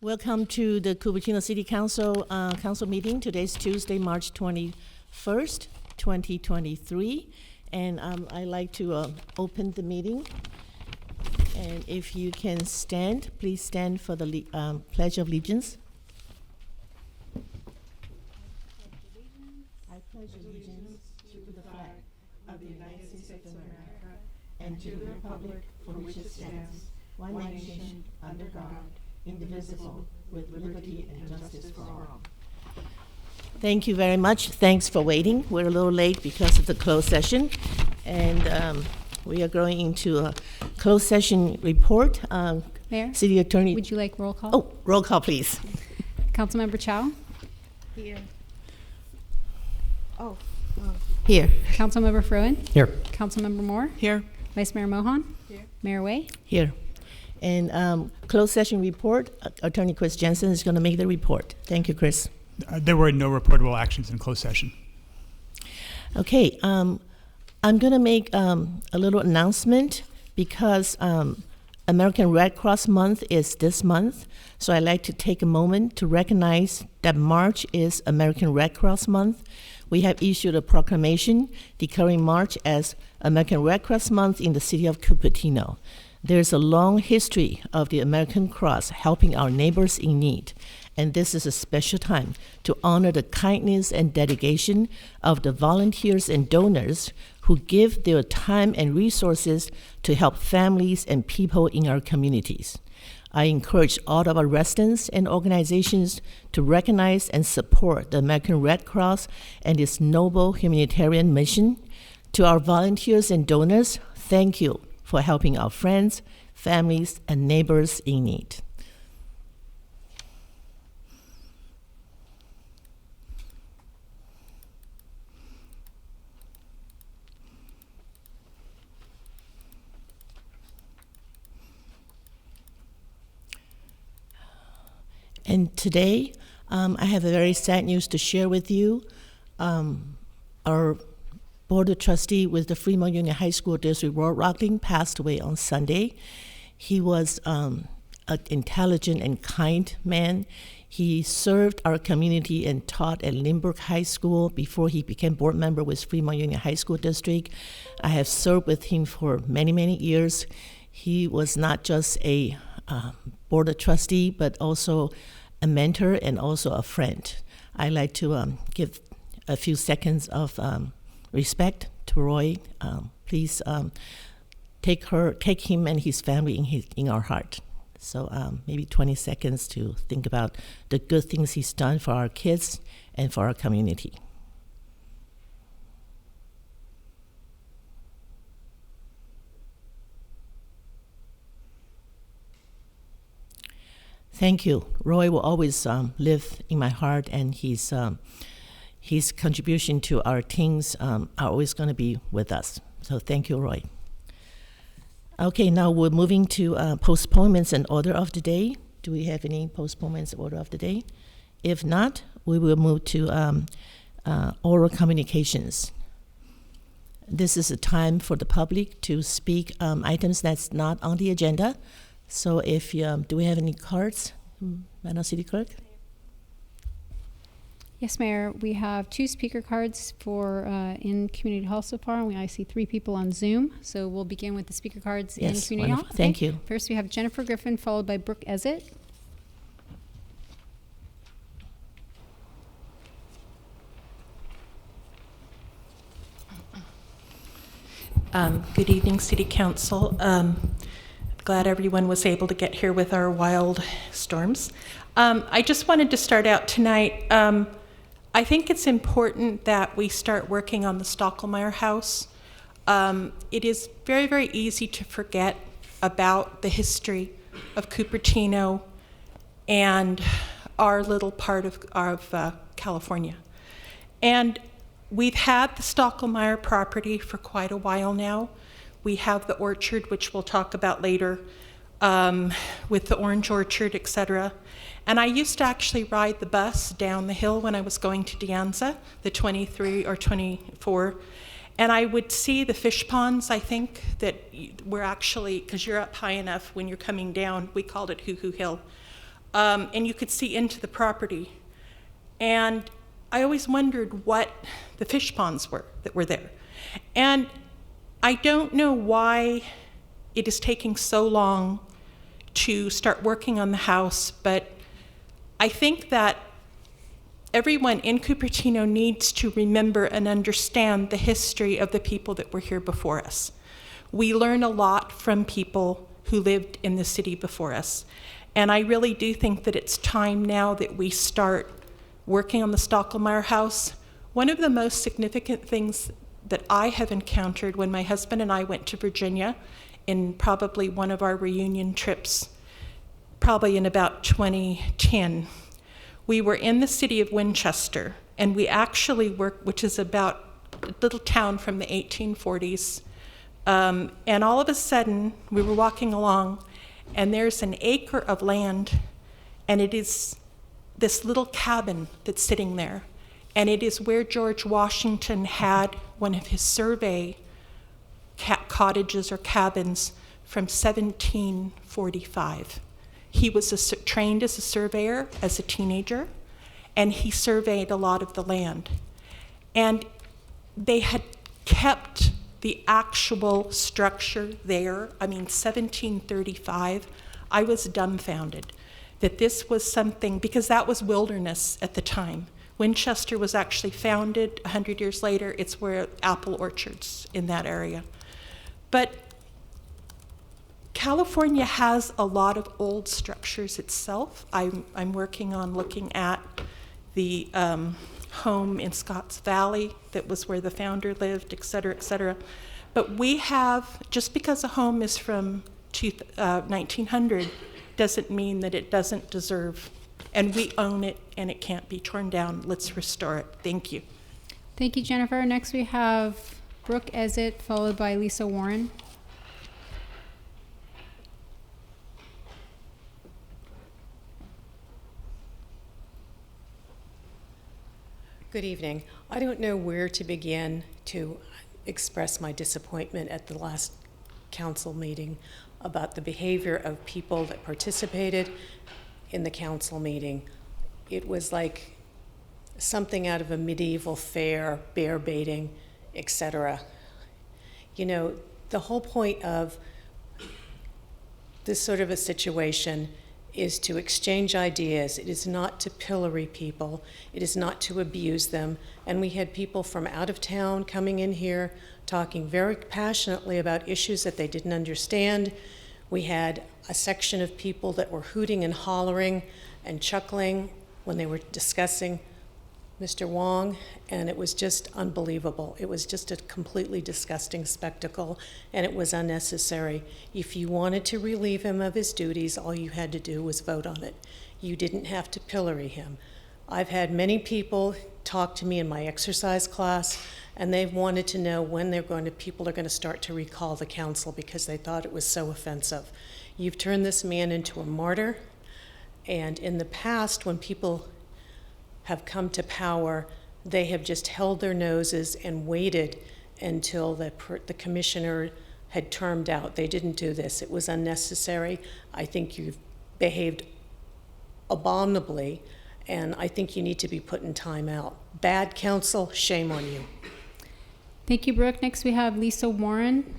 Welcome to the Cupertino City Council council meeting. Today's Tuesday, March 21st, 2023. And I'd like to open the meeting. And if you can stand, please stand for the Pledge of Allegiance. I pledge allegiance to the flag of the United States of America and to the republic for which it stands, one nation, under God, indivisible, with liberty and justice for all. Thank you very much. Thanks for waiting. We're a little late because of the closed session. And we are going into a closed session report. Mayor? City Attorney. Would you like roll call? Oh, roll call, please. Councilmember Chow? Here. Here. Councilmember Fruin? Here. Councilmember Moore? Here. Vice Mayor Mohan? Here. Mayor Way? Here. And closed session report, Attorney Chris Jensen is going to make the report. Thank you, Chris. There were no reportable actions in closed session. Okay, I'm going to make a little announcement because American Red Cross Month is this month. So I'd like to take a moment to recognize that March is American Red Cross Month. We have issued a proclamation declaring March as American Red Cross Month in the city of Cupertino. There's a long history of the American Cross helping our neighbors in need. And this is a special time to honor the kindness and dedication of the volunteers and donors who give their time and resources to help families and people in our communities. I encourage all of our residents and organizations to recognize and support the American Red Cross and its noble humanitarian mission. To our volunteers and donors, thank you for helping our friends, families, and neighbors in need. And today, I have a very sad news to share with you. Our Board of Trustee with the Fremont Union High School District, Roy Rockling, passed away on Sunday. He was an intelligent and kind man. He served our community and taught at Lindbergh High School before he became board member with Fremont Union High School District. I have served with him for many, many years. He was not just a Board of Trustee, but also a mentor and also a friend. I'd like to give a few seconds of respect to Roy. Please take him and his family in our heart. So maybe 20 seconds to think about the good things he's done for our kids and for our community. Thank you. Roy will always live in my heart, and his contribution to our teams are always going to be with us. So thank you, Roy. Okay, now we're moving to postponements and order of the day. Do we have any postponements order of the day? If not, we will move to oral communications. This is a time for the public to speak items that's not on the agenda. So if do we have any cards, Madam City Clerk? Yes, Mayor. We have 2 speaker cards for in Community Hall so far, and I see 3 people on Zoom. So we'll begin with the speaker cards in Community Hall. Okay. Thank you. First, we have Jennifer Griffin, followed by Brooke Ezett. Good evening, City Council. Glad everyone was able to get here with our wild storms. I just wanted to start out tonight. I think it's important that we start working on the Stockelmeyer house. It is very, very easy to forget about the history of Cupertino and our little part of California. And we've had the Stockelmeyer property for quite a while now. We have the orchard, which we'll talk about later, with the orange orchard, etc. And I used to actually ride the bus down the hill when I was going to De Anza, the 23 or 24. And I would see the fish ponds, I think, that were actually, because you're up high enough when you're coming down, we called it Hoo Hoo Hill. and you could see into the property. And I always wondered what the fish ponds were that were there. And I don't know why it is taking so long to start working on the house, but I think that everyone in Cupertino needs to remember and understand the history of the people that were here before us. We learn a lot from people who lived in the city before us. And I really do think that it's time now that we start working on the Stockelmeyer house. One of the most significant things that I have encountered when my husband and I went to Virginia in probably one of our reunion trips, probably in about 2010, we were in the city of Winchester, and we actually worked, which is about a little town from the 1840s. And all of a sudden, we were walking along, and there's an acre of land, and it is this little cabin that's sitting there. And it is where George Washington had one of his survey cottages or cabins from 1745. He was trained as a surveyor as a teenager, and he surveyed a lot of the land. And they had kept the actual structure there. I mean, 1735, I was dumbfounded that this was something, because that was wilderness at the time. Winchester was actually founded 100 years later. It's where apple orchards in that area. But California has a lot of old structures itself. I'm working on looking at the home in Scotts Valley that was where the founder lived, et cetera, But we have, just because a home is from 1900 doesn't mean that it doesn't deserve, and we own it and it can't be torn down. Let's restore it. Thank you. Thank you, Jennifer. Next we have Brooke Ezett, followed by Lisa Warren. Good evening. I don't know where to begin to express my disappointment at the last council meeting about the behavior of people that participated in the council meeting. It was like something out of a medieval fair, bear baiting, etc. You know, the whole point of this sort of a situation is to exchange ideas. It is not to pillory people. It is not to abuse them. And we had people from out of town coming in here talking very passionately about issues that they didn't understand. We had a section of people that were hooting and hollering and chuckling when they were discussing Mr. Wong, and it was just unbelievable. It was just a completely disgusting spectacle, and it was unnecessary. If you wanted to relieve him of his duties, all you had to do was vote on it. You didn't have to pillory him. I've had many people talk to me in my exercise class, and they've wanted to know when people are going to start to recall the council because they thought it was so offensive. You've turned this man into a martyr, and in the past, when people have come to power, they have just held their noses and waited until the commissioner had termed out. They didn't do this. It was unnecessary. I think you've behaved abominably, and I think you need to be put in time out. Bad counsel, shame on you. Thank you, Brooke. Next we have Lisa Warren.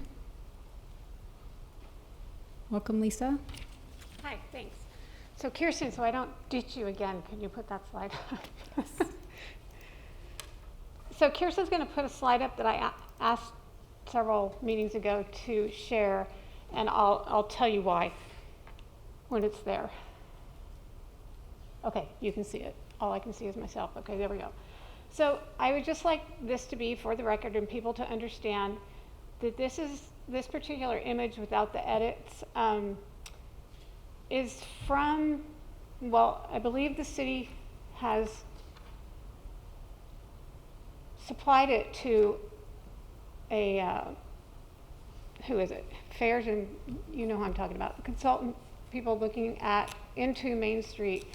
Welcome, Lisa. Hi, thanks. So Kirsten, so I don't ditch you again, can you put that slide up? So Kirsten's going to put a slide up that I asked several meetings ago to share, and I'll tell you why when it's there. Okay, you can see it. All I can see is myself. Okay, there we go. So I would just like this to be for the record and people to understand that this particular image without the edits is from, well, I believe the city has supplied it to a, who is it? Fairs, and you know who I'm talking about. Consultant people looking into Main Street.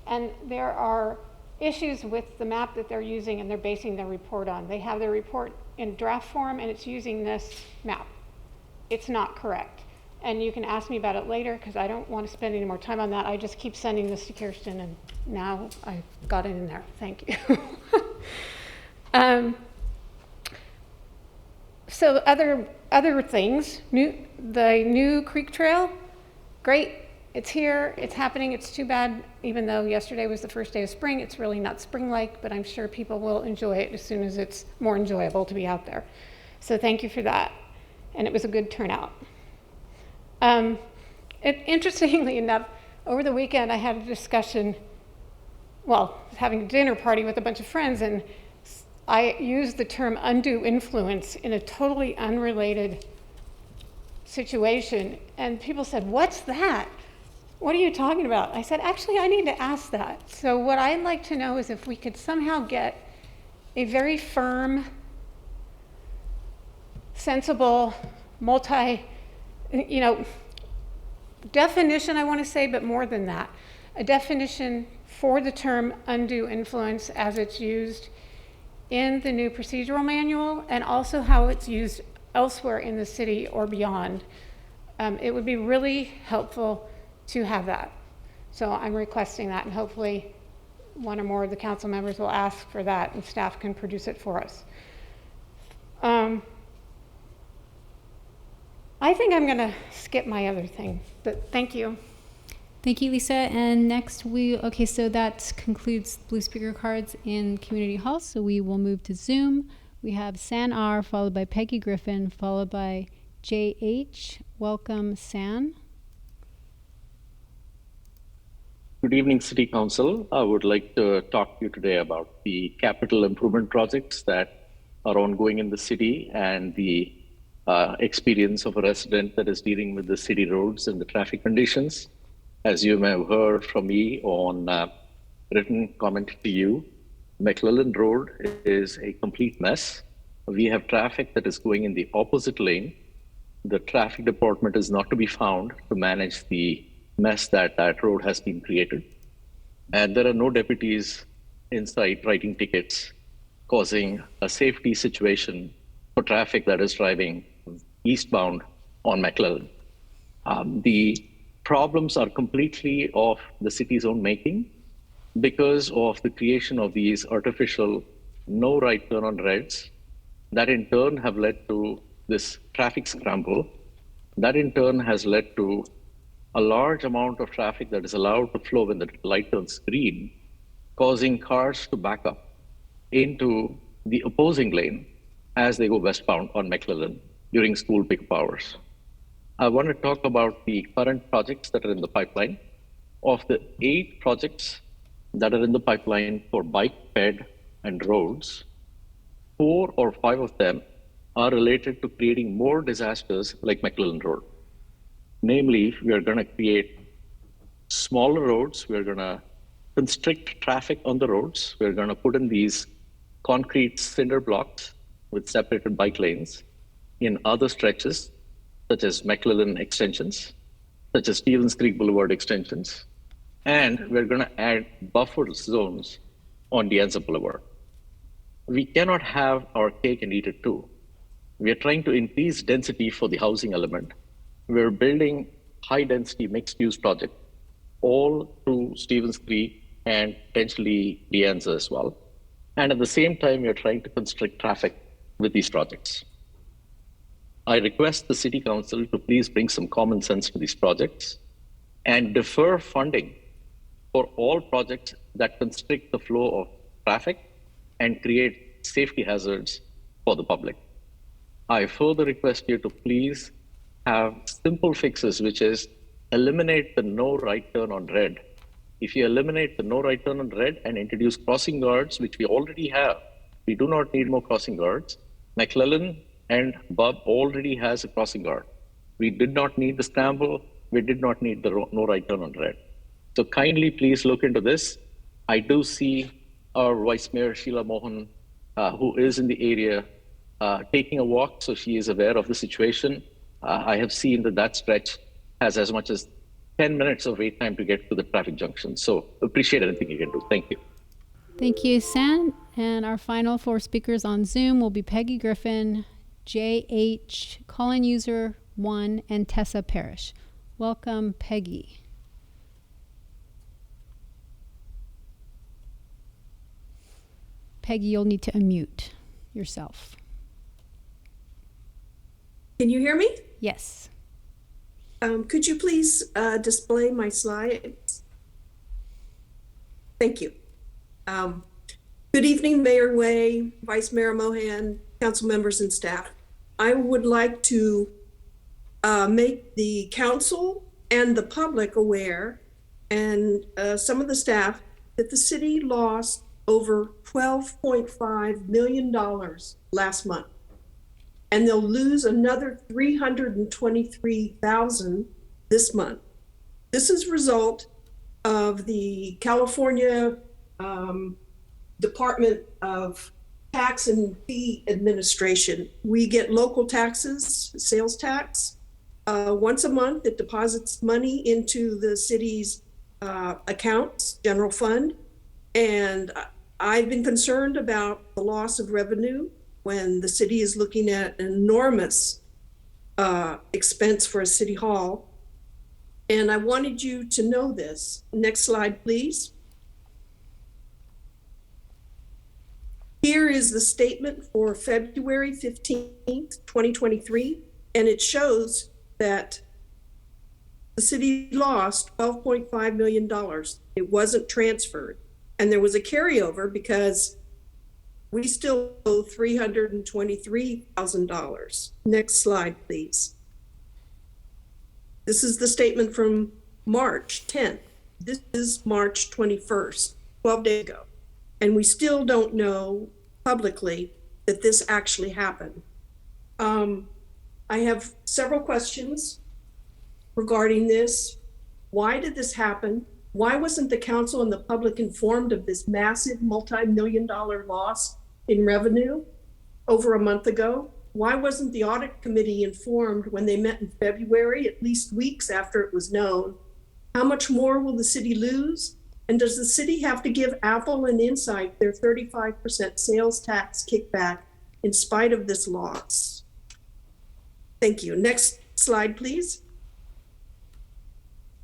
And there are issues with the map that they're using and they're basing their report on. They have their report in draft form and it's using this map. It's not correct. And you can ask me about it later because I don't want to spend any more time on that. I just keep sending this to Kirsten, and now I got it in there. Thank you. So other things, the new Creek Trail, great. It's here, it's happening. It's too bad, even though yesterday was the first day of spring, it's really not spring-like, but I'm sure people will enjoy it as soon as it's more enjoyable to be out there. So thank you for that. And it was a good turnout. Interestingly enough, over the weekend I had a discussion, well, having a dinner party with a bunch of friends, and I used the term undue influence in a totally unrelated situation. And people said, "What's that? What are you talking about?" I said, actually, I need to ask that. So what I'd like to know is if we could somehow get a very firm, sensible, definition, I want to say, but more than that, a definition for the term undue influence as it's used in the new procedural manual, and also how it's used elsewhere in the city or beyond. It would be really helpful to have that. So I'm requesting that, and hopefully one or more of the council members will ask for that and staff can produce it for us. I think I'm gonna skip my other thing, but thank you. Thank you, Lisa. And next so that concludes blue speaker cards in Community Hall. So we will move to Zoom. We have San R, followed by Peggy Griffin, followed by JH. Welcome, San. Good evening, City Council. I would like to talk to you today about the capital improvement projects that are ongoing in the city and the experience of a resident that is dealing with the city roads and the traffic conditions. As you may have heard from me on written comment to you, McClellan Road is a complete mess. We have traffic that is going in the opposite lane. The traffic department is not to be found to manage the mess that road has been created. And there are no deputies inside writing tickets, causing a safety situation for traffic that is driving eastbound on McClellan. The problems are completely of the city's own making because of the creation of these artificial no right turn on reds that in turn have led to this traffic scramble. That in turn has led to a large amount of traffic that is allowed to flow when the light turns green, causing cars to back up into the opposing lane as they go westbound on McClellan during school pickup hours. I want to talk about the current projects that are in the pipeline. Of the 8 projects that are in the pipeline for bike, ped, and roads, 4 or 5 of them are related to creating more disasters like McClellan Road. Namely, we are going to create smaller roads. We're going to constrict traffic on the roads. We're going to put in these concrete cinder blocks with separated bike lanes in other stretches, such as McClellan extensions, such as Stevens Creek Boulevard extensions. And we're going to add buffer zones on De Anza Boulevard. We cannot have our cake and eat it too. We are trying to increase density for the housing element. We're building high density mixed use project all through Stevens Creek and potentially De Anza as well. And at the same time, we're trying to constrict traffic with these projects. I request the City Council to please bring some common sense to these projects and defer funding for all projects that constrict the flow of traffic and create safety hazards for the public. I further request you to please have simple fixes, which is eliminate the no right turn on red. If you eliminate the no right turn on red and introduce crossing guards, which we already have, we do not need more crossing guards. McClellan and Bub already has a crossing guard. We did not need the scramble. We did not need the no right turn on red. So kindly please look into this. I do see our Vice Mayor Sheila Mohan, who is in the area, taking a walk, so she is aware of the situation. I have seen that stretch has as much as 10 minutes of wait time to get to the traffic junction. So appreciate anything you can do. Thank you. Thank you, San. And our final 4 speakers on Zoom will be Peggy Griffin, JH, call-in user 1, and Tessa Parrish. Welcome, Peggy. Peggy, you'll need to unmute yourself. Can you hear me? Yes. Could you please display my slides? Thank you. Good evening, Mayor Way, Vice Mayor Mohan, council members and staff. I would like to make the council and the public aware, and some of the staff, that the city lost over $12.5 million last month. And they'll lose another $323,000 this month. This is a result of the California Department of Tax and Fee Administration. We get local taxes, sales tax. Once a month, it deposits money into the city's accounts, general fund. And I've been concerned about the loss of revenue when the city is looking at an enormous expense for a city hall. And I wanted you to know this. Next slide, please. Here is the statement for February 15th, 2023, and it shows that the city lost $12.5 million. It wasn't transferred. And there was a carryover because we still owe $323,000. Next slide, please. This is the statement from March 10th. This is March 21st, 12 days ago. And we still don't know publicly that this actually happened. I have several questions regarding this. Why did this happen? Why wasn't the council and the public informed of this massive multi-million-dollar loss in revenue over a month ago? Why wasn't the audit committee informed when they met in February, at least weeks after it was known? How much more will the city lose? And does the city have to give Apple and Insight their 35% sales tax kickback in spite of this loss? Thank you. Next slide, please.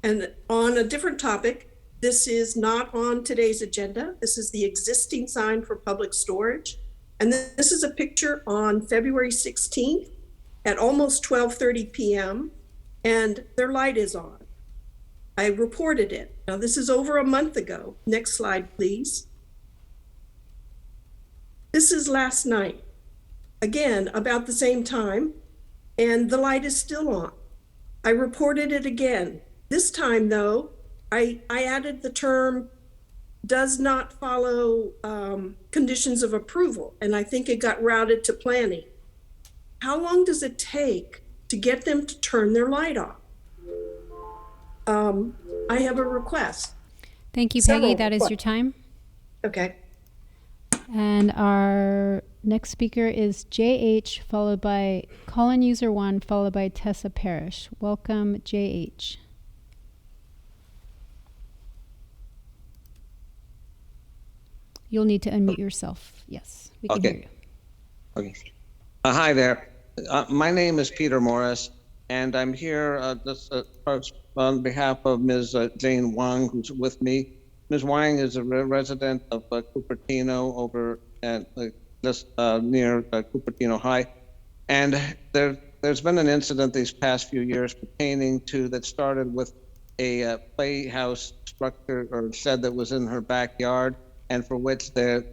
And on a different topic, this is not on today's agenda. This is the existing sign for public storage. And this is a picture on February 16th at almost 12:30 p.m. and their light is on. I reported it. Now this is over a month ago. Next slide, please. This is last night, again, about the same time, and the light is still on. I reported it again. This time though, I added the term does not follow conditions of approval, and I think it got routed to planning. How long does it take to get them to turn their light off? I have a request. Thank you, Several Peggy. That is your time. Okay. And our next speaker is JH, followed by Colin User 1, followed by Tessa Parrish. Welcome, JH. You'll need to unmute yourself. Yes, we can hear you. Okay. Hi there. My name is Peter Morris, and I'm here first on behalf of Ms. Jane Wang, who's with me. Ms. Wang is a resident of Cupertino over at just near Cupertino High. And there's been an incident these past few years pertaining to that started with a playhouse structure or shed that was in her backyard, and for which the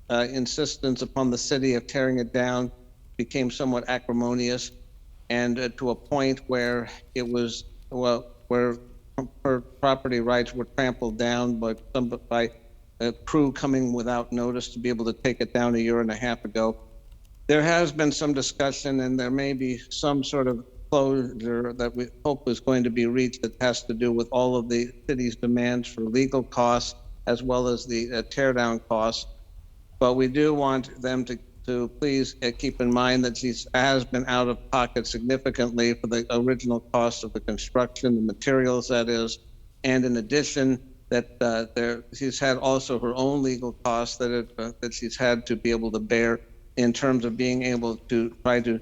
insistence upon the city of tearing it down became somewhat acrimonious, and to a point where it was, where her property rights were trampled down by a crew coming without notice to be able to take it down a year and a half ago. There has been some discussion, and there may be some sort of closure that we hope is going to be reached that has to do with all of the city's demands for legal costs as well as the tear down costs. But we do want them to please keep in mind that she has been out of pocket significantly for the original cost of the construction, the materials that is, and in addition that she's had also her own legal costs that she's had to be able to bear in terms of being able to try to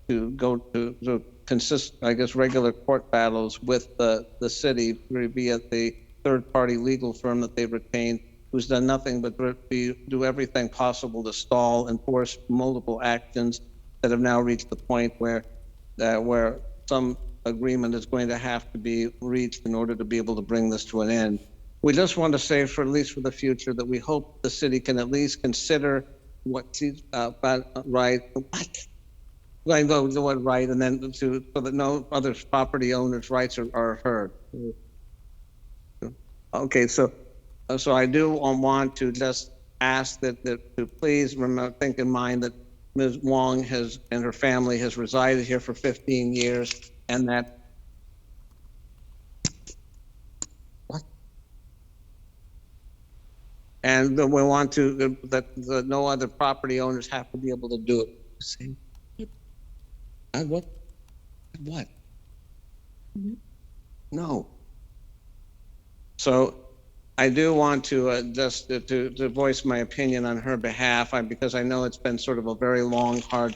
to go to consist, I guess, regular court battles with the city via the third-party legal firm that they've retained, who's done nothing but do everything possible to stall and force multiple actions that have now reached the point where some agreement is going to have to be reached in order to be able to bring this to an end. We just want to say, for at least for the future, that we hope the city can at least consider what she's right. What? I know the word right, and then so that no other property owners' rights are heard. Okay, so I do want to just ask that to please think in mind that Ms. Wong and her family has resided here for 15 years, and that and we want to that no other property owners have to be able to do it. See? What? Mm-hmm. No. So I do want to just to voice my opinion on her behalf, because I know it's been sort of a very long, hard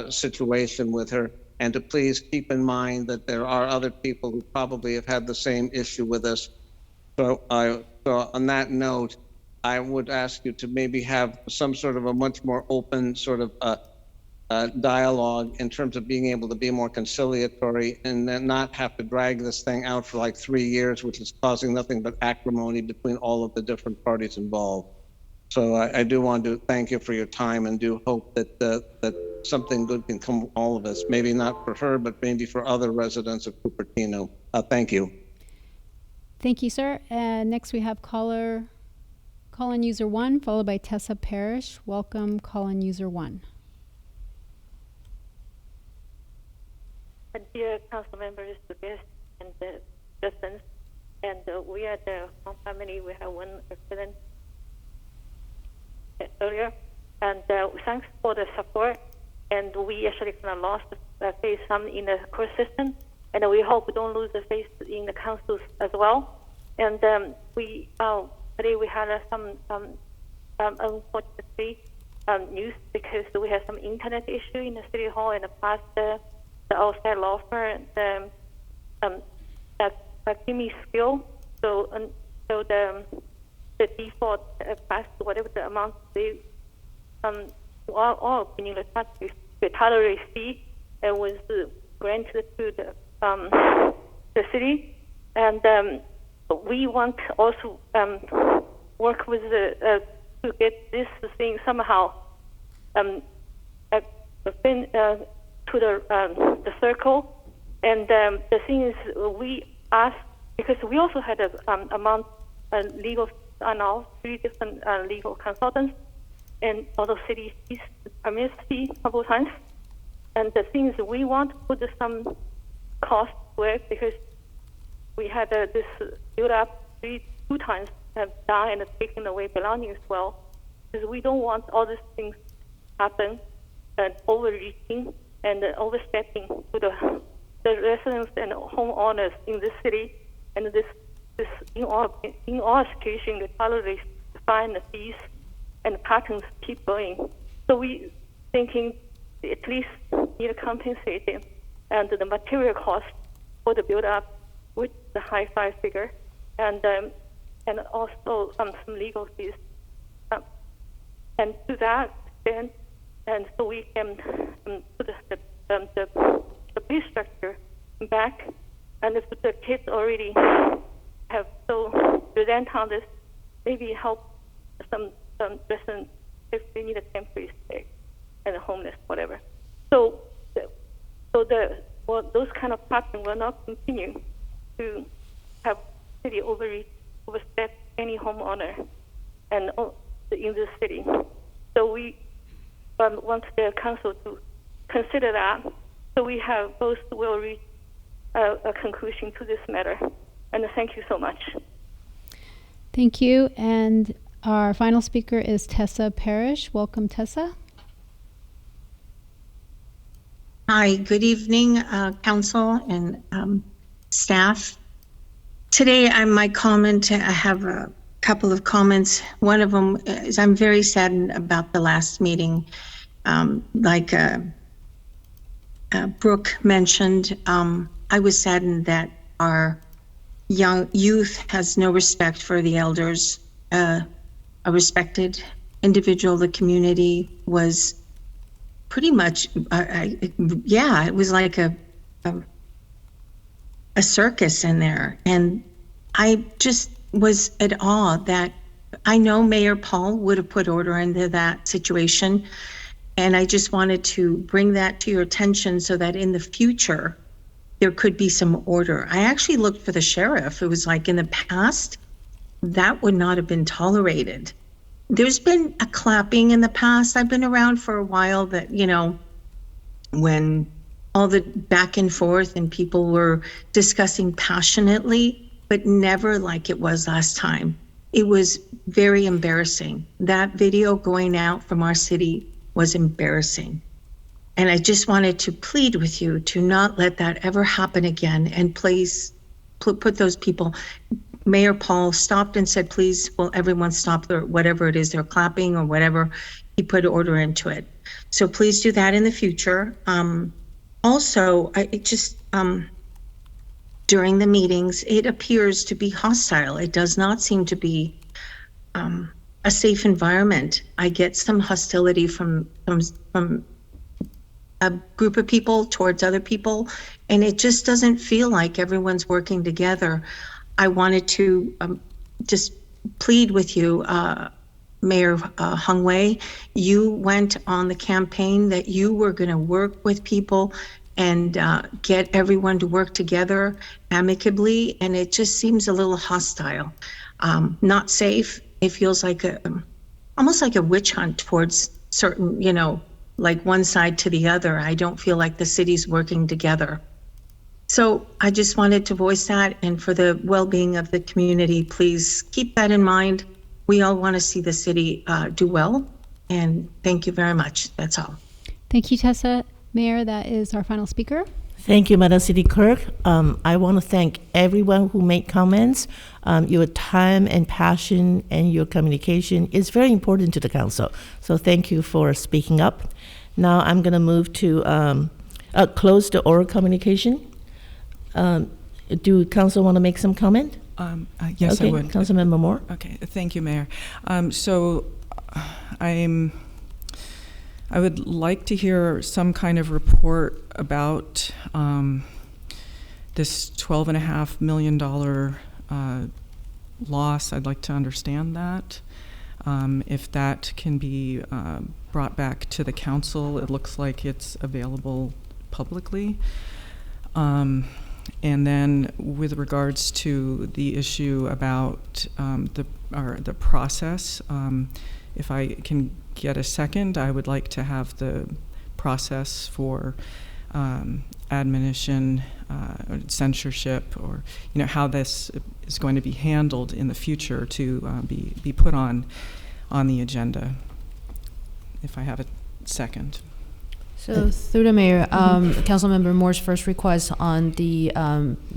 situation with her, and to please keep in mind that there are other people who probably have had the same issue with us. So on that note, I would ask you to maybe have some sort of a much more open sort of dialogue in terms of being able to be more conciliatory and then not have to drag this thing out for like 3 years, which is causing nothing but acrimony between all of the different parties involved. So I do want to thank you for your time and do hope that something good can come from all of us. Maybe not for her, but maybe for other residents of Cupertino. Thank you. Thank you, sir. And next we have call-in user 1, followed by Tessa Parrish. Welcome, call-in user 1. Dear council members, the guests, and the residents, and we are the one family. We have one resident earlier, and thanks for the support. And we actually kind of lost faith some in the court system, and we hope we don't lose the faith in the councils as well. And today we had some unfortunately news because we had some internet issue in the city hall and past the outside law firm that give me skill. So the default past whatever the amount they all opinion the tolerate fee and was granted to the city, and we want also work with to get this thing somehow to the circle. And the thing is, we asked, because we also had amount legal on all 3 different legal consultants, and although city permits fee a couple times. And the thing is, we want to put some cost to it because we had this build up 2 times down and taken away belongings as well, because we don't want all these things happen and overreaching and overstepping to the residents and homeowners in this city. And this in all situations, the tolerate fine, the fees, and patterns keep going. So we thinking at least need compensating and the material cost for the build up with the high 5 figure, and also some legal fees, and to that extent, and so we can put the fee structure back, and if the kids already have so resent on this, maybe help some residents if they need a temporary stay and a homeless, whatever. So those kind of patterns will not continue to have city overstep any homeowner and in this city. So we want the council to consider that. So we have both will reach a conclusion to this matter. And thank you so much. Thank you. And our final speaker is Tessa Parrish. Welcome, Tessa. Hi, good evening, council and staff. Today, my comment, I have a couple of comments. One of them is I'm very saddened about the last meeting. Brooke mentioned, I was saddened that our young youth has no respect for the elders. A respected individual of the community was pretty much, yeah, it was like a circus in there. And I just was at awe that I know Mayor Paul would have put order into that situation. And I just wanted to bring that to your attention so that in the future, there could be some order. I actually looked for the sheriff. It was like in the past, that would not have been tolerated. There's been a clapping in the past. I've been around for a while that, when all the back and forth and people were discussing passionately, but never like it was last time. It was very embarrassing. That video going out from our city was embarrassing. And I just wanted to plead with you to not let that ever happen again. And please put those people, Mayor Paul stopped and said, please, will everyone stop their, whatever it is, they're clapping or whatever. He put order into it. So please do that in the future. Also, during the meetings, it appears to be hostile. It does not seem to be a safe environment. I get some hostility from a group of people towards other people, and it just doesn't feel like everyone's working together. I wanted to just plead with you, Mayor Hung Wei. You went on the campaign that you were going to work with people and get everyone to work together amicably, and it just seems a little hostile, not safe. It feels like almost like a witch hunt towards certain, like one side to the other. I don't feel like the city's working together. So I just wanted to voice that, and for the well-being of the community, please keep that in mind. We all want to see the city do well, and thank you very much. That's all. Thank you, Tessa. Mayor, that is our final speaker. Thank you, Madam City Clerk. I want to thank everyone who made comments. Your time and passion and your communication is very important to the council. So thank you for speaking up. Now I'm going to move to close the oral communication. Do council want to make some comment? Yes, okay. I would. Councilmember Moore. Okay, thank you, Mayor. I would like to hear some kind of report about this $12.5 million loss. I'd like to understand that. If that can be brought back to the council, it looks like it's available publicly. And then with regards to the issue about the process, if I can get a second, I would like to have the process for admonition, censorship, or how this is going to be handled in the future to be put on the agenda. If I have a second. So through the mayor, Councilmember Moore's first request on the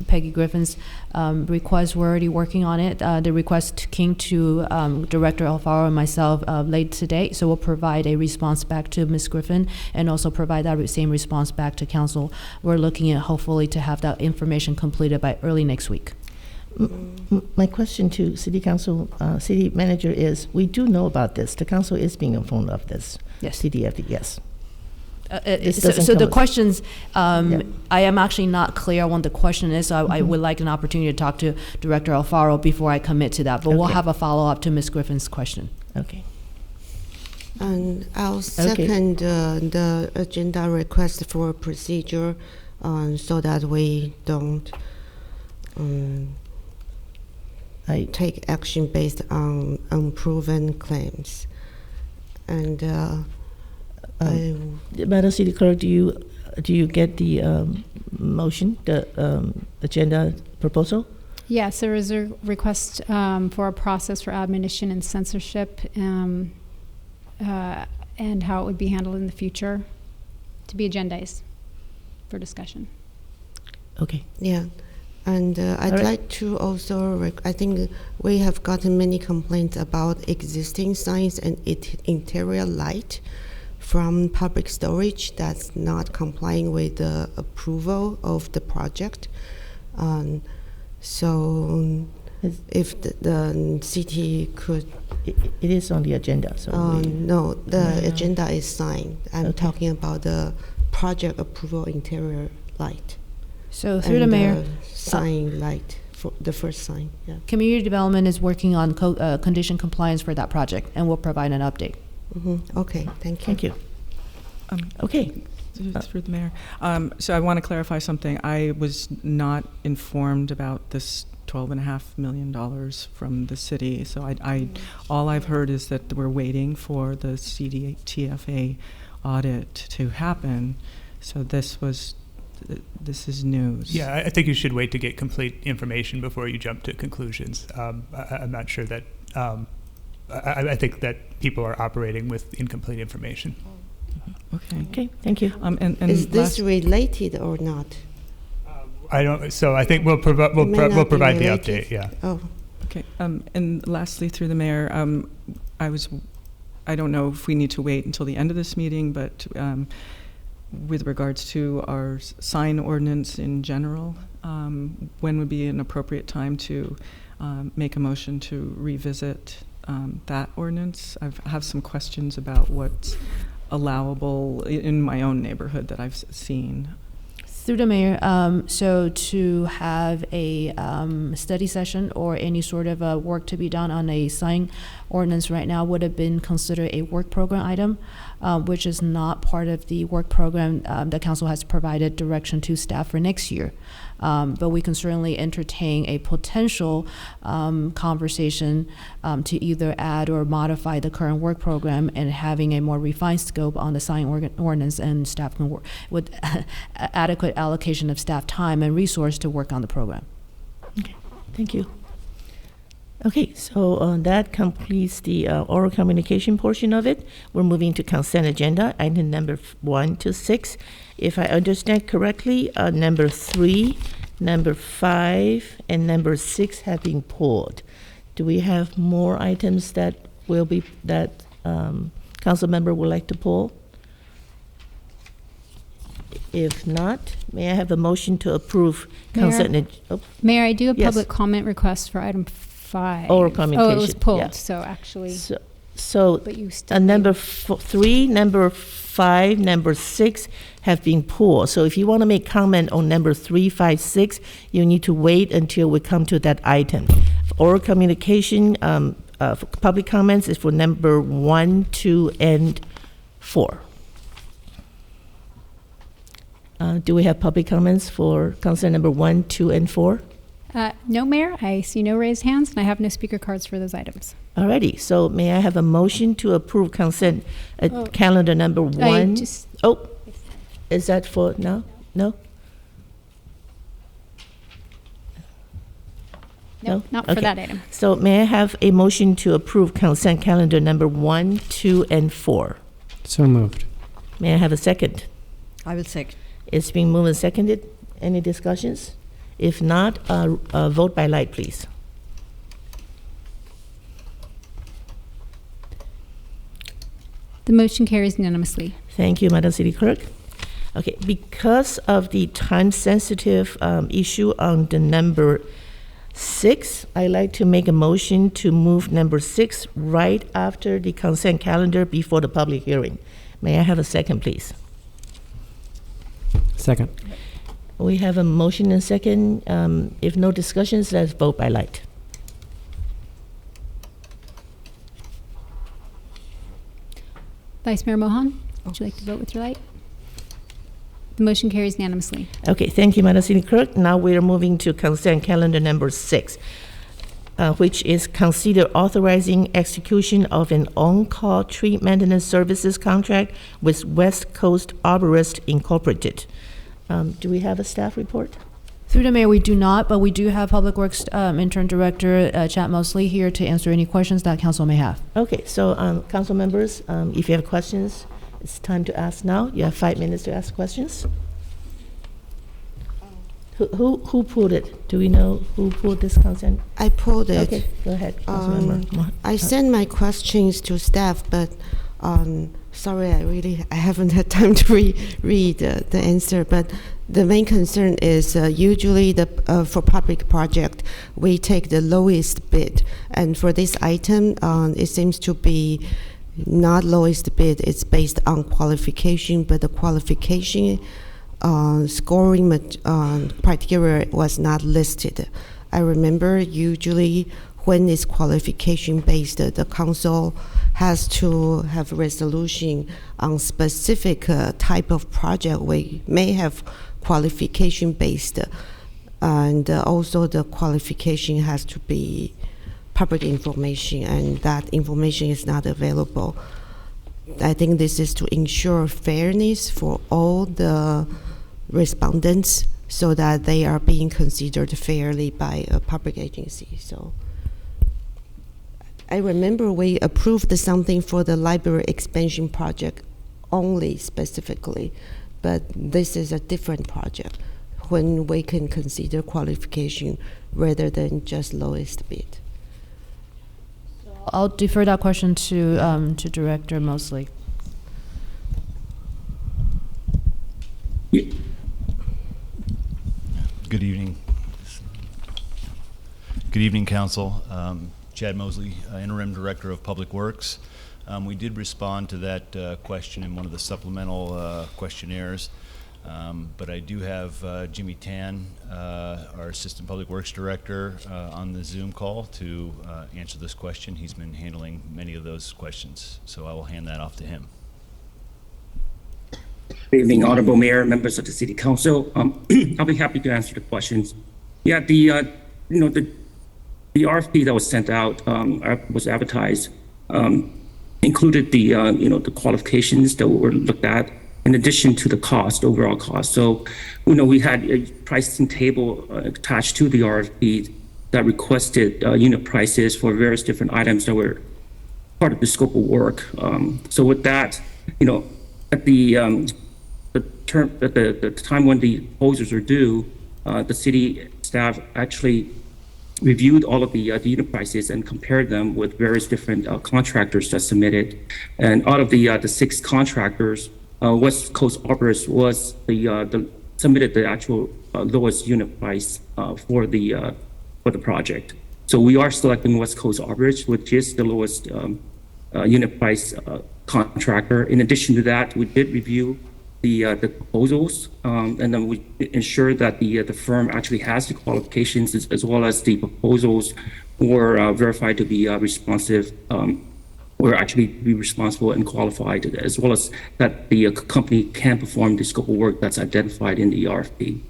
Peggy Griffin's request, we're already working on it. The request came to Director Alfaro and myself late today, so we'll provide a response back to Ms. Griffin and also provide that same response back to council. We're looking at hopefully to have that information completed by early next week. My question to City Council, City Manager is, we do know about this. The council is being informed of this. Yes. CDFD, yes. So the questions, I am actually not clear on what the question is, so I would like an opportunity to talk to Director Alfaro before I commit to that, but we'll have a follow-up to Ms. Griffin's question. Okay. And I'll second the agenda request for procedure so that we don't take action based on unproven claims. And Madam City Clerk, do you get the motion, the agenda proposal? Yes, there is a request for a process for admonition and censorship and how it would be handled in the future to be agendized for discussion. Okay. Yeah. And I'd like to also, I think we have gotten many complaints about existing signs and interior light from public storage that's not complying with the approval of the project. So if the city could... It is on the agenda, so... no, the agenda is signed. I'm talking about the project approval interior light. So through the mayor, sign light, for the first sign, yeah. community development is working on condition compliance for that project, and we'll provide an update. Okay, thank you. Thank you. Okay. Through the mayor. So I want to clarify something. I was not informed about this $12.5 million from the city. So all I've heard is that we're waiting for the CDTFA audit to happen. So this is news. Yeah, I think you should wait to get complete information before you jump to conclusions. I'm not sure that, I think that people are operating with incomplete information. Okay, thank you. And is this related or not? I don't. So I think we'll provide the update. Yeah. Oh. Okay. And lastly, through the mayor, I don't know if we need to wait until the end of this meeting, but with regards to our sign ordinance in general, when would be an appropriate time to make a motion to revisit that ordinance? I have some questions about what's allowable in my own neighborhood that I've seen. Through the mayor, so to have a study session or any sort of work to be done on a sign ordinance right now would have been considered a work program item, which is not part of the work program. The council has provided direction to staff for next year. But we can certainly entertain a potential conversation to either add or modify the current work program and having a more refined scope on the sign ordinance, and staff can work with adequate allocation of staff time and resource to work on the program. Okay, thank you. Okay, so that completes the oral communication portion of it. We're moving to consent agenda, item number 1 to 6. If I understand correctly, number 3, number 5, and number 6 have been pulled. Do we have more items that council member would like to pull? If not, may I have a motion to approve consent? Mayor, I do a Yes. public comment request for item 5. Oral communication. Oh, it was pulled, yeah. so actually. So But you still number 3, number 5, number 6 have been pulled. So if you want to make comment on number 3, 5, 6, you need to wait until we come to that item. Oral communication, public comments is for number 1, 2, and 4. Do we have public comments for consent number 1, 2, and 4? No, Mayor, I see no raised hands, and I have no speaker cards for those items. Alrighty, so may I have a motion to approve consent calendar number 1? Is that for, no? No, not for Okay. that item. So may I have a motion to approve consent calendar number 1, 2, and 4? So moved. May I have a second? I would second. It's been moved and seconded. Any discussions? If not, vote by light, please. The motion carries unanimously. Thank you, Madam City Clerk. Okay, because of the time-sensitive issue on the number 6, I'd like to make a motion to move number 6 right after the consent calendar before the public hearing. May I have a second, please? Second. We have a motion and second. If no discussions, let's vote by light. Vice Mayor Mohan, would you like to vote with your light? The motion carries unanimously. Okay, thank you, Madam City Clerk. Now we are moving to consent calendar number 6, which is consider authorizing execution of an on-call tree maintenance services contract with West Coast Arborist Incorporated. Do we have a staff report? Through the mayor, we do not, but we do have Public Works Intern Director Chad Mosley here to answer any questions that council may have. Okay, so council members, if you have questions, it's time to ask now. You have 5 minutes to ask questions. Who pulled it? Do we know who pulled this consent? I pulled it. Okay, go ahead, Councilmember. I sent my questions to staff, but Sorry, I haven't had time to read the answer, but the main concern is usually for public project, we take the lowest bid. And for this item, it seems to be not lowest bid. It's based on qualification, but the qualification scoring criteria was not listed. I remember usually when it's qualification based, the council has to have resolution on specific type of project. We may have qualification based, and also the qualification has to be public information, and that information is not available. I think this is to ensure fairness for all the respondents so that they are being considered fairly by a public agency. So I remember we approved something for the library expansion project only specifically, but this is a different project when we can consider qualification rather than just lowest bid. I'll defer that question to Director Mosley. Good evening. Good evening, Council. Chad Mosley, Interim Director of Public Works. We did respond to that question in one of the supplemental questionnaires, but I do have Jimmy Tan, our Assistant Public Works Director, on the Zoom call to answer this question. He's been handling many of those questions, so I will hand that off to him. Good evening, Honorable Mayor, members of the City Council. I'll be happy to answer the questions. Yeah, the RFP that was sent out, was advertised, included the qualifications that were looked at, in addition to the cost, overall cost. So, we had a pricing table attached to the RFP that requested unit prices for various different items that were part of the scope of work. So with that, at the time when the proposals are due, the city staff actually reviewed all of the unit prices and compared them with various different contractors that submitted. And out of the 6 contractors, West Coast Arbors was submitted the actual lowest unit price for the project. So we are selecting West Coast Arbors, which is the lowest unit price contractor. In addition to that, we did review the proposals, and then we ensure that the firm actually has the qualifications as well as the proposals were verified to be responsive, or actually be responsible and qualified, as well as that the company can perform the scope of work that's identified in the RFP.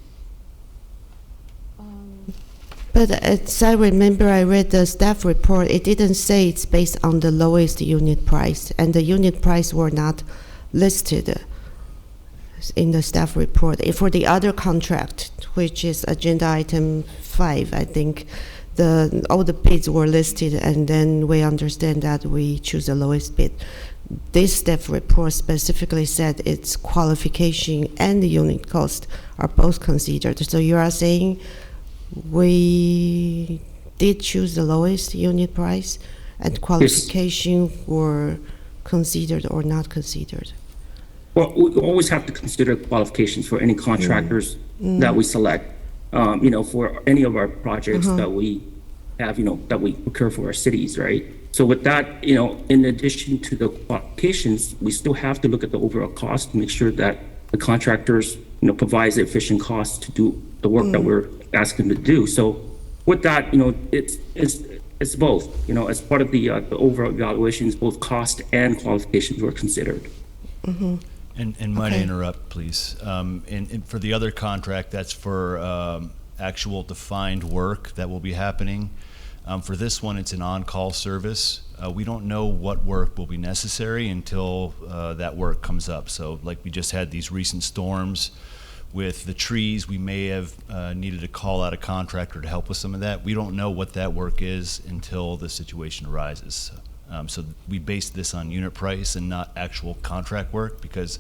But as I remember, I read the staff report, it didn't say it's based on the lowest unit price, and the unit price were not listed in the staff report. For the other contract, which is agenda item 5, I think all the bids were listed, and then we understand that we choose the lowest bid. This staff report specifically said its qualification and the unit cost are both considered. So you are saying we did choose the lowest unit price, and qualification Yes. were considered or not considered? Well, we always have to consider qualifications for any contractors that we select, for any of our projects that we have, that we procure for our cities, right? So with that, in addition to the qualifications, we still have to look at the overall cost to make sure that the contractors, provides efficient cost to do the work that we're asking them to do. So with that, it's both, as part of the overall evaluations, both cost and qualifications were considered. And might I interrupt, please? And for the other contract, that's for actual defined work that will be happening. For this one, it's an on-call service. We don't know what work will be necessary until that work comes up. So like we just had these recent storms with the trees, we may have needed to call out a contractor to help with some of that. We don't know what that work is until the situation arises. So we based this on unit price and not actual contract work because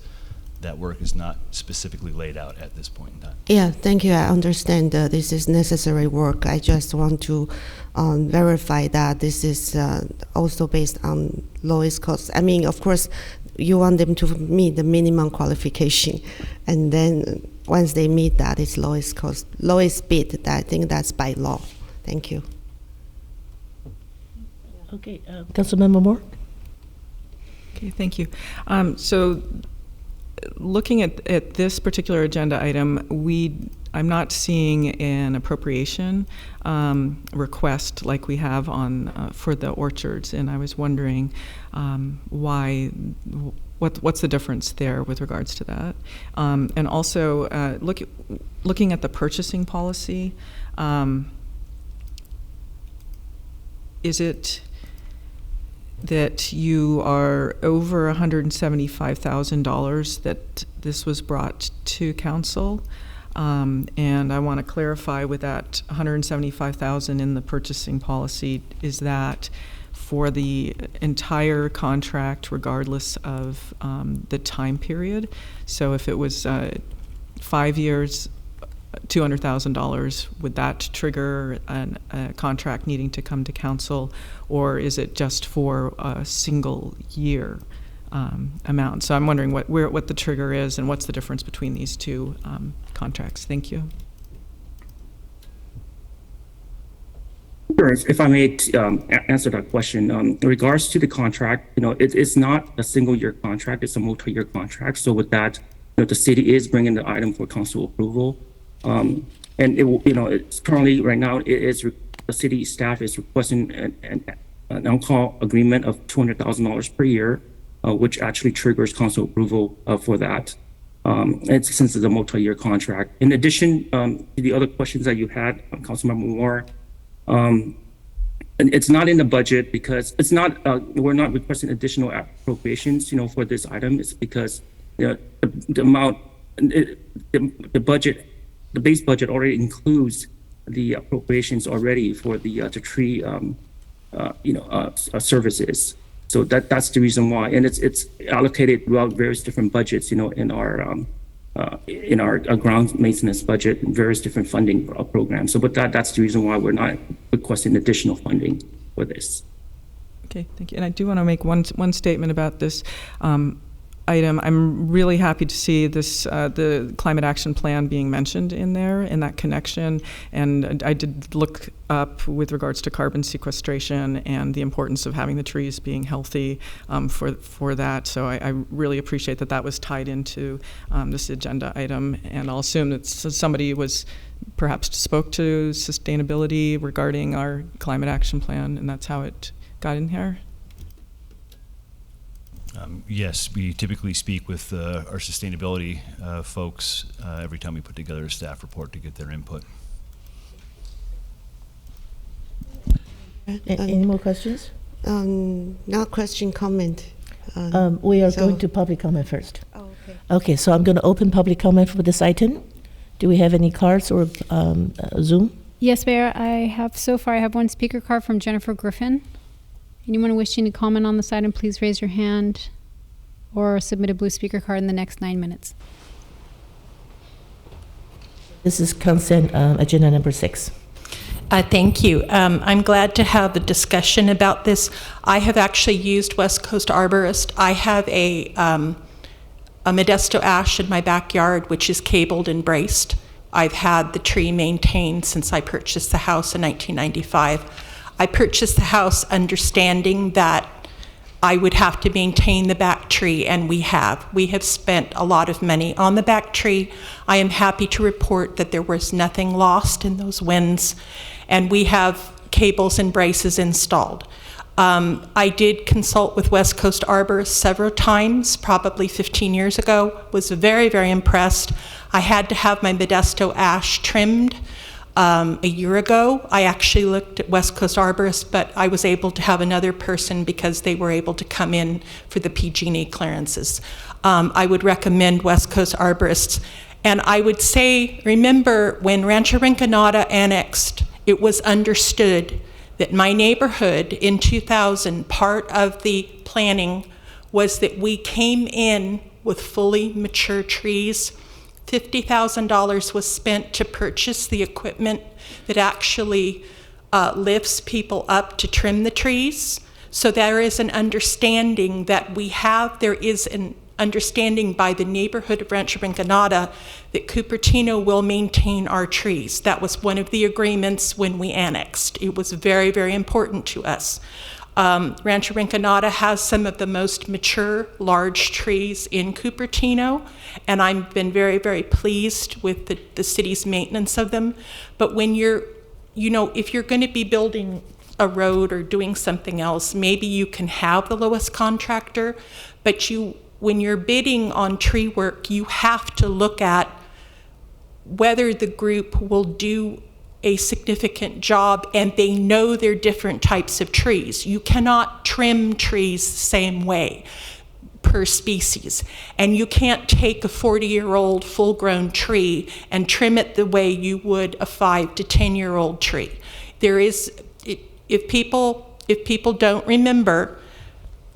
that work is not specifically laid out at this point in time. Yeah, thank you. I understand this is necessary work. I just want to verify that this is also based on lowest cost. I mean, of course, you want them to meet the minimum qualification, and then once they meet that, it's lowest bid. I think that's by law. Thank you. Okay, Councilmember Moore? Okay, thank you. So looking at this particular agenda item, I'm not seeing an appropriation request like we have on for the orchards, and I was wondering what's the difference there with regards to that, and also looking at the purchasing policy. Is it that you are over $175,000 that this was brought to council? And I want to clarify with that $175,000 in the purchasing policy, is that for the entire contract regardless of the time period? So if it was 5 years, $200,000, would that trigger a contract needing to come to council, or is it just for a single year amount? So I'm wondering what the trigger is and what's the difference between these two contracts. Thank you. Sure. If I may answer that question, in regards to the contract, it's not a single year contract; it's a multi-year contract. So with that, the city is bringing the item for council approval. And it's currently right now the city staff is requesting an on-call agreement of $200,000 per year, which actually triggers council approval for that. Since it's a multi-year contract. In addition to the other questions that you had, Councilmember Moore, it's not in the budget because it's not. We're not requesting additional appropriations, for this item. It's because the amount, the budget. The base budget already includes the appropriations already for the tree, services. So that's the reason why, and it's allocated throughout various different budgets, in our ground maintenance budget and various different funding programs. So, but that's the reason why we're not requesting additional funding for this. Okay, thank you. And I do want to make one statement about this item. I'm really happy to see this the climate action plan being mentioned in there, in that connection. And I did look up with regards to carbon sequestration and the importance of having the trees being healthy for that. So I really appreciate that was tied into this agenda item. And I'll assume that somebody perhaps spoke to sustainability regarding our climate action plan, and that's how it got in here. Yes, we typically speak with our sustainability folks every time we put together a staff report to get their input. Any more questions? Not question, comment. We are going to public comment first. Oh, okay. Okay, so I'm going to open public comment for this item. Do we have any cards or Zoom? Yes, Mayor. I have one speaker card from Jennifer Griffin. Anyone wishing to comment on this item, please raise your hand or submit a blue speaker card in the next 9 minutes. This is consent agenda number 6. Thank you. I'm glad to have a discussion about this. I have actually used West Coast Arborist. I have a Modesto ash in my backyard, which is cabled and braced. I've had the tree maintained since I purchased the house in 1995. I purchased the house understanding that I would have to maintain the back tree, and we have. We have spent a lot of money on the back tree. I am happy to report that there was nothing lost in those winds, and we have cables and braces installed. I did consult with West Coast Arborists several times, probably 15 years ago, was very, very impressed. I had to have my Modesto ash trimmed a year ago. I actually looked at West Coast Arborists, but I was able to have another person because they were able to come in for the PG&E clearances. I would recommend West Coast Arborists. And I would say, remember when Rancho Rinconada annexed, it was understood that my neighborhood in 2000, part of the planning was that we came in with fully mature trees. $50,000 was spent to purchase the equipment that actually lifts people up to trim the trees. So there is an understanding that there is an understanding by the neighborhood of Rancho Rinconada that Cupertino will maintain our trees. That was one of the agreements when we annexed. It was very, very important to us. Rancho Rinconada has some of the most mature large trees in Cupertino, and I've been very, very pleased with the city's maintenance of them. But when if you're going to be building a road or doing something else, maybe you can have the lowest contractor, but when you're bidding on tree work, you have to look at whether the group will do a significant job and they know they're different types of trees. You cannot trim trees the same way per species. And you can't take a 40-year-old full-grown tree and trim it the way you would a 5 to 10-year-old tree. If people don't remember,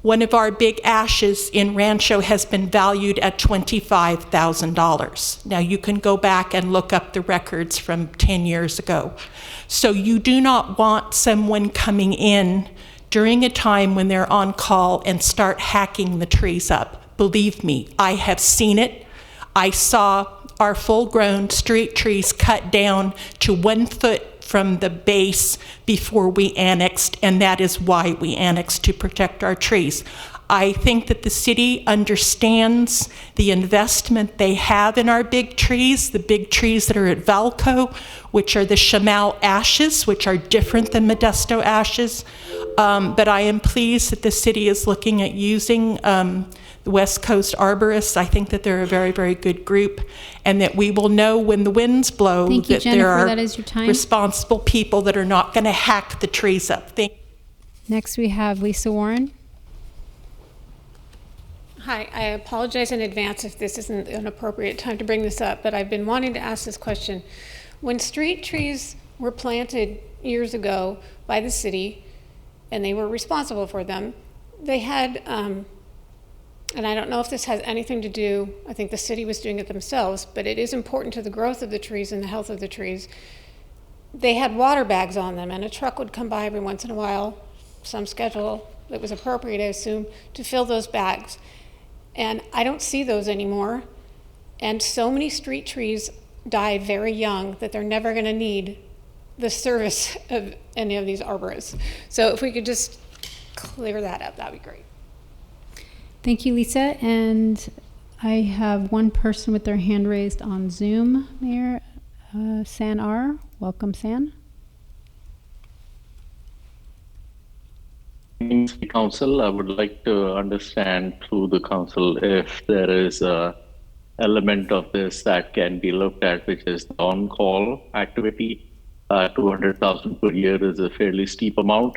one of our big ashes in Rancho has been valued at $25,000. Now you can go back and look up the records from 10 years ago. So you do not want someone coming in during a time when they're on call and start hacking the trees up. Believe me, I have seen it. I saw our full-grown street trees cut down to 1 foot from the base before we annexed, and that is why we annexed, to protect our trees. I think that the city understands the investment they have in our big trees, the big trees that are at Valco, which are the chamal ashes, which are different than Modesto ashes. But I am pleased that the city is looking at using the West Coast Arborists. I think that they're a very, very good group, and that we will know when the winds blow Thank you, that Jennifer. there are That is your time. responsible people that are not going to hack the trees up. Next, we have Lisa Warren. Hi, I apologize in advance if this isn't an appropriate time to bring this up, but I've been wanting to ask this question. When street trees were planted years ago by the city, and they were responsible for them, they had, and I don't know if this has anything to do, I think the city was doing it themselves, but it is important to the growth of the trees and the health of the trees. They had water bags on them, and a truck would come by every once in a while, some schedule that was appropriate, I assume, to fill those bags. And I don't see those anymore. And so many street trees die very young that they're never going to need the service of any of these arborists. So if we could just clear that up, that'd be great. Thank you, Lisa. And I have one person with their hand raised on Zoom, Mayor. San R. Welcome, San. City Council, I would like to understand through the council if there is a element of this that can be looked at, which is the on-call activity. 200,000 per year is a fairly steep amount.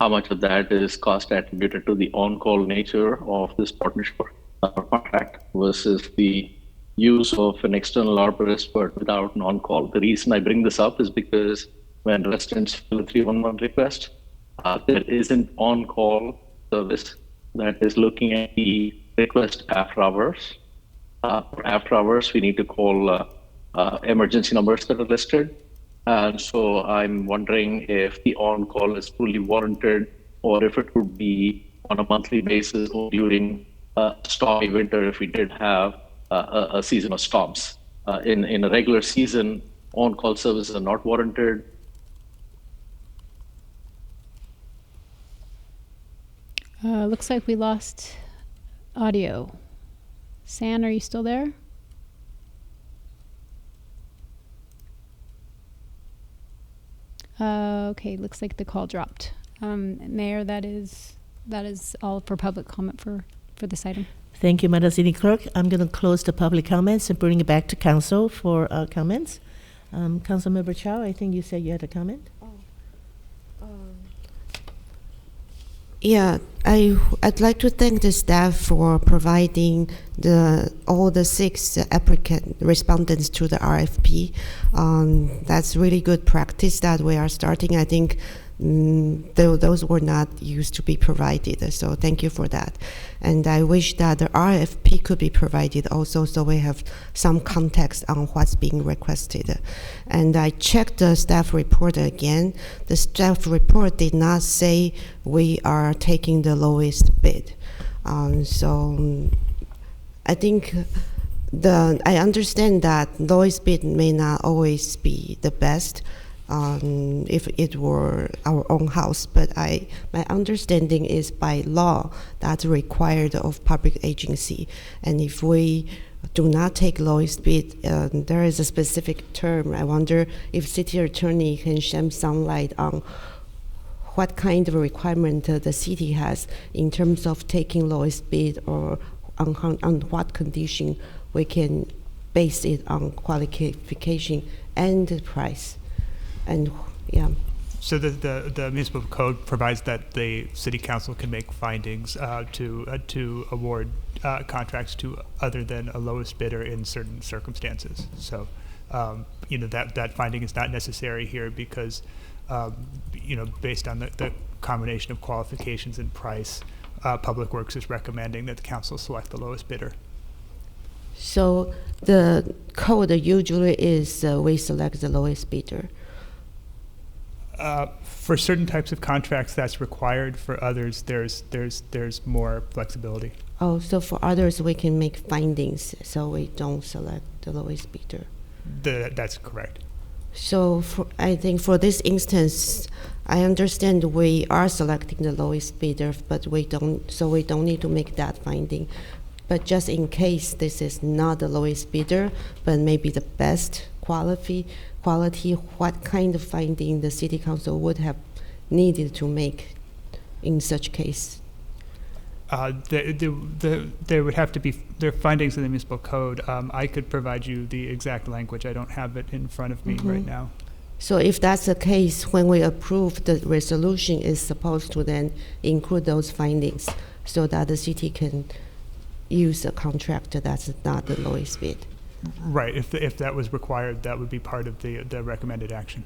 How much of that is cost attributed to the on-call nature of this partnership contract versus the use of an external arborist but without an on-call? The reason I bring this up is because when residents fill a 311 request, there isn't on-call service that is looking at the request after hours. After hours, we need to call emergency numbers that are listed. And so I'm wondering if the on-call is fully warranted or if it would be on a monthly basis or during stormy winter if we did have a season of storms. In a regular season, on-call services are not warranted. Looks like we lost audio. San, are you still there? Okay, looks like the call dropped. Mayor, that is all for public comment for this item. Thank you, Madam City Clerk. I'm going to close the public comments and bring it back to council for comments. Councilmember Chow, I think you said you had a comment? Yeah, I'd like to thank the staff for providing all the 6 applicant respondents to the RFP. That's really good practice that we are starting. I think those were not used to be provided. So thank you for that. And I wish that the RFP could be provided also, so we have some context on what's being requested. And I checked the staff report again. The staff report did not say we are taking the lowest bid. So I think I understand that lowest bid may not always be the best if it were our own house, but my understanding is by law that's required of public agency. And if we do not take lowest bid, there is a specific term. I wonder if city attorney can shed some light on what kind of requirement the city has in terms of taking lowest bid, or on what condition we can base it on qualification and the price. And yeah. So the municipal code provides that the city council can make findings to award contracts to other than a lowest bidder in certain circumstances. So that finding is not necessary here because based on the combination of qualifications and price, Public Works is recommending that the council select the lowest bidder. So the code usually is we select the lowest bidder. For certain types of contracts, that's required. For others, there's more flexibility. Oh, so for others, we can make findings, so we don't select the lowest bidder. That's correct. So I think for this instance, I understand we are selecting the lowest bidder, but we don't need to make that finding. But just in case this is not the lowest bidder, but maybe the best quality, what kind of finding the city council would have needed to make in such case? There would have to be findings in the municipal code. I could provide you the exact language. I don't have it in front of me right now. So if that's the case, when we approve the resolution, is supposed to then include those findings so that the city can use a contractor that's not the lowest bid. Right. If that was required, that would be part of the recommended action.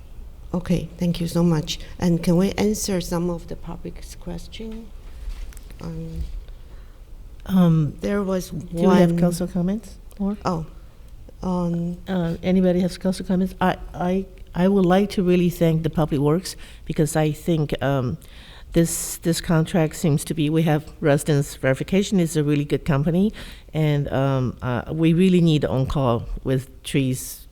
Okay. Thank you so much. And can we answer some of the public's question? There was one. Do we have council comments? Or? Anybody has council comments? I would like to really thank the Public Works because I think this contract seems to be, we have residence verification is a really good company, and we really need on-call with trees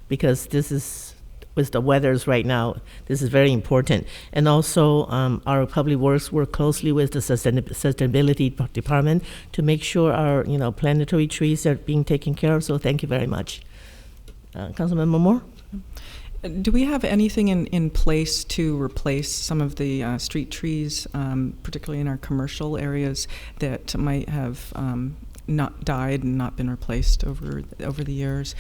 because this is, with the weathers right now, this is very important. And also our Public Works work closely with the Sustainability Department to make sure our planetary trees are being taken care of, so thank you very much. Councilmember Moore? Do we have anything in place to replace some of the street trees, particularly in our commercial areas, that might have not died and not been replaced over the years?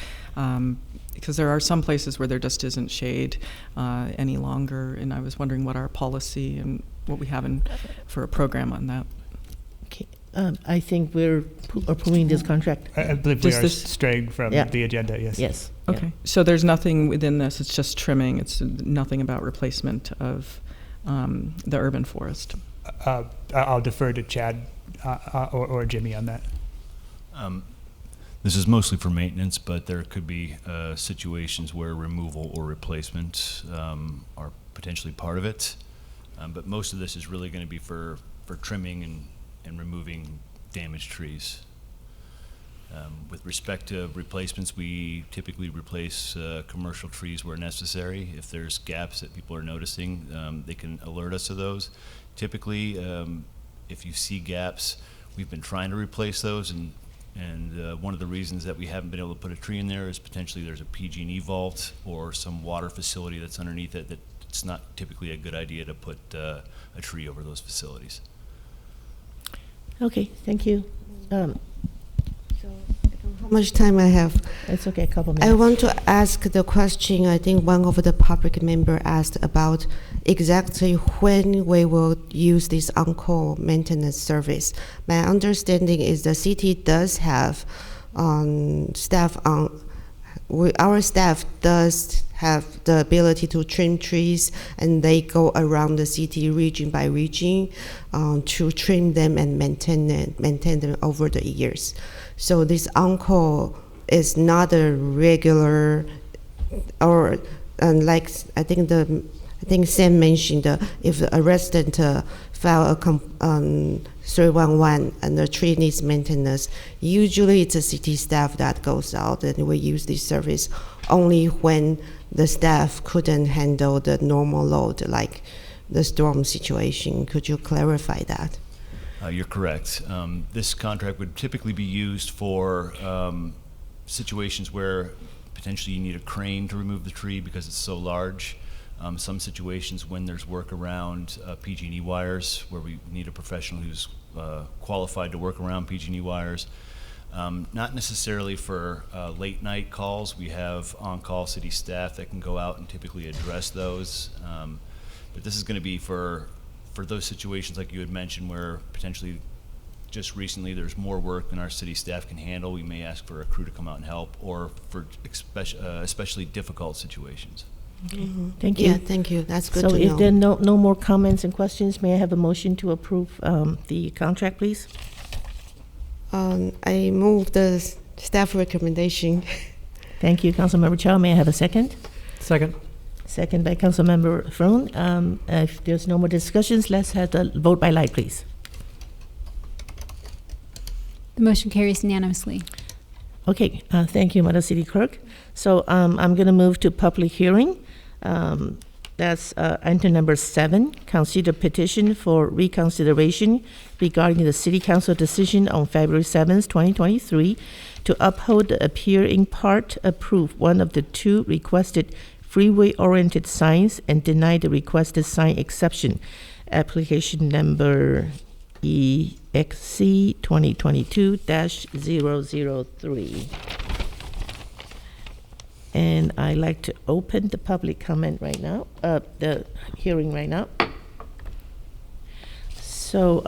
Because there are some places where there just isn't shade any longer, and I was wondering what our policy and what we have for a program on that. Okay. I think we're approving this contract. I believe we are straying from the agenda, yes. Yes. Okay. Yeah. So there's nothing within this, it's just trimming, it's nothing about replacement of the urban forest. I'll defer to Chad or Jimmy on that. This is mostly for maintenance, but there could be situations where removal or replacement are potentially part of it. But most of this is really going to be for trimming and removing damaged trees. With respect to replacements, we typically replace commercial trees where necessary. If there's gaps that people are noticing, they can alert us of those. Typically, if you see gaps, we've been trying to replace those, and one of the reasons that we haven't been able to put a tree in there is potentially there's a PG&E vault or some water facility that's underneath it that it's not typically a good idea to put a tree over those facilities. Okay, thank you. How much time I have? It's okay, a couple minutes. I want to ask the question, I think one of the public member asked about exactly when we will use this on-call maintenance service. My understanding is the city does have staff on, our staff does have the ability to trim trees, and they go around the city region by region to trim them and maintain them over the years. So this on-call is not a regular, or like I think Sam mentioned, if a resident file a 311 and the tree needs maintenance, usually it's a city staff that goes out, and we use this service only when the staff couldn't handle the normal load, like the storm situation. Could you clarify that? You're correct. This contract would typically be used for situations where potentially you need a crane to remove the tree because it's so large. Some situations when there's work around PG&E wires, where we need a professional who's qualified to work around PG&E wires. Not necessarily for late night calls. We have on-call city staff that can go out and typically address those. But this is going to be for those situations like you had mentioned, where potentially just recently there's more work than our city staff can handle. We may ask for a crew to come out and help, or for especially difficult situations. Okay. Thank you. Yeah, thank you. That's good so to know. So if there are no more comments and questions, may I have a motion to approve the contract, please? I move the staff recommendation. Thank you, Councilmember Chow. May I have a second? Second. Second by Councilmember Froon. If there's no more discussions, let's have the vote by light, please. The motion carries unanimously. Okay, thank you, Madam City Clerk. So I'm going to move to public hearing. That's item number 7, consider petition for reconsideration regarding the City Council decision on February 7th, 2023 to uphold the appear in part approve one of the 2 requested freeway-oriented signs and deny the requested sign exception. Application number EXC 2022-003. And I'd like to open the public comment right now, the hearing right now. So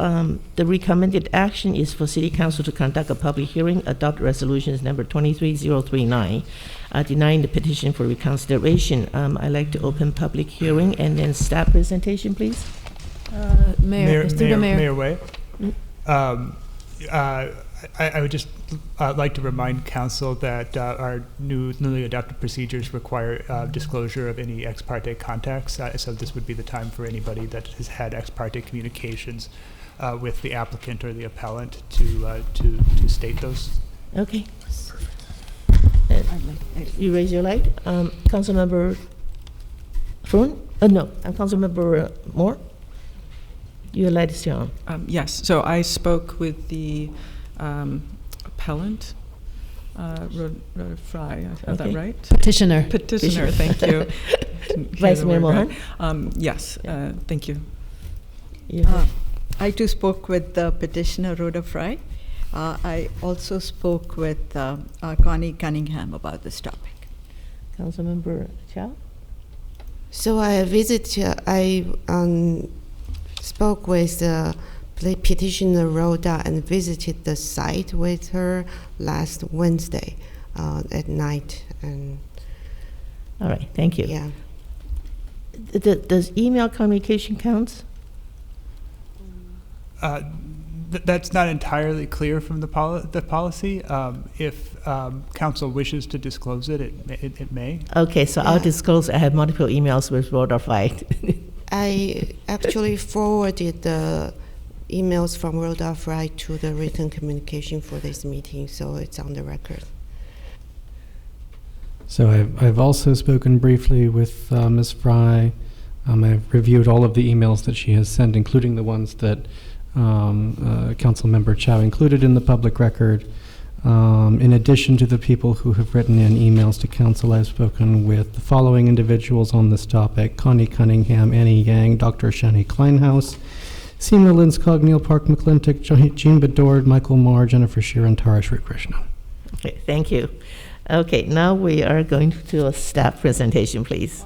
the recommended action is for City Council to conduct a public hearing, adopt resolutions number 23039, denying the petition for reconsideration. I'd like to open public hearing and then staff presentation, please. Mayor, through the mayor. Mayor Wei. I would just like to remind council that our newly adopted procedures require disclosure of any ex parte contacts. So this would be the time for anybody that has had ex parte communications with the applicant or the appellant to state those. Okay. You raise your light. Councilmember Froon? No, Councilmember Moore? Your light is still on. Yes, so I spoke with the appellant, Rhoda Fry, is that right? Petitioner. Petitioner, thank you. Vice Mayor Mohan? Yes, thank you. I too spoke with the petitioner, Rhoda Fry. I also spoke with Connie Cunningham about this topic. Councilmember Chow? So I spoke with the petitioner Rhoda and visited the site with her last Wednesday at night. And all right, thank you. Yeah. Does email communication count? That's not entirely clear from the policy. If council wishes to disclose it, it may. Okay, so I'll disclose. I have multiple emails with Rhoda Fry. I actually forwarded the emails from Rhoda Fry to the written communication for this meeting, so it's on the record. So I've also spoken briefly with Ms. Fry. I've reviewed all of the emails that she has sent, including the ones that Council Member Chow included in the public record. In addition to the people who have written in emails to council, I've spoken with the following individuals on this topic: Connie Cunningham, Annie Yang, Dr. Shani Kleinhaus, Seema Linskog, Neil Park McClintock, Jean Bedord, Michael Moore, Jennifer Shear, and Tara Shri Krishna. Okay, thank you. Okay, now we are going to do a staff presentation, please.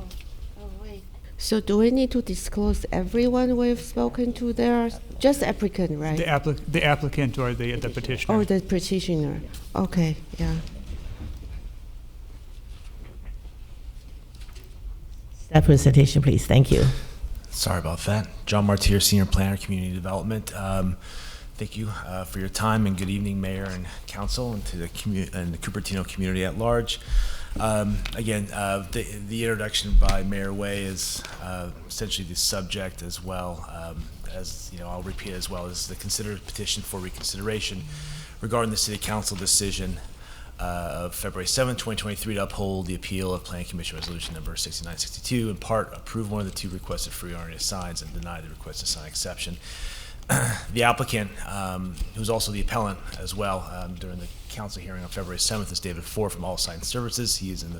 So do we need to disclose everyone we've spoken to there? Just applicant, right? The applicant or the petitioner. Or the petitioner. Okay, yeah. That presentation, please. Thank you. Sorry about that. John Martier, Senior Planner, Community Development. Thank you for your time, and good evening, Mayor and Council, and to the Cupertino community at large. Again, the introduction by Mayor Way is essentially the subject, as well as, I'll repeat as well, as the considered petition for reconsideration regarding the City Council decision of February 7, 2023 to uphold the appeal of Planning Commission Resolution number 6962, in part approve one of the two requested free-oriented signs and deny the requested sign exception. The applicant, who's also the appellant as well, during the council hearing on February 7th, is David Ford from All Sign Services. He is in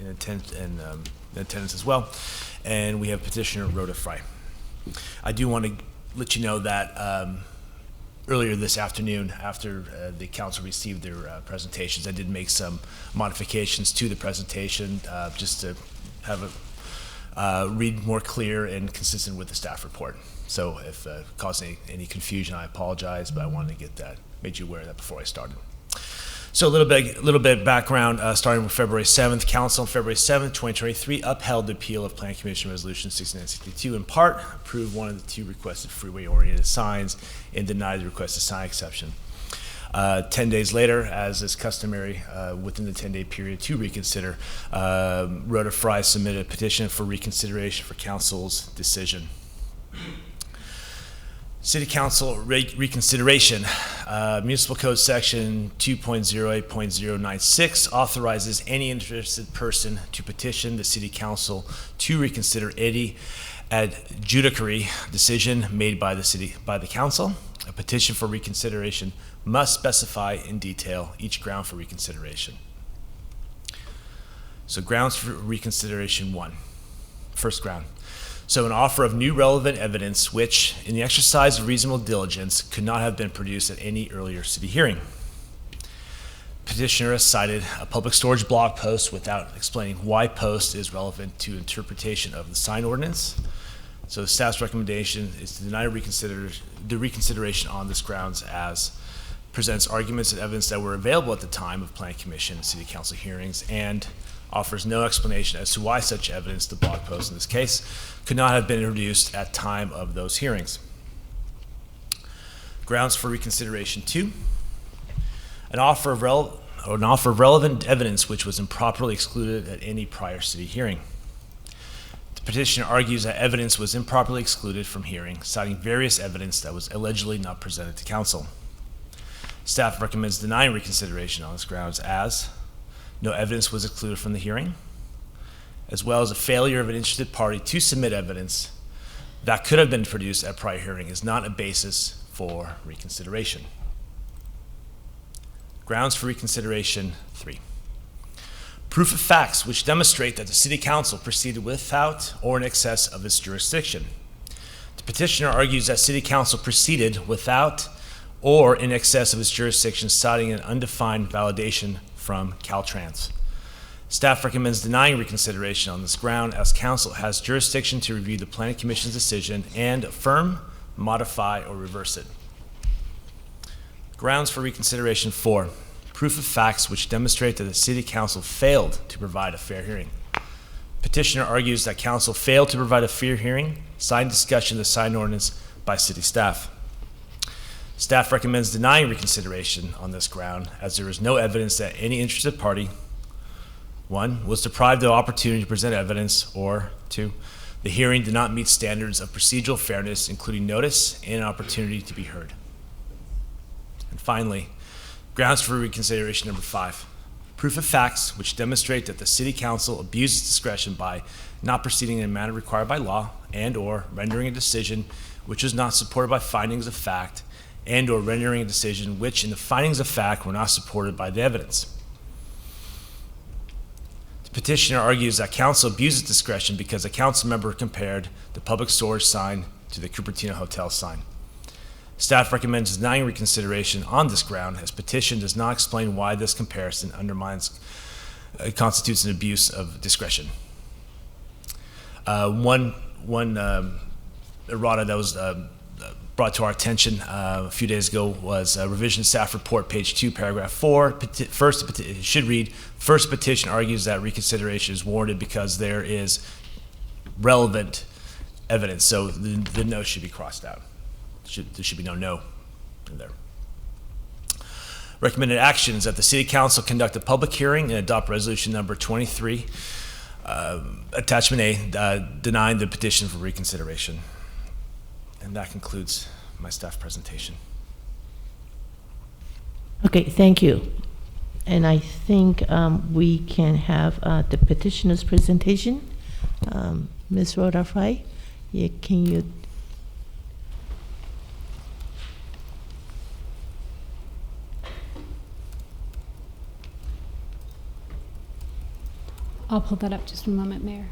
attendance as well, and we have petitioner Rhoda Fry. I do want to let you know that earlier this afternoon, after the council received their presentations, I did make some modifications to the presentation just to have it read more clear and consistent with the staff report. So if it caused any confusion, I apologize, but I wanted to get that, made you aware of that before I started. So a little bit of background, starting with February 7th. Council on February 7th, 2023 upheld the appeal of Planning Commission Resolution 6962, in part approved one of the two requested freeway-oriented signs and denied the requested sign exception. 10 days later, as is customary within the 10-day period to reconsider, Rhoda Fry submitted a petition for reconsideration for Council's decision. City Council reconsideration. Municipal Code Section 2.08.096 authorizes any interested person to petition the City Council to reconsider any adjudicatory decision made by the Council. A petition for reconsideration must specify in detail each ground for reconsideration. So grounds for reconsideration 1. First ground. So an offer of new relevant evidence which, in the exercise of reasonable diligence, could not have been produced at any earlier city hearing. Petitioner has cited a public storage blog post without explaining why post is relevant to interpretation of the sign ordinance. So the staff's recommendation is to deny the reconsideration on this grounds, as presents arguments and evidence that were available at the time of Planning Commission and City Council hearings, and offers no explanation as to why such evidence, the blog post in this case, could not have been introduced at time of those hearings. Grounds for reconsideration 2. An offer of relevant evidence which was improperly excluded at any prior city hearing. The petitioner argues that evidence was improperly excluded from hearing, citing various evidence that was allegedly not presented to council. Staff recommends denying reconsideration on this grounds, as no evidence was excluded from the hearing, as well as a failure of an interested party to submit evidence that could have been produced at prior hearing is not a basis for reconsideration. Grounds for reconsideration 3. Proof of facts which demonstrate that the City Council proceeded without or in excess of its jurisdiction. The petitioner argues that City Council proceeded without or in excess of its jurisdiction, citing an undefined validation from Caltrans. Staff recommends denying reconsideration on this ground, as Council has jurisdiction to review the Planning Commission's decision and affirm, modify, or reverse it. Grounds for reconsideration 4. Proof of facts which demonstrate that the City Council failed to provide a fair hearing. Petitioner argues that Council failed to provide a fair hearing, citing discussion of the sign ordinance by City staff. Staff recommends denying reconsideration on this ground, as there is no evidence that any interested party, 1, was deprived of the opportunity to present evidence, or 2, the hearing did not meet standards of procedural fairness, including notice and an opportunity to be heard. And finally, grounds for reconsideration number 5. Proof of facts which demonstrate that the City Council abused its discretion by not proceeding in a manner required by law and or rendering a decision which was not supported by findings of fact and or rendering a decision which in the findings of fact were not supported by the evidence. The petitioner argues that council abused its discretion because a council member compared the public storage sign to the Cupertino Hotel sign. Staff recommends denying reconsideration on this ground, as petition does not explain why this comparison constitutes an abuse of discretion. One errata that was brought to our attention a few days ago was revision staff report, page 2, paragraph 4. It should read, first petition argues that reconsideration is warranted because there is relevant evidence. So the no should be crossed out. There should be no in there. Recommended actions that the City Council conduct a public hearing and adopt resolution number 23, attachment A, denying the petition for reconsideration. And that concludes my staff presentation. Okay, thank you. And I think we can have the petitioner's presentation. Ms. Rhoda Fry, can you? I'll pull that up just a moment, Mayor.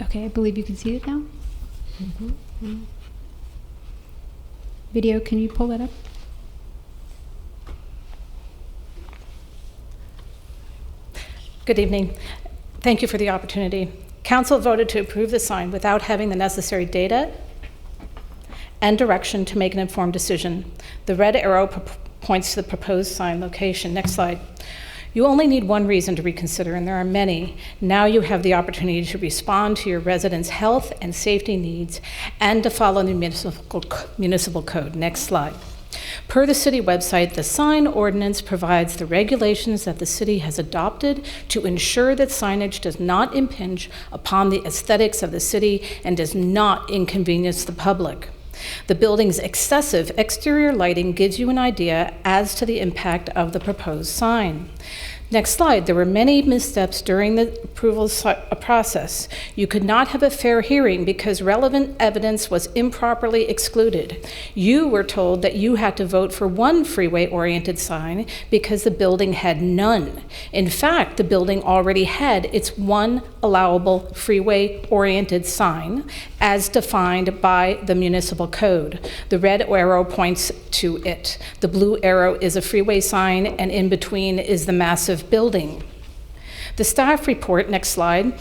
Okay, I believe you can see it now. Video, can you pull that up? Good evening. Thank you for the opportunity. Council voted to approve the sign without having the necessary data and direction to make an informed decision. The red arrow points to the proposed sign location. Next slide. You only need one reason to reconsider, and there are many. Now you have the opportunity to respond to your residents' health and safety needs and to follow the municipal code. Next slide. Per the city website, the sign ordinance provides the regulations that the city has adopted to ensure that signage does not impinge upon the aesthetics of the city and does not inconvenience the public. The building's excessive exterior lighting gives you an idea as to the impact of the proposed sign. Next slide. There were many missteps during the approval process. You could not have a fair hearing because relevant evidence was improperly excluded. You were told that you had to vote for one freeway-oriented sign because the building had none. In fact, the building already had its one allowable freeway-oriented sign as defined by the municipal code. The red arrow points to it. The blue arrow is a freeway sign, and in between is the massive building. The staff report, next slide,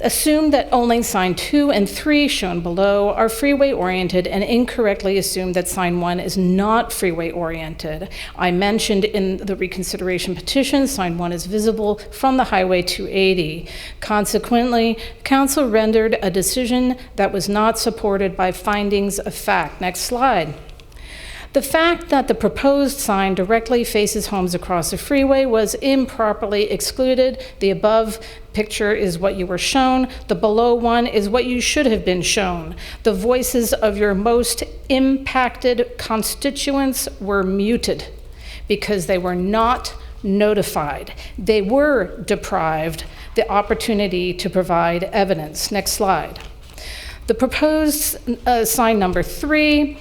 assumed that only sign 2 and 3 shown below are freeway oriented and incorrectly assumed that sign 1 is not freeway oriented. I mentioned in the reconsideration petition, sign 1 is visible from the Highway 280. Consequently, council rendered a decision that was not supported by findings of fact. Next slide. The fact that the proposed sign directly faces homes across the freeway was improperly excluded. The above picture is what you were shown. The below one is what you should have been shown. The voices of your most impacted constituents were muted because they were not notified. They were deprived the opportunity to provide evidence. Next slide. The proposed sign number 3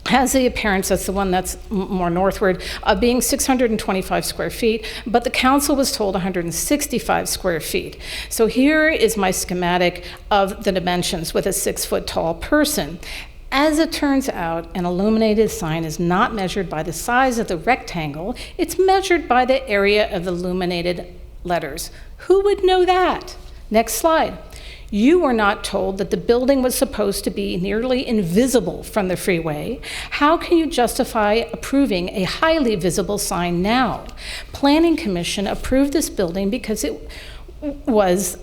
has the appearance, that's the one that's more northward, of being 625 square feet, but the council was told 165 square feet. So here is my schematic of the dimensions with a 6-foot-tall person. As it turns out, an illuminated sign is not measured by the size of the rectangle, it's measured by the area of the illuminated letters. Who would know that? Next slide. You were not told that the building was supposed to be nearly invisible from the freeway. How can you justify approving a highly visible sign now? Planning Commission approved this building because it was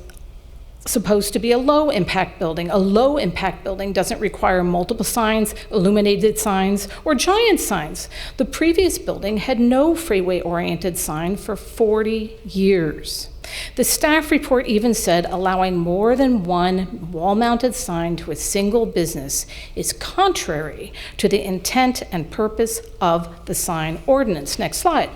supposed to be a low-impact building. A low-impact building doesn't require multiple signs, illuminated signs, or giant signs. The previous building had no freeway-oriented sign for 40 years. The staff report even said allowing more than one wall-mounted sign to a single business is contrary to the intent and purpose of the sign ordinance. Next slide.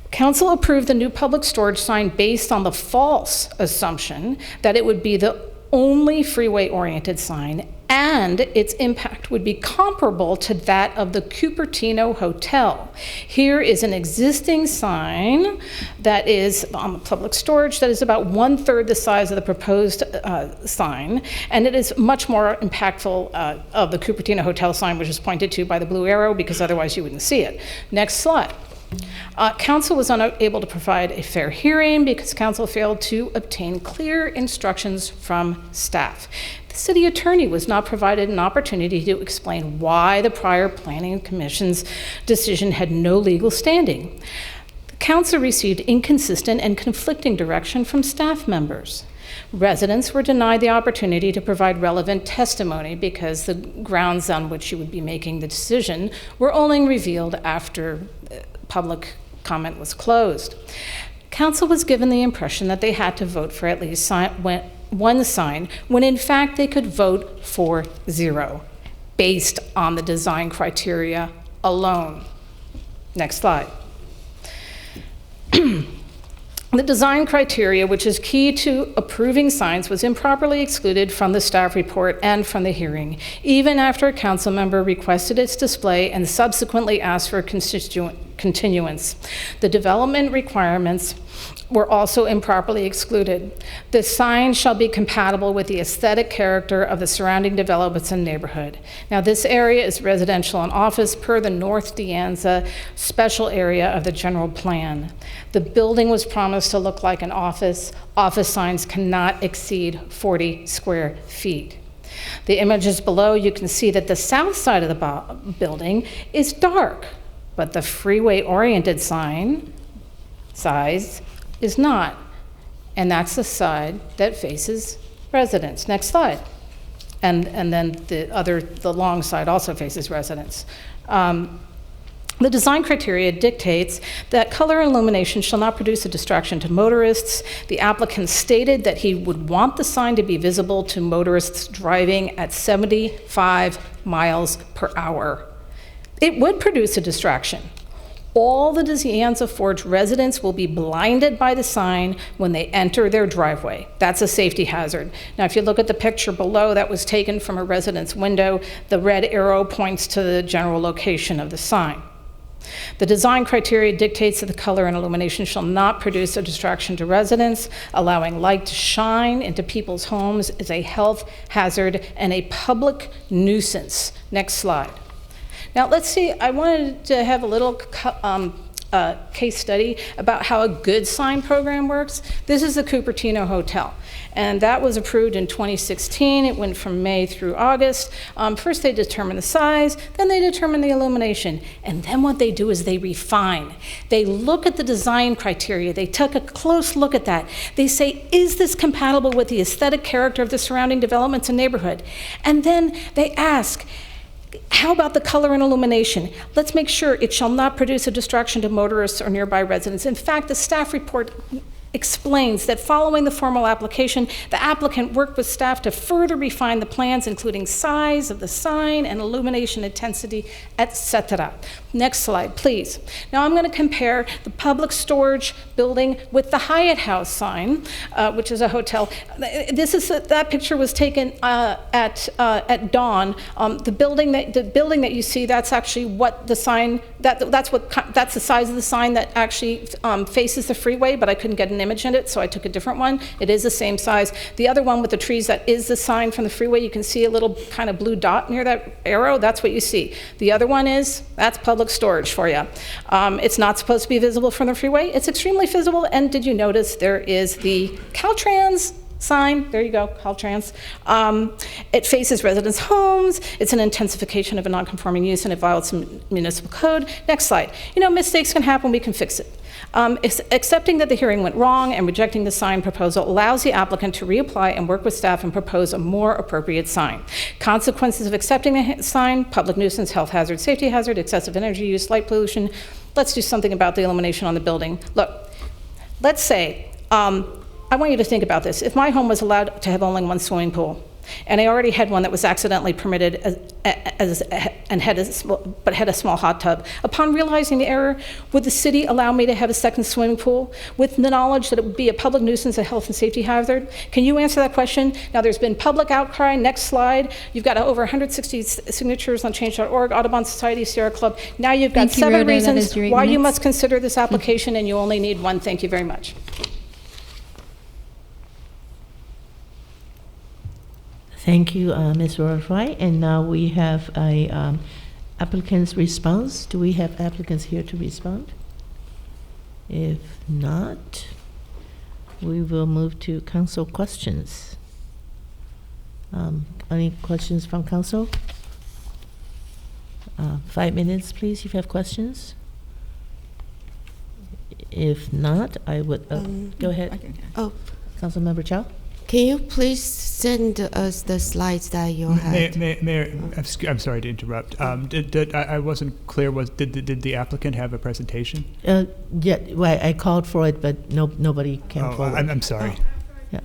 Council approved the new public storage sign based on the false assumption that it would be the only freeway-oriented sign and its impact would be comparable to that of the Cupertino Hotel. Here is an existing sign that is on public storage that is about 1/3 the size of the proposed sign, and it is much more impactful of the Cupertino Hotel sign, which is pointed to by the blue arrow, because otherwise you wouldn't see it. Next slide. Council was unable to provide a fair hearing because council failed to obtain clear instructions from staff. The city attorney was not provided an opportunity to explain why the prior planning commission's decision had no legal standing. The council received inconsistent and conflicting direction from staff members. Residents were denied the opportunity to provide relevant testimony because the grounds on which you would be making the decision were only revealed after public comment was closed. Council was given the impression that they had to vote for at least one sign, when in fact they could vote for 0, based on the design criteria alone. Next slide. The design criteria, which is key to approving signs, was improperly excluded from the staff report and from the hearing, even after a council member requested its display and subsequently asked for a continuance. The development requirements were also improperly excluded. The sign shall be compatible with the aesthetic character of the surrounding developments and neighborhood. Now, this area is residential and office per the North De Anza special area of the general plan. The building was promised to look like an office. Office signs cannot exceed 40 square feet. The images below, you can see that the south side of the building is dark, but the freeway-oriented sign size is not, and that's the side that faces residents. Next slide. And then the long side also faces residents. The design criteria dictates that color and illumination shall not produce a distraction to motorists. The applicant stated that he would want the sign to be visible to motorists driving at 75 miles per hour. It would produce a distraction. All the De Anza Forge residents will be blinded by the sign when they enter their driveway. That's a safety hazard. Now, if you look at the picture below that was taken from a resident's window, the red arrow points to the general location of the sign. The design criteria dictates that the color and illumination shall not produce a distraction to residents. Allowing light to shine into people's homes is a health hazard and a public nuisance. Next slide. Now, let's see, I wanted to have a little case study about how a good sign program works. This is the Cupertino Hotel, and that was approved in 2016. It went from May through August. First, they determine the size, then they determine the illumination, and then what they do is they refine. They look at the design criteria. They took a close look at that. They say, is this compatible with the aesthetic character of the surrounding developments and neighborhood? And then they ask, how about the color and illumination? Let's make sure it shall not produce a distraction to motorists or nearby residents. In fact, the staff report explains that following the formal application, the applicant worked with staff to further refine the plans, including size of the sign and illumination intensity, etc. Next slide, please. Now I'm going to compare the public storage building with the Hyatt House sign, which is a hotel. That picture was taken at dawn. The building that you see, that's actually what the sign. That's the size of the sign that actually faces the freeway, but I couldn't get an image in it, so I took a different one. It is the same size. The other one with the trees, that is the sign from the freeway. You can see a little kind of blue dot near that arrow. That's what you see. The other one that's public storage for you. It's not supposed to be visible from the freeway. It's extremely visible, and did you notice there is the Caltrans sign? There you go, Caltrans. It faces residents' homes. It's an intensification of a non-conforming use, and it violates municipal code. Next slide. Mistakes can happen. We can fix it. Accepting that the hearing went wrong and rejecting the sign proposal allows the applicant to reapply and work with staff and propose a more appropriate sign. Consequences of accepting the sign: public nuisance, health hazard, safety hazard, excessive energy use, light pollution. Let's do something about the illumination on the building. Look, let's say, I want you to think about this. If my home was allowed to have only one swimming pool, and I already had one that was accidentally permitted but had a small hot tub. Upon realizing the error, would the city allow me to have a second swimming pool with the knowledge that it would be a public nuisance, a health and safety hazard? Can you answer that question? Now, there's been public outcry. Next slide. You've got over 160 signatures on Change.org, Audubon Society, Sierra Club. Now you've got Thank you, 7 Rhoda. That reasons is your 8 why you minutes. must consider this application, and you only need 1. Thank you very much. Thank you, Ms. Rorfai. And now we have a applicant's response. Do we have applicants here to respond? If not, we will move to council questions. Any questions from council? 5 minutes, please, if you have questions. If not, I would go ahead. Oh, Councilmember Chow? can you please send us the slides that you had? Mayor, I'm sorry to interrupt. I wasn't clear. Did the applicant have a presentation? Yeah, well, I called for it, but nobody came forward. I'm sorry. Yeah.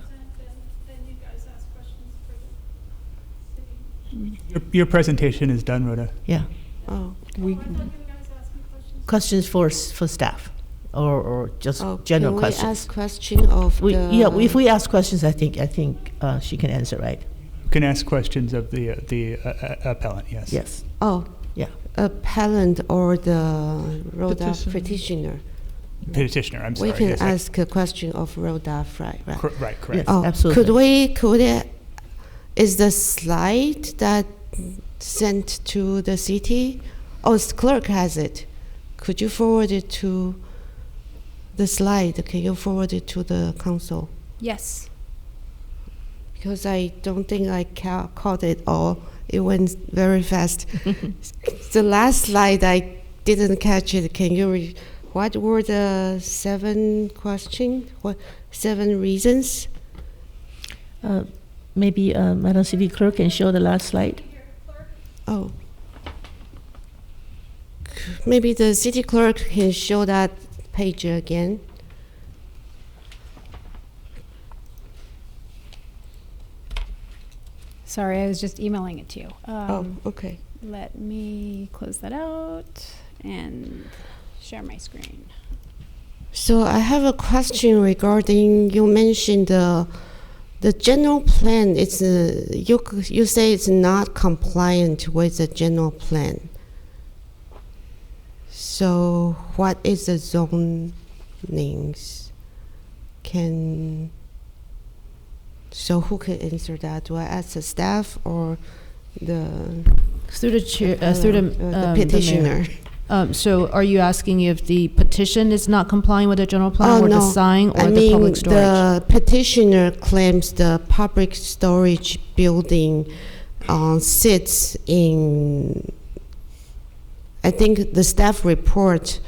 Your presentation is done, Rhoda. Yeah. Oh, Questions for staff, or just general can we questions. ask question of the... Yeah, if we ask questions, I think she can answer, right? You can ask questions of the appellant. Yes. Yes. Oh, yeah. Appellant or the Rhoda petitioner. Petitioner. I'm sorry. We can yes, ask a question of Rhoda Fry, right? Right. Correct. Yes, Oh, absolutely. Is the slide that sent to the city? Oh, the clerk has it. Could you forward it to the slide? Can you forward it to the council? Yes. Because I don't think I caught it all. It went very fast. The last slide, I didn't catch it. Can you what were the 7 questions? 7 reasons? Maybe Madam City Clerk can show the last slide. Oh. Maybe the city clerk can show that page again. Sorry, I was just emailing it to you. Okay. Let me close that out and share my screen. So I have a question regarding, you mentioned the general plan. It's you say it's not compliant with the general plan. So what is the zonings? So who can answer that? Do I ask the staff or through the chair, through the petitioner? So are you asking if the petition is not complying with the general plan, or no. the sign, or I the public storage? The petitioner claims the public storage building sits in, I think the staff report,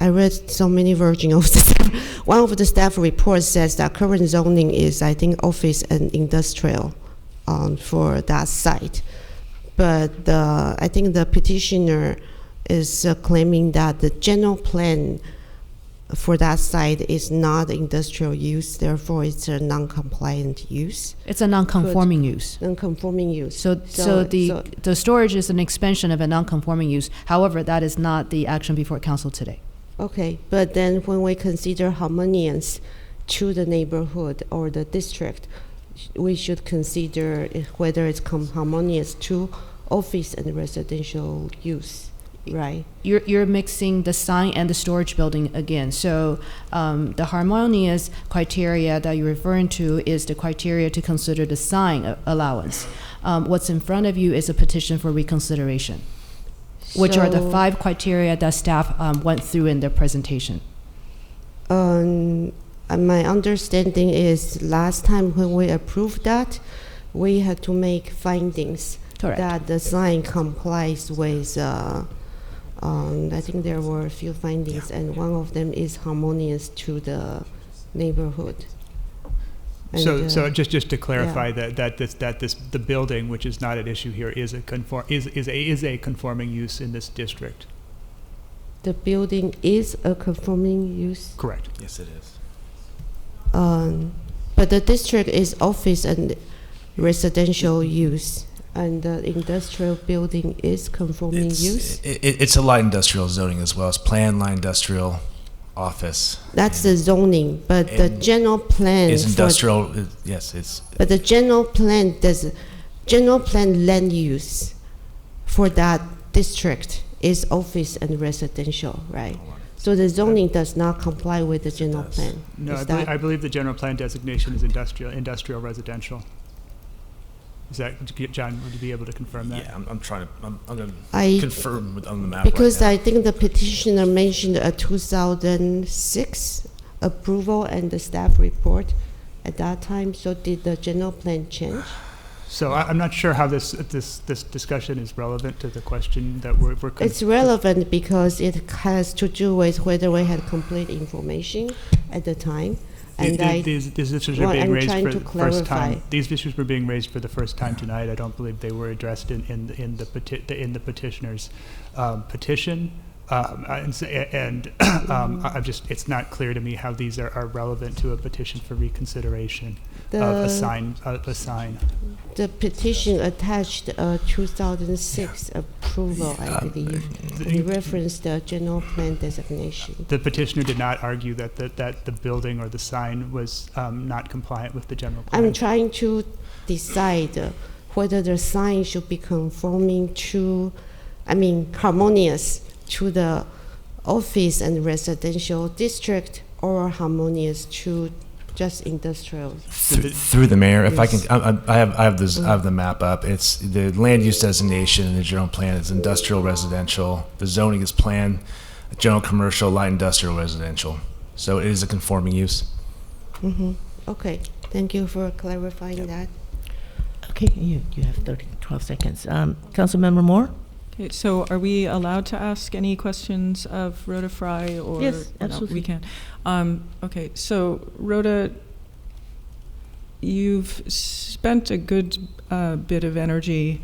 I read so many versions of the staff. One of the staff reports says that current zoning is, I think, office and industrial for that site. But I think the petitioner is claiming that the general plan for that site is not industrial use, therefore it's a non-compliant use. It's a non-conforming use. Non-conforming use. So the storage is an expansion of a non-conforming use. However, that is not the action before council today. Okay, but then when we consider harmonious to the neighborhood or the district, we should consider whether it's harmonious to office and residential use, right? You're mixing the sign and the storage building again. So the harmonious criteria that you're referring to is the criteria to consider the sign allowance. What's in front of you is a petition for reconsideration, which are the 5 criteria that staff went through in their presentation. My understanding is last time when we approved that, we had to make findings. Correct. That the sign complies with, I think there were a few findings, and one of them is harmonious to the neighborhood. And, So just to clarify that the building, which is not at issue here, is a conforming use in this district. The building is a conforming use. Correct. Yes, it is. But the district is office and residential use. and the industrial building is conforming use? It's a light industrial zoning as well as planned light industrial office. That's the zoning, but the general plan is industrial. Yes, it's. But the general plan land use for that district is office and residential, right? So the zoning does not comply with the general plan. No, I believe the general plan designation is industrial residential. Is that, John, would you be able to confirm that? Yeah, I'm going to confirm on the map because right now. I think the petitioner mentioned a 2006 approval and the staff report at that time. So did the general plan change? So I'm not sure how this discussion is relevant to the question that we're it's relevant because it has to do with whether we had complete information at the time. And these issues are being raised for the first time. These issues were being raised for the first time tonight. I don't believe they were addressed in the petitioner's petition. It's not clear to me how these are relevant to a petition for reconsideration of a sign. The petition attached a 2006 approval, I believe. It referenced the general plan designation. The petitioner did not argue that the building or the sign was not compliant with the general plan. I'm trying to decide whether the sign should be harmonious to the office and residential district, or harmonious to just industrial. Through the mayor, if I can, I have the map up. It's the land use designation in the general plan is industrial residential. The zoning is planned general commercial, light industrial residential. So it is a conforming use. Mm-hmm. Okay, thank you for clarifying that. Okay, you have 12 seconds. Councilmember Moore? Okay, so are we allowed to ask any questions of Rhoda Fry? Or yes, absolutely. We can. Okay, so Rhoda, you've spent a good bit of energy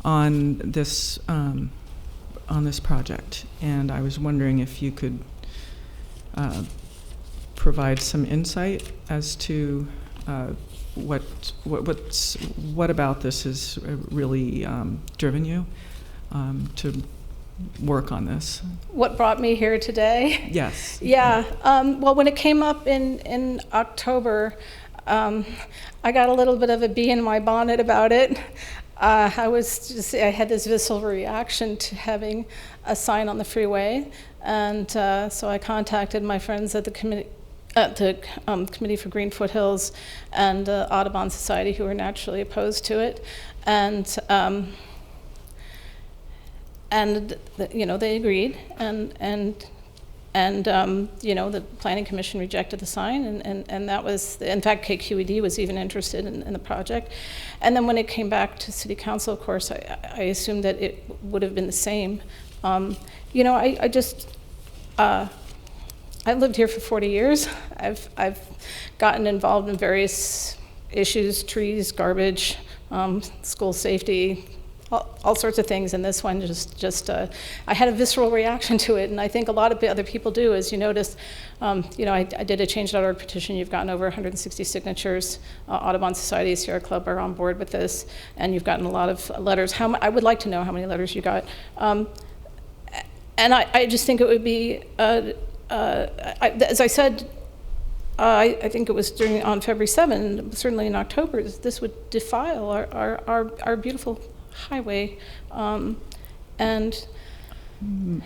on this project, and I was wondering if you could provide some insight as to what about this has really driven you to work on this. What brought me here today? Yes. Yeah. Well, when it came up in October, I got a little bit of a bee in my bonnet about it. I had this visceral reaction to having a sign on the freeway, and so I contacted my friends at the Committee for Green Foothills and Audubon Society, who are naturally opposed to it, and they agreed, and the Planning Commission rejected the sign, and that was, in fact, KQED was even interested in the project. And then when it came back to City Council, of course, I assumed that it would have been the same. I've lived here for 40 years. I've gotten involved in various issues, trees, garbage, school safety, all sorts of things, and this one I had a visceral reaction to it, and I think a lot of other people do. As you notice, I did a change.org petition. You've gotten over 160 signatures. Audubon Society, Sierra Club are on board with this, and you've gotten a lot of letters. I would like to know how many letters you got. And I just think it would be, as I said, I think it was on February 7th, certainly in October, this would defile our beautiful highway, and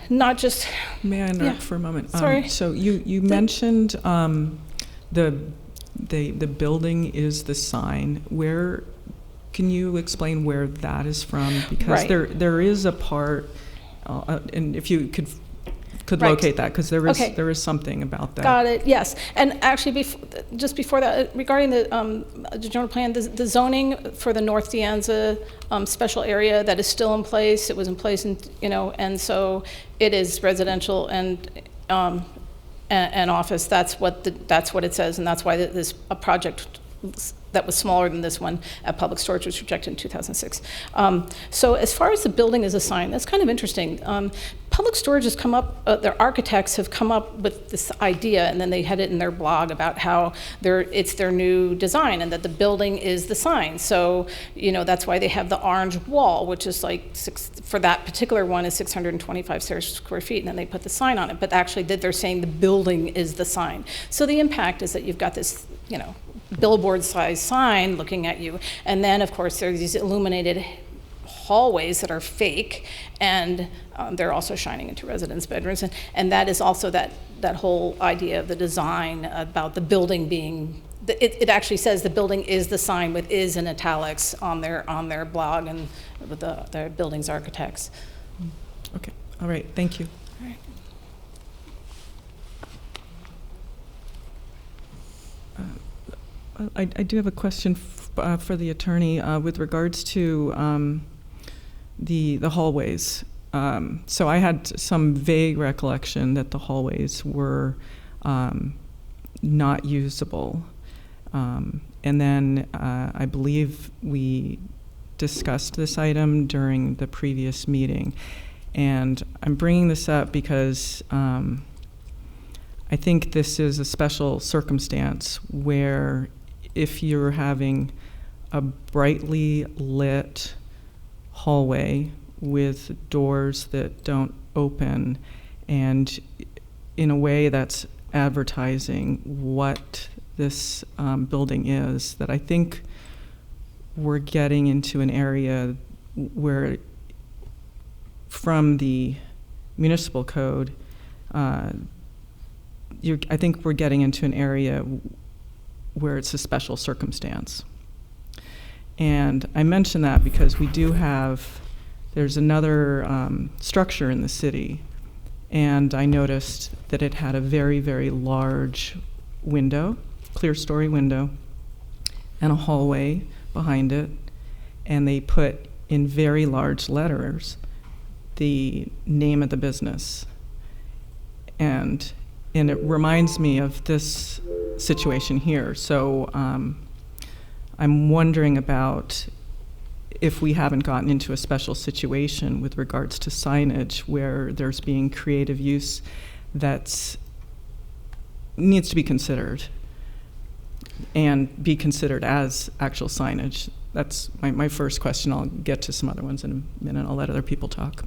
not just. May I interrupt for a moment? Sorry. So you mentioned the building is the sign. Where can you explain where that is from? Because there is a part, and if you could locate that, because there is something about that. Got it. Yes, and actually, just before that, regarding the general plan, the zoning for the North De Anza special area, that is still in place. It was in place, and so it is residential and office. That's what it says, and that's why a project that was smaller than this one at Public Storage was rejected in 2006. So as far as the building as a sign, that's kind of interesting. Public Storage has come up, their architects have come up with this idea, and then they had it in their blog about how it's their new design and that the building is the sign. So, you know, that's why they have the orange wall, which is like, for that particular one is 625 square feet, and then they put the sign on it. But actually, they're saying the building is the sign. So the impact is that you've got this, you know, billboard-sized sign looking at you, and then, of course, there are these illuminated hallways that are fake, and they're also shining into residents' bedrooms, and that is also that whole idea of the design about the building being. It actually says the building is the sign with "is" in italics on their blog and with the building's architects. Okay. All right. Thank you. All right. I do have a question for the attorney with regards to the hallways. So I had some vague recollection that the hallways were not usable. And then I believe we discussed this item during the previous meeting. And I'm bringing this up because I think this is a special circumstance where if you're having a brightly lit hallway with doors that don't open, and in a way that's advertising what this building is, that I think we're getting into an area where, from the municipal code, I think we're getting into an area where it's a special circumstance. And I mention that because we do there's another structure in the city, and I noticed that it had a very, very large window, clear story window, and a hallway behind it, and they put in very large letters the name of the business. And it reminds me of this situation here. So I'm wondering about if we haven't gotten into a special situation with regards to signage where there's being creative use that needs to be considered and be considered as actual signage. That's my first question. I'll get to some other ones in a minute. I'll let other people talk.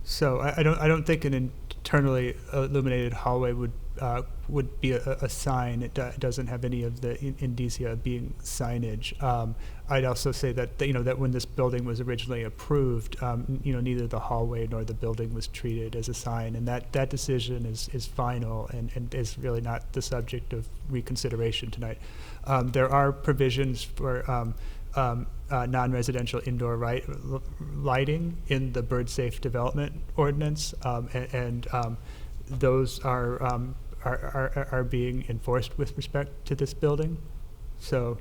So I don't think an internally illuminated hallway would be a sign. It doesn't have any of the indicia being signage. I'd also say that that when this building was originally approved, neither the hallway nor the building was treated as a sign, and that decision is final and is really not the subject of reconsideration tonight. There are provisions for non-residential indoor lighting in the bird safe development ordinance, and those are being enforced with respect to this building. So,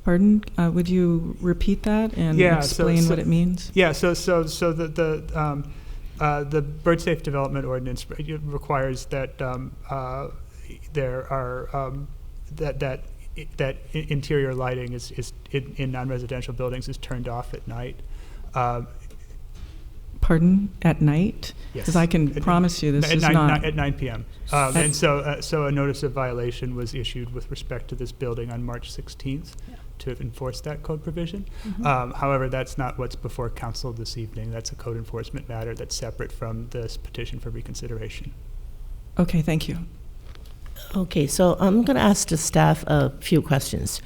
pardon? Would you repeat that and explain what it means? Yeah. So the bird safe development ordinance requires that there are that interior lighting is in non-residential buildings is turned off at night. Pardon? At night? Yes. Because I can promise you this is not... At 9 p.m. And so a notice of violation was issued with respect to this building on March 16th to enforce that code provision. Mm-hmm. However, that's not what's before council this evening. That's a code enforcement matter that's separate from this petition for reconsideration. Okay, thank you. Okay, so I'm going to ask the staff a few questions.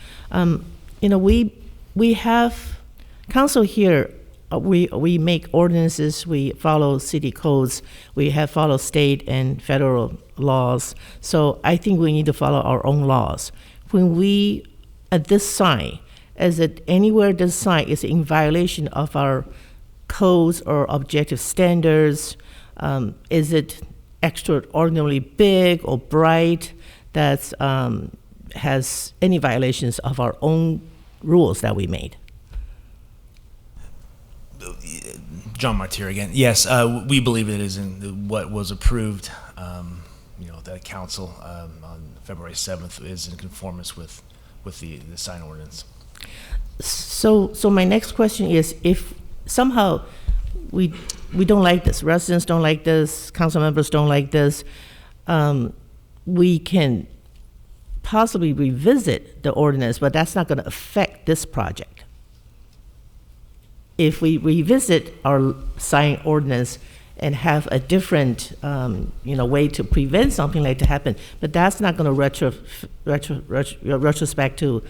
We have council here. We make ordinances. We follow city codes. We have follow state and federal laws. So I think we need to follow our own laws. When we at this sign, is it anywhere this sign is in violation of our codes or objective standards? Is it extraordinarily big or bright that has any violations of our own rules that we made? John Martyr again. Yes, we believe it is in what was approved, the council on February 7th is in conformance with the sign ordinance. So my next question is, if somehow we don't like this, residents don't like this, council members don't like this, we can possibly revisit the ordinance, but that's not going to affect this project. If we revisit our sign ordinance and have a different, way to prevent something like to happen, but that's not going to retrospect to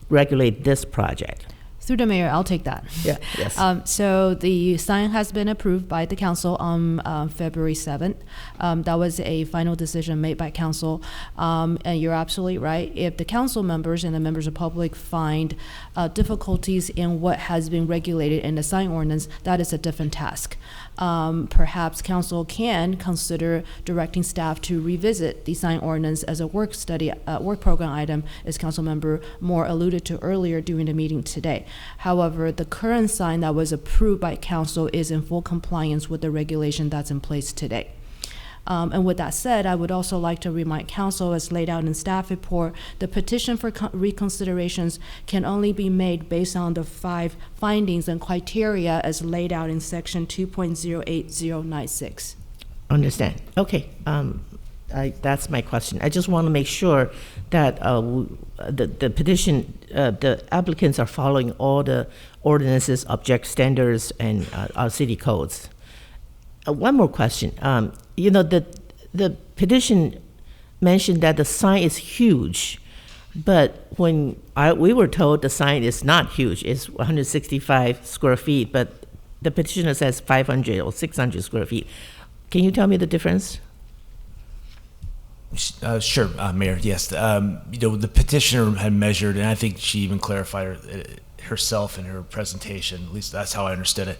regulate this project. Through the mayor, I'll take that. Yeah, yes. So the sign has been approved by the council on February 7th. That was a final decision made by council. And you're absolutely right. If the council members and the members of public find difficulties in what has been regulated in the sign ordinance, that is a different task. Perhaps council can consider directing staff to revisit the sign ordinance as a work program item, as council member Moore alluded to earlier during the meeting today. However, the current sign that was approved by council is in full compliance with the regulation that's in place today. And with that said, I would also like to remind council, as laid out in staff report, the petition for reconsiderations can only be made based on the 5 findings and criteria as laid out in section 2.08096. Understand. Okay. That's my question. I just want to make sure that the petition, the applicants are following all the ordinances, object standards, and our city codes. One more question. The petition mentioned that the sign is huge, but when we were told the sign is not huge, it's 165 square feet, but the petitioner says 500 or 600 square feet. Can you tell me the difference? Sure, Mayor. Yes, the petitioner had measured, and I think she even clarified herself in her presentation. At least that's how I understood it.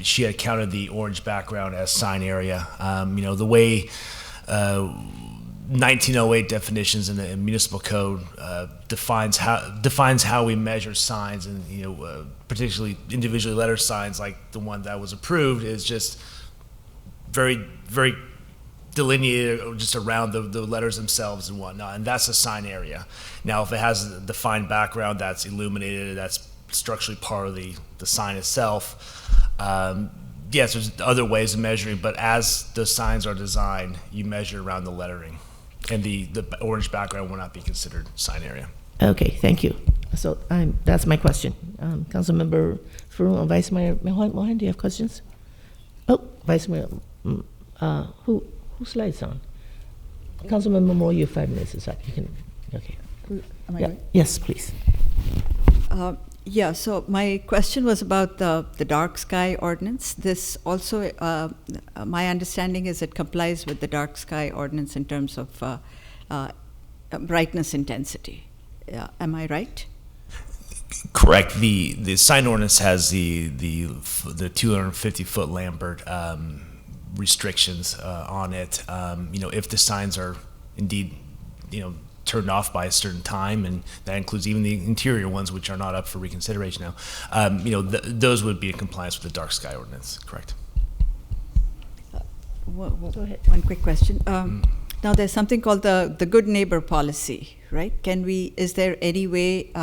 She had counted the orange background as sign area. The way 1908 definitions in the municipal code defines how we measure signs, and particularly individually lettered signs like the one that was approved is just very, very delineated just around the letters themselves and whatnot, and that's a sign area. Now, if it has a defined background that's illuminated, that's structurally part of the sign itself, yes, there's other ways of measuring, but as the signs are designed, you measure around the lettering, and the orange background will not be considered sign area. Okay, thank you. So that's my question. Councilmember Faroon and Vice Mayor Mohan, do you have questions? Oh, Vice Mayor, whose slide's on? Councilmember Moore, you have 5 minutes. So you can. Okay. Am I Yeah. right? Yes, please. Yeah, so my question was about the dark sky ordinance. This also, my understanding is it complies with the dark sky ordinance in terms of brightness intensity. Am I right? Correct. The sign ordinance has the 250-foot Lambert restrictions on it. If the signs are indeed, turned off by a certain time, and that includes even the interior ones, which are not up for reconsideration now, those would be in compliance with the dark sky ordinance. Correct. Go ahead. One quick question. Now, there's something called the good neighbor policy, right? Is there any way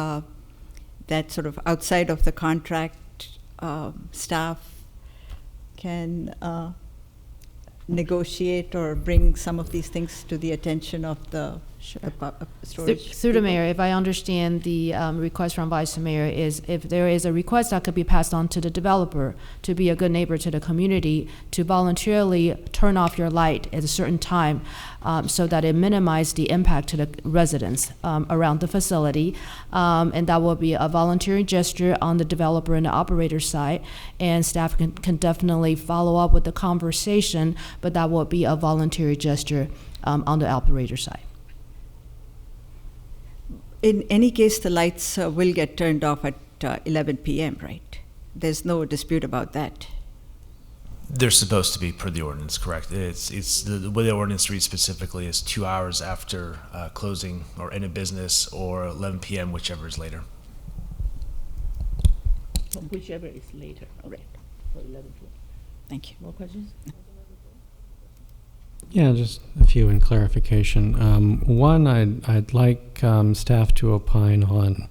that sort of outside of the contract staff can negotiate or bring some of these things to the attention of the storage? Through the mayor, if I understand the request from Vice Mayor, is if there is a request that could be passed on to the developer to be a good neighbor to the community, to voluntarily turn off your light at a certain time so that it minimizes the impact to the residents around the facility. And that will be a voluntary gesture on the developer and the operator side. And staff can definitely follow up with the conversation, but that will be a voluntary gesture on the operator side. In any case, the lights will get turned off at 11 p.m., right? There's no dispute about that. They're supposed to be per the ordinance, correct? It's the way the ordinance reads specifically is 2 hours after closing or end of business, or 11 p.m., whichever is later. Whichever is later. Okay. For 11 p.m. Thank you. More questions? Yeah, just a few in clarification. One, I'd like staff to opine on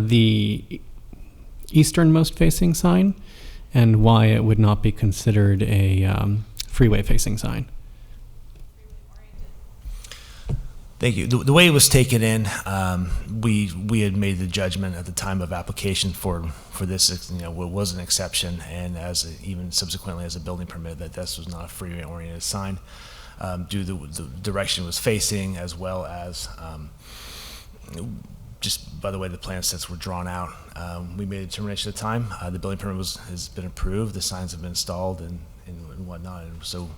the easternmost facing sign and why it would not be considered a freeway facing sign. Thank you. The way it was taken in, we had made the judgment at the time of application for this, what was an exception, and even subsequently as a building permit, that this was not a freeway-oriented sign, due to the direction it was facing, as well as just by the way the plan sets were drawn out. We made a determination at the time. The building permit has been approved. The signs have been installed and whatnot, and so.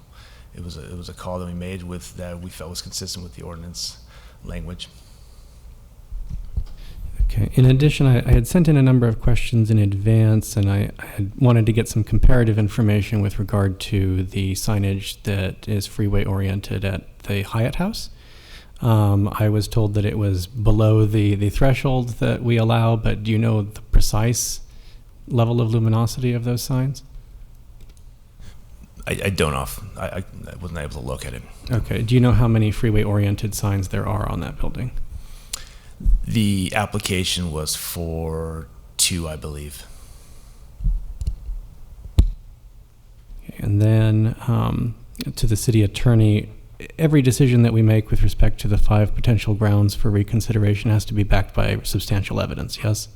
It was a call that we made that we felt was consistent with the ordinance language. Okay. In addition, I had sent in a number of questions in advance, and I had wanted to get some comparative information with regard to the signage that is freeway oriented at the Hyatt House. I was told that it was below the threshold that we allow, but do you know the precise level of luminosity of those signs? I don't know. I wasn't able to look at it. Okay. Do you know how many freeway-oriented signs there are on that building? The application was for 2, I believe. And then to the city attorney, every decision that we make with respect to the 5 potential grounds for reconsideration has to be backed by substantial evidence, yes?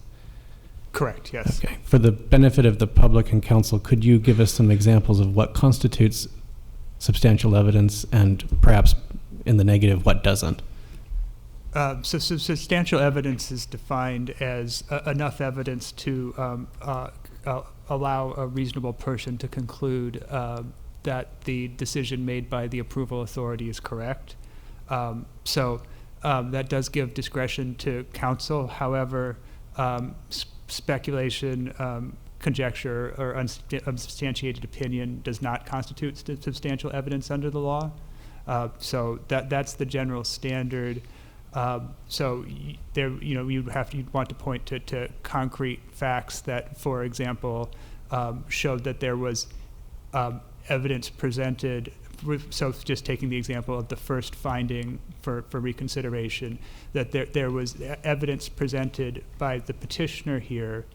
Correct, yes. Okay. For the benefit of the public and council, could you give us some examples of what constitutes substantial evidence and perhaps in the negative, what doesn't? So substantial evidence is defined as enough evidence to allow a reasonable person to conclude that the decision made by the approval authority is correct. So that does give discretion to council. However, speculation, conjecture, or unsubstantiated opinion does not constitute substantial evidence under the law. So that's the general standard. So you'd want to point to concrete facts that, for example, showed that there was evidence presented. So just taking the example of the first finding for reconsideration, that there was evidence presented by the petitioner here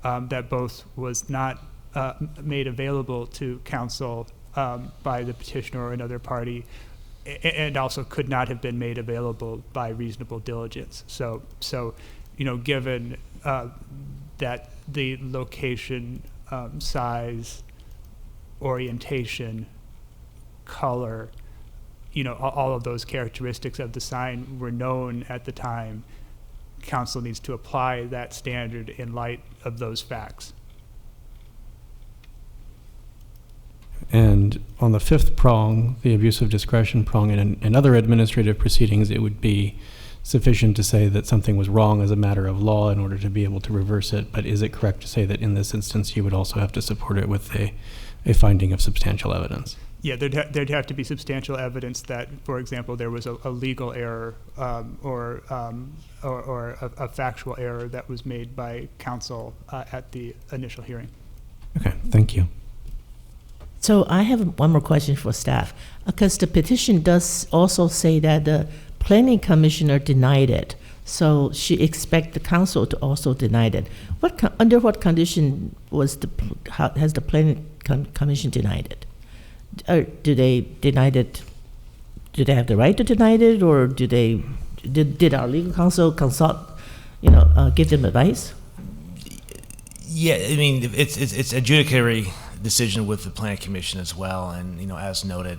that both was not made available to council by the petitioner or another party, and also could not have been made available by reasonable diligence. So given that the location, size, orientation, color, all of those characteristics of the sign were known at the time, council needs to apply that standard in light of those facts. And on the 5th prong, the abuse of discretion prong, in other administrative proceedings, it would be sufficient to say that something was wrong as a matter of law in order to be able to reverse it. But is it correct to say that in this instance, you would also have to support it with a finding of substantial evidence? Yeah, there'd have to be substantial evidence that, for example, there was a legal error or a factual error that was made by council at the initial hearing. Okay, thank you. So I have one more question for staff, because the petition does also say that the planning commissioner denied it. So she expects the council to also deny it. Under what condition has the planning commission denied it? Do they deny it? Do they have the right to deny it, or did our legal counsel consult, give them advice? Yeah, I mean, it's adjudicatory decision with the planning commission as well, and as noted,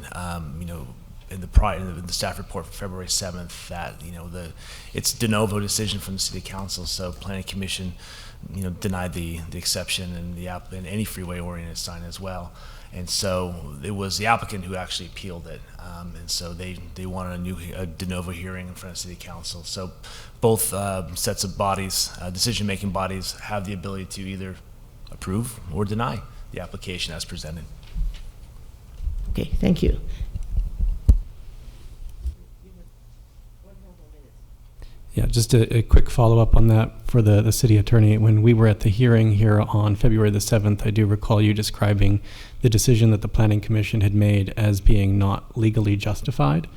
in the staff report for February 7th, that it's de novo decision from the city council. So planning commission, denied the exception and any freeway oriented sign as well. And so it was the applicant who actually appealed it, and so they wanted a de novo hearing in front of city council. So both sets of bodies, decision-making bodies, have the ability to either approve or deny the application as presented. Okay, thank you. Yeah, just a quick follow-up on that for the city attorney. When we were at the hearing here on February the 7th, I do recall you describing the decision that the Planning Commission had made as being not legally justified.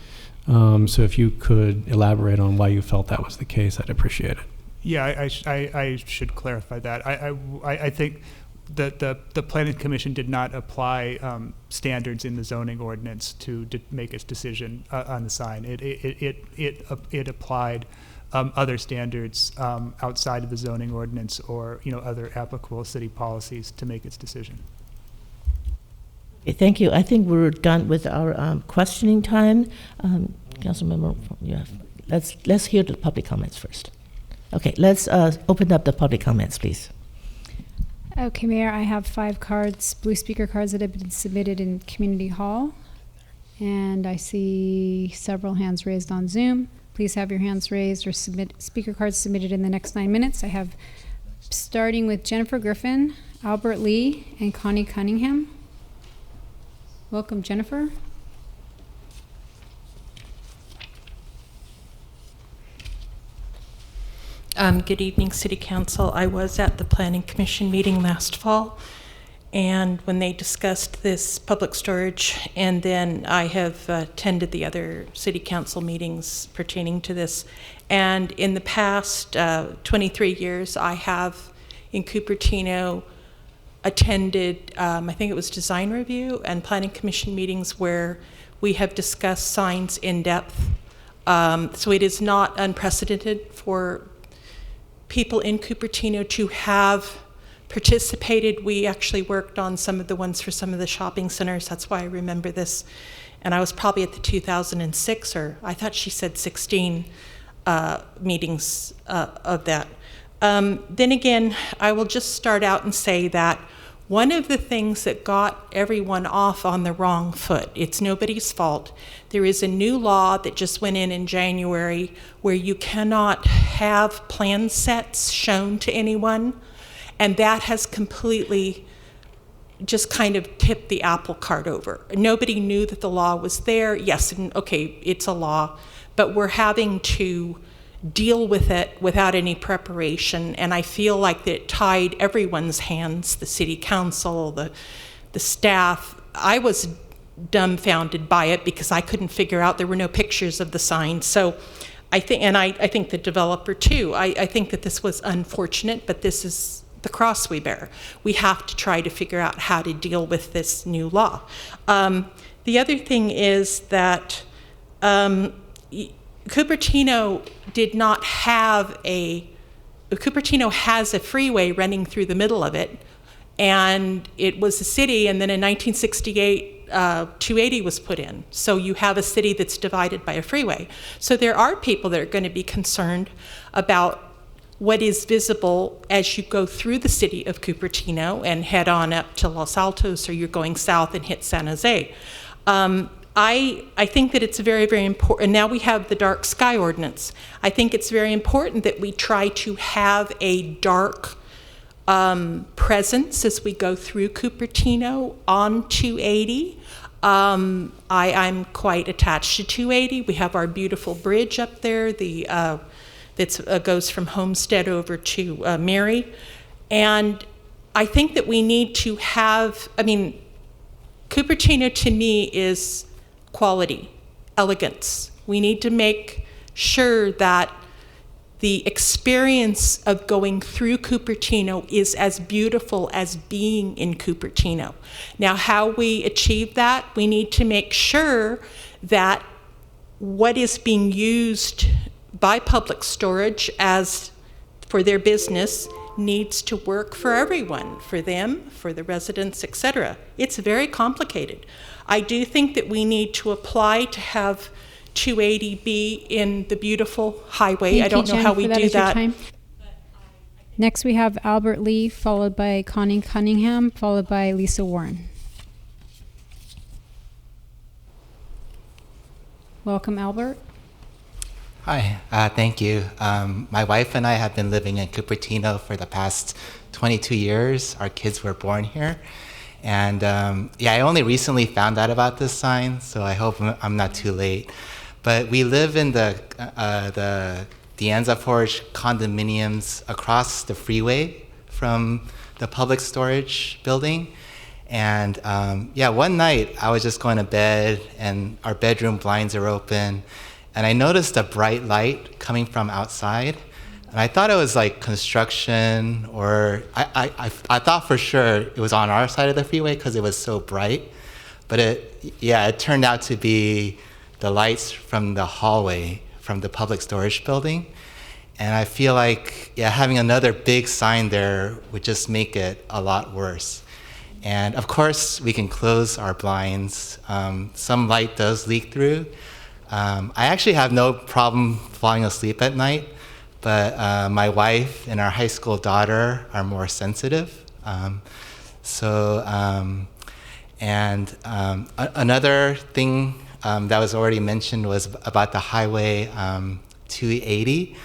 So if you could elaborate on why you felt that was the case, I'd appreciate it. Yeah, I should clarify that. I think that the Planning Commission did not apply standards in the zoning ordinance to make its decision on the sign. It applied other standards outside of the zoning ordinance, or other applicable city policies to make its decision. Okay, thank you. I think we're done with our questioning time. Councilmember, yeah, let's hear the public comments first. Okay, let's open up the public comments, please. Okay, Mayor, I have 5 cards, blue speaker cards that have been submitted in Community Hall. And I see several hands raised on Zoom. Please have your hands raised or speaker cards submitted in the next 9 minutes. I have, starting with Jennifer Griffin, Albert Lee, and Connie Cunningham. Welcome, Jennifer. Good evening, City Council. I was at the Planning Commission meeting last fall, and when they discussed this public storage, and then I have attended the other City Council meetings pertaining to this. And in the past 23 years, I have in Cupertino attended, I think it was design review and Planning Commission meetings where we have discussed signs in depth. So it is not unprecedented for people in Cupertino to have participated. We actually worked on some of the ones for some of the shopping centers. That's why I remember this. And I was probably at the 2006, or I thought she said 16 meetings of that. Then again, I will just start out and say that one of the things that got everyone off on the wrong foot, it's nobody's fault. There is a new law that just went in January where you cannot have plan sets shown to anyone, and that has completely just kind of tipped the apple cart over. Nobody knew that the law was there. Yes, and okay, it's a law, but we're having to deal with it without any preparation, and I feel like it tied everyone's hands, the city council, the staff. I was dumbfounded by it because I couldn't figure out, there were no pictures of the sign. So I think, and I think the developer too, I think that this was unfortunate, but this is the cross we bear. We have to try to figure out how to deal with this new law. The other thing is that Cupertino did not have Cupertino has a freeway running through the middle of it, and it was a city, and then in 1968, 280 was put in. So you have a city that's divided by a freeway. So there are people that are going to be concerned about what is visible as you go through the city of Cupertino and head on up to Los Altos, or you're going south and hit San Jose. I think that it's very, very important. And now we have the dark sky ordinance. I think it's very important that we try to have a dark presence as we go through Cupertino on 280. I'm quite attached to 280. We have our beautiful bridge up there, that goes from Homestead over to Mary. And I think that we need to have, Cupertino to me is quality, elegance. We need to make sure that the experience of going through Cupertino is as beautiful as being in Cupertino. Now, how we achieve that, we need to make sure that what is being used by public storage as for their business needs to work for everyone, for them, for the residents, etc. It's very complicated. I do think that we need to apply to have 280 be in the beautiful highway. I don't know how we do that. Next we have Albert Lee, followed by Connie Cunningham, followed by Lisa Warren. Welcome, Albert. Hi, thank you. My wife and I have been living in Cupertino for the past 22 years. Our kids were born here. And I only recently found out about this sign, so I hope I'm not too late. But we live in the Anza Forge condominiums across the freeway from the public storage building. And one night I was just going to bed, and our bedroom blinds are open, and I noticed a bright light coming from outside. And I thought it was like construction, or I thought for sure it was on our side of the freeway because it was so bright. But it turned out to be the lights from the hallway from the public storage building. And I feel like, having another big sign there would just make it a lot worse. And of course, we can close our blinds. Some light does leak through. I actually have no problem falling asleep at night, but my wife and our high school daughter are more sensitive. Another thing that was already mentioned was about the Highway 280.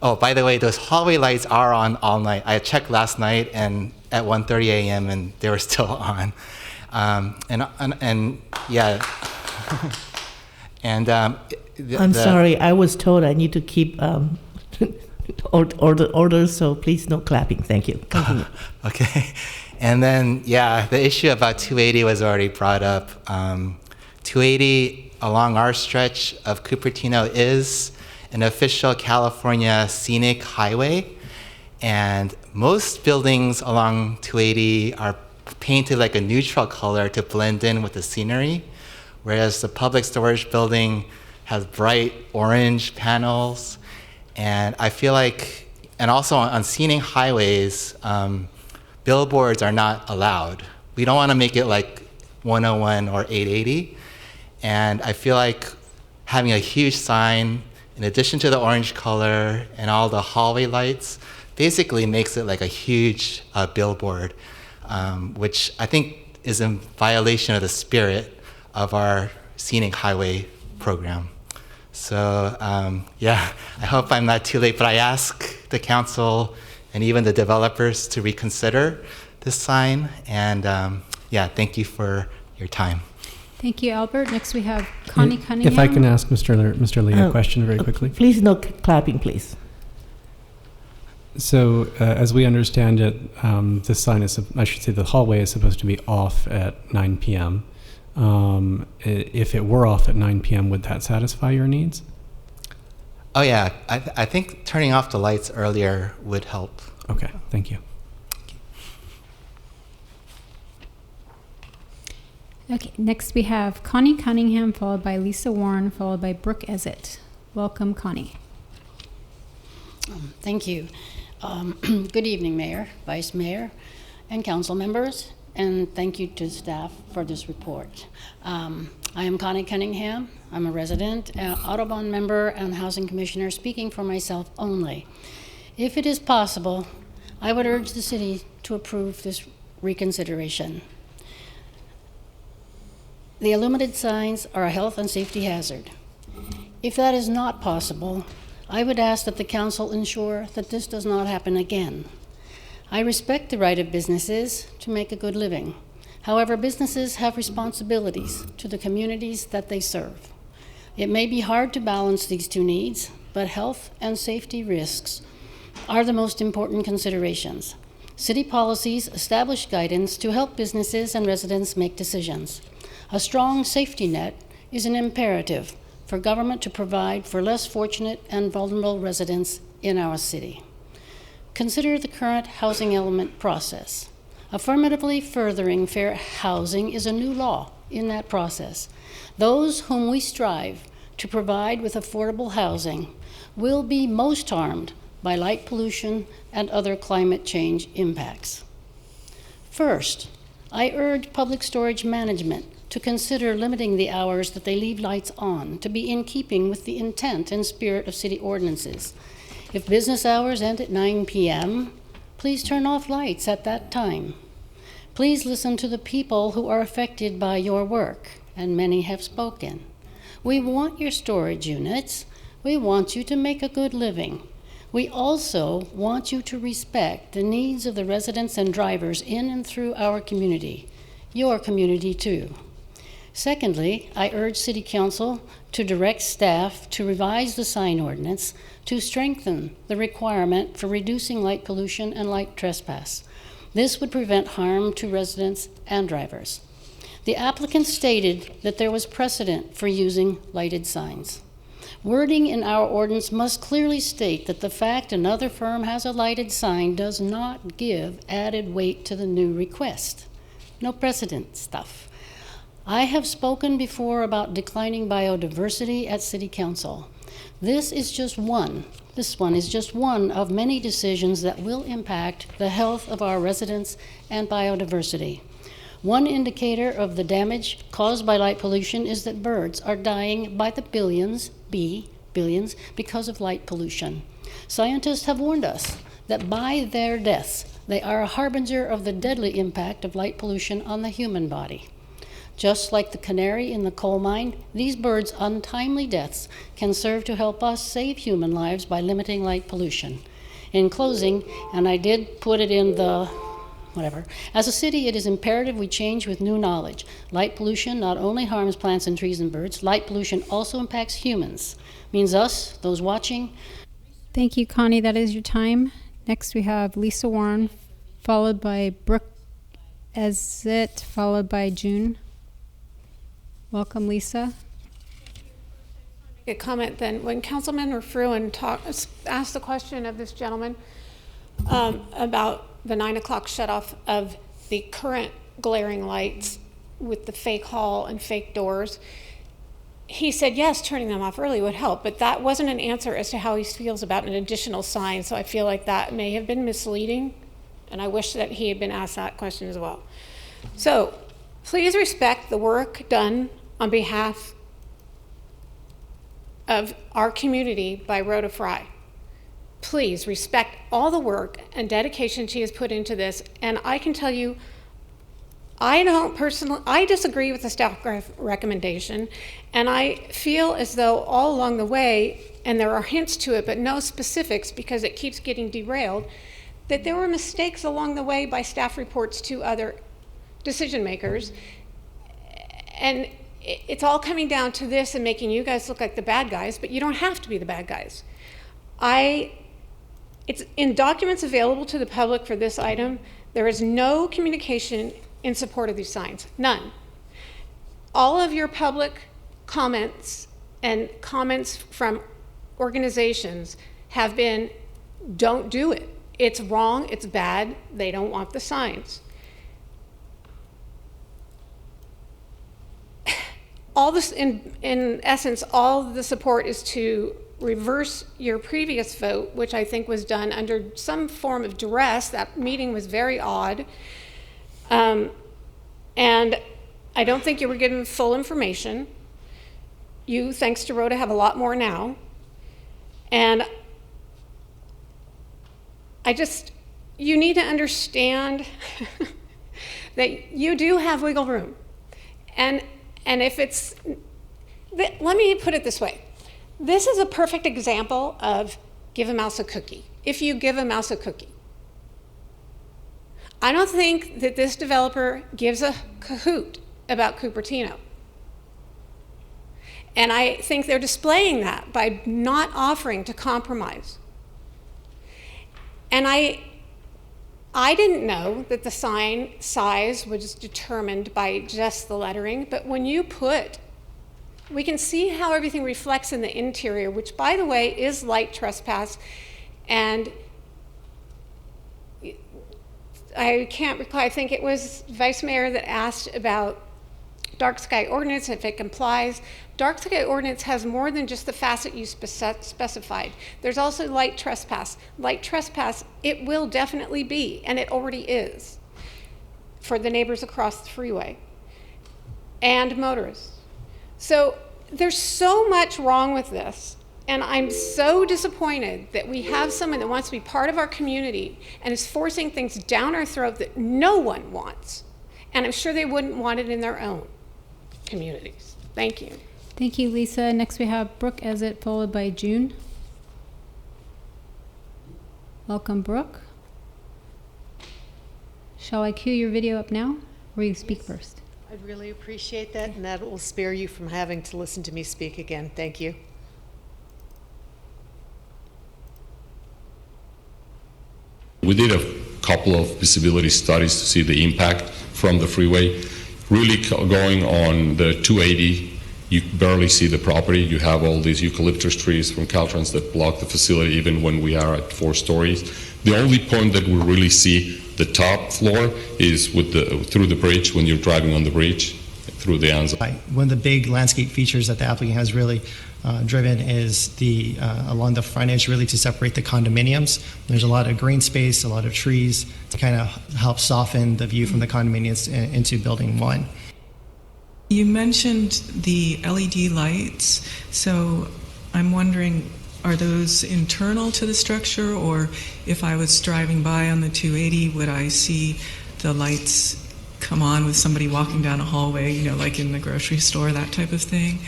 Oh, by the way, those hallway lights are on all night. I checked last night and at 1:30 a.m. and they were still on. I'm sorry, I was told I need to keep orders, so please no clapping. Thank you. Continue. Okay. And then, the issue about 280 was already brought up. 280 along our stretch of Cupertino is an official California scenic highway, and most buildings along 280 are painted like a neutral color to blend in with the scenery, whereas the public storage building has bright orange panels. And I feel like, and also on scenic highways, billboards are not allowed. We don't want to make it like 101 or 880. And I feel like having a huge sign, in addition to the orange color and all the hallway lights, basically makes it like a huge billboard, which I think is in violation of the spirit of our scenic highway program. So I hope I'm not too late, but I ask the council and even the developers to reconsider this sign. And thank you for your time. Thank you, Albert. Next we have Connie Cunningham. If I can ask Mr. Lee a question very quickly. Please no clapping, please. So as we understand it, this sign is, I should say the hallway is supposed to be off at 9 p.m. If it were off at 9 p.m., would that satisfy your needs? Oh yeah, I think turning off the lights earlier would help. Okay, thank you. Okay, next we have Connie Cunningham, followed by Lisa Warren, followed by Brooke Ezett. Welcome, Connie. Thank you. Good evening, Mayor, Vice Mayor, and council members, and thank you to staff for this report. I am Connie Cunningham. I'm a resident, Audubon member, and Housing Commissioner, speaking for myself only. If it is possible, I would urge the city to approve this reconsideration. The illuminated signs are a health and safety hazard. If that is not possible, I would ask that the council ensure that this does not happen again. I respect the right of businesses to make a good living. However, businesses have responsibilities to the communities that they serve. It may be hard to balance these two needs, but health and safety risks are the most important considerations. City policies establish guidance to help businesses and residents make decisions. A strong safety net is an imperative for government to provide for less fortunate and vulnerable residents in our city. Consider the current housing element process. Affirmatively furthering fair housing is a new law in that process. Those whom we strive to provide with affordable housing will be most harmed by light pollution and other climate change impacts. First, I urge public storage management to consider limiting the hours that they leave lights on to be in keeping with the intent and spirit of city ordinances. If business hours end at 9 p.m., please turn off lights at that time. Please listen to the people who are affected by your work, and many have spoken. We want your storage units. We want you to make a good living. We also want you to respect the needs of the residents and drivers in and through our community, your community too. Secondly, I urge City Council to direct staff to revise the sign ordinance to strengthen the requirement for reducing light pollution and light trespass. This would prevent harm to residents and drivers. The applicant stated that there was precedent for using lighted signs. Wording in our ordinance must clearly state that the fact another firm has a lighted sign does not give added weight to the new request. No precedent stuff. I have spoken before about declining biodiversity at City Council. This one is just one of many decisions that will impact the health of our residents and biodiversity. One indicator of the damage caused by light pollution is that birds are dying by the billions because of light pollution. Scientists have warned us that by their deaths, they are a harbinger of the deadly impact of light pollution on the human body. Just like the canary in the coal mine, these birds' untimely deaths can serve to help us save human lives by limiting light pollution. In closing, and I did put it in the whatever, as a city, it is imperative we change with new knowledge. Light pollution not only harms plants and trees and birds, light pollution also impacts humans. Means us, those watching. Thank you, Connie. That is your time. Next, we have Lisa Warren, followed by Brooke Ezit, followed by June. Welcome, Lisa. A comment then. When Councilman Refruin asked the question of this gentleman about the 9 o'clock shutoff of the current glaring lights with the fake hall and fake doors, he said, yes, turning them off early would help, but that wasn't an answer as to how he feels about an additional sign, so I feel like that may have been misleading, and I wish that he had been asked that question as well. So please respect the work done on behalf of our community by Rhoda Fry. Please respect all the work and dedication she has put into this. And I can tell you, I disagree with the staff recommendation. And I feel as though all along the way, and there are hints to it, but no specifics because it keeps getting derailed, that there were mistakes along the way by staff reports to other decision makers. And it's all coming down to this and making you guys look like the bad guys, but you don't have to be the bad guys. It's in documents available to the public for this item. There is no communication in support of these signs, none. All of your public comments and comments from organizations have been, don't do it. It's wrong, it's bad, they don't want the signs. All this, in essence, all the support is to reverse your previous vote, which I think was done under some form of duress. That meeting was very odd. And I don't think you were given full information. You, thanks to Rhoda, have a lot more now. And you need to understand that you do have wiggle room. And if it's, let me put it this way. This is a perfect example of give a mouse a cookie. If you give a mouse a cookie. I don't think that this developer gives a cahoot about Cupertino. And I think they're displaying that by not offering to compromise. And I didn't know that the sign size was determined by just the lettering, but when you we can see how everything reflects in the interior, which, by the way, is light trespass. And I can't recall, I think it was Vice Mayor that asked about dark sky ordinance, if it complies. Dark sky ordinance has more than just the facet you specified. There's also light trespass. Light trespass, it will definitely be, and it already is, for the neighbors across the freeway and motorists. So there's so much wrong with this, and I'm so disappointed that we have someone that wants to be part of our community and is forcing things down our throat that no one wants. And I'm sure they wouldn't want it in their own communities. Thank you. Thank you, Lisa. Next we have Brooke Ezit, followed by June. Welcome, Brooke. Shall I cue your video up now, or you speak first? I'd really appreciate that, and that will spare you from having to listen to me speak again. Thank you. We did a couple of visibility studies to see the impact from the freeway, really going on the 280 you barely see the property. You have all these eucalyptus trees from Caltrans that block the facility even when we are at 4 stories. The only point that we really see the top floor is with through the bridge, when you're driving on the bridge through the Anza. One of the big landscape features that the applicant has really driven is the along the front edge, really to separate the condominiums. There's a lot of green space, a lot of trees to kind of help soften the view from the condominiums into building 1. You mentioned the LED lights, so I'm wondering, are those internal to the structure, or if I was driving by on the 280, would I see the lights come on with somebody walking down a hallway, you know, like in the grocery store, that type of thing?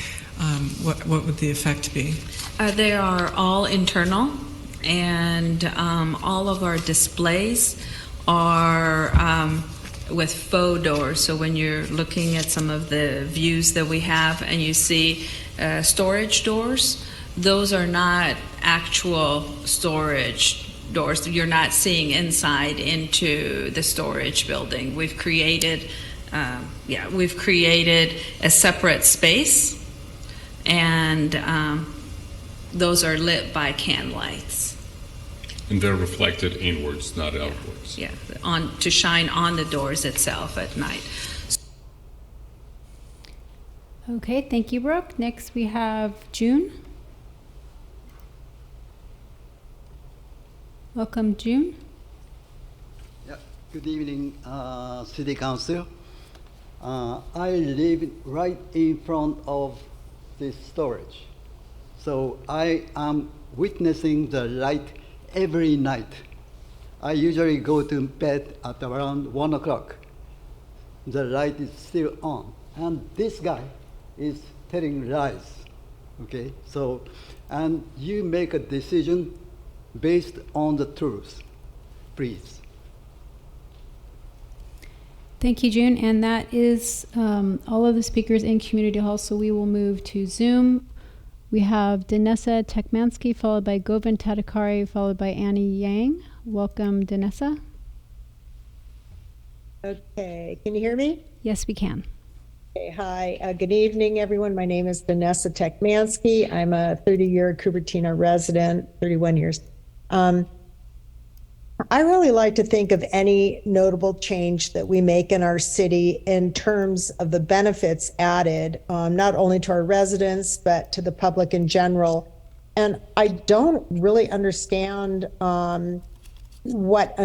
What would the effect be? They are all internal, and all of our displays are with faux doors. So when you're looking at some of the views that we have and you see storage doors, those are not actual storage doors. You're not seeing inside into the storage building. We've created a separate space, and those are lit by can lights. And they're reflected inwards, not outwards. Yeah, to shine on the doors itself at night. Okay, thank you, Brooke. Next we have June. Welcome, June. Yeah. Good evening, City Council. I live right in front of this storage, so I am witnessing the light every night. I usually go to bed at around 1 o'clock. The light is still on, and this guy is telling lies. Okay, so, and you make a decision based on the truth, please. Thank you, June. And that is all of the speakers in Community Hall, so we will move to Zoom. We have Danessa Tekmansky, followed by Govind Tadakari, followed by Annie Yang. Welcome, Danessa. Okay, can you hear me? Yes, we can. Okay, hi, good evening, everyone. My name is Danessa Tekmansky. I'm a 30-year Cupertino resident, 31 years. I really like to think of any notable change that we make in our city in terms of the benefits added, not only to our residents, but to the public in general. And I don't really understand what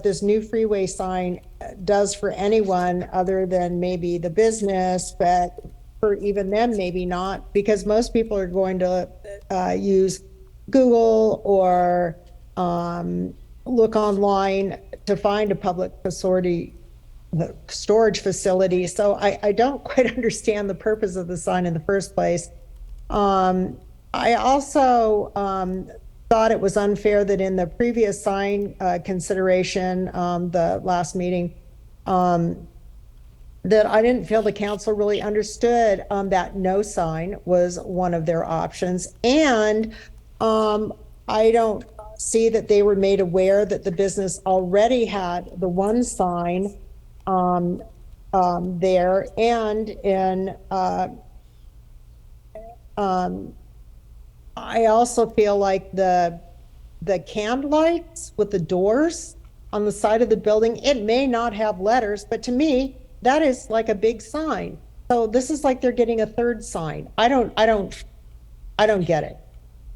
this new freeway sign does for anyone other than maybe the business, but for even them, maybe not, because most people are going to use Google or look online to find a public storage facility. So I don't quite understand the purpose of the sign in the first place. I also thought it was unfair that in the previous sign consideration, the last meeting, that I didn't feel the council really understood that no sign was one of their options. And I don't see that they were made aware that the business already had the one sign there, and in I also feel like the canned lights with the doors on the side of the building, it may not have letters, but to me that is like a big sign. So this is like they're getting a third sign. I don't get it.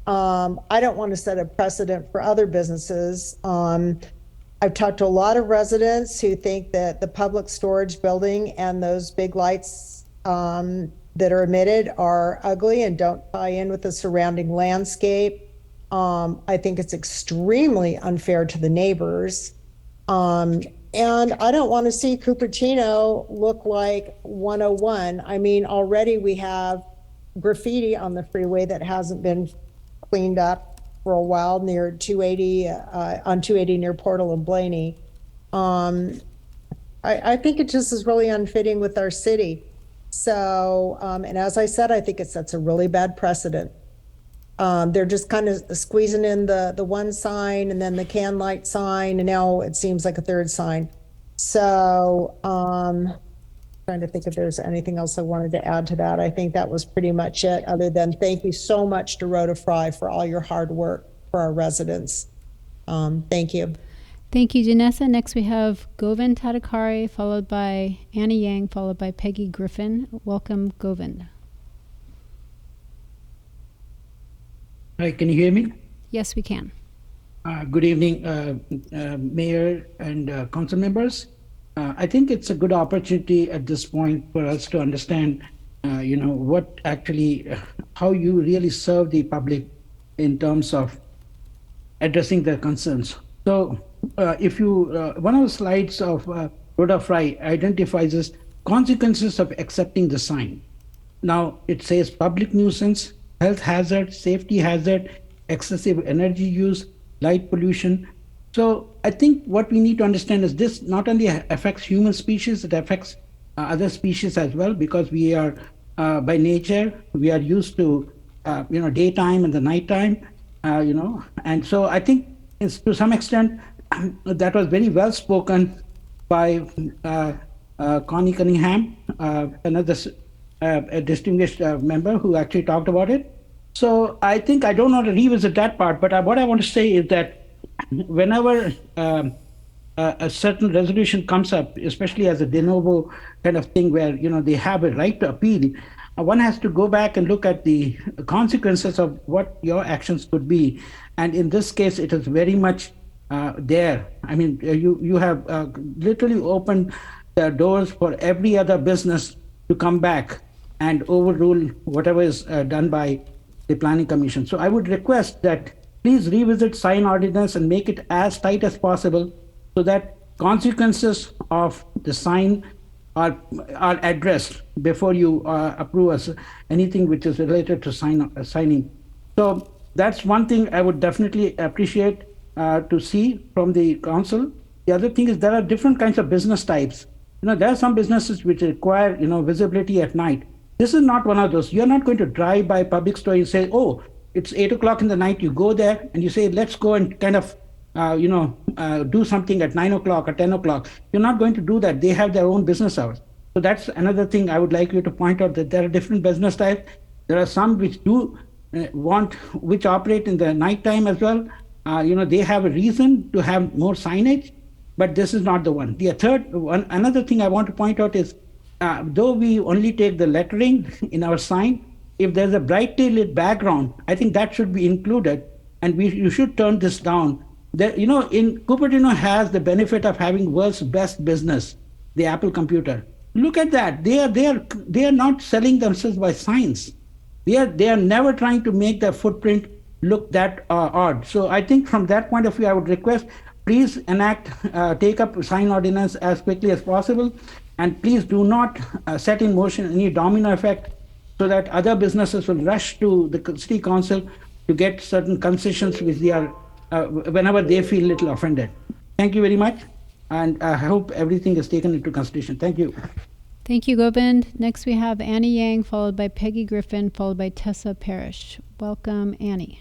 I don't want to set a precedent for other businesses. I've talked to a lot of residents who think that the public storage building and those big lights that are emitted are ugly and don't tie in with the surrounding landscape. I think it's extremely unfair to the neighbors. And I don't want to see Cupertino look like 101. I mean, already we have graffiti on the freeway that hasn't been cleaned up for a while near 280, on 280 near Portal and Blaney. I think it just is really unfitting with our city. So, and as I said, I think it sets a really bad precedent. They're just kind of squeezing in the one sign and then the can light sign, and now it seems like a third sign. So trying to think if there's anything else I wanted to add to that. I think that was pretty much it, other than thank you so much to Rhoda Fry for all your hard work for our residents. Thank you. Thank you, Janessa. Next we have Govind Tadakari, followed by Annie Yang, followed by Peggy Griffin. Welcome, Govind. Hi, can you hear me? Yes, we can. Good evening, Mayor and council members. I think it's a good opportunity at this point for us to understand, what actually, how you really serve the public in terms of addressing their concerns. So if you, one of the slides of Rhoda Fry identifies as consequences of accepting the sign. Now it says public nuisance, health hazard, safety hazard, excessive energy use, light pollution. So I think what we need to understand is this not only affects human species, it affects other species as well, because we are, by nature, we are used to, daytime and the nighttime, and so I think it's, to some extent, that was very well spoken by Connie Cunningham, another a distinguished member who actually talked about it. So I think I don't want to revisit that part, but what I want to say is that whenever a certain resolution comes up, especially as a de novo kind of thing where they have a right to appeal, one has to go back and look at the consequences of what your actions could be. And in this case, it is very much there. I mean, you have literally opened the doors for every other business to come back and overrule whatever is done by the Planning Commission. So I would request that please revisit sign ordinance and make it as tight as possible so that consequences of the sign are addressed before you approve anything which is related to signing. So that's one thing I would definitely appreciate to see from the council. The other thing is there are different kinds of business types. There are some businesses which require visibility at night. This is not one of those. You're not going to drive by public store and say, oh, it's 8 o'clock in the night. You go there and you say, let's go and kind of, do something at 9 o'clock or 10 o'clock. You're not going to do that. They have their own business hours. So that's another thing I would like you to point out, that there are different business types. There are some which do which operate in the nighttime as well. They have a reason to have more signage, but this is not the one. The third one, another thing I want to point out is, though we only take the lettering in our sign, if there's a brightly lit background, I think that should be included, and you should turn this down. In Cupertino has the benefit of having world's best business, the Apple computer. Look at that. They are not selling themselves by signs. They are never trying to make their footprint look that odd. So I think from that point of view, I would request, please take up sign ordinance as quickly as possible, and please do not set in motion any domino effect so that other businesses will rush to the city council to get certain concessions which they are, whenever they feel a little offended. Thank you very much, and I hope everything is taken into consideration. Thank you. Thank you, Govind. Next we have Annie Yang, followed by Peggy Griffin, followed by Tessa Parrish. Welcome, Annie.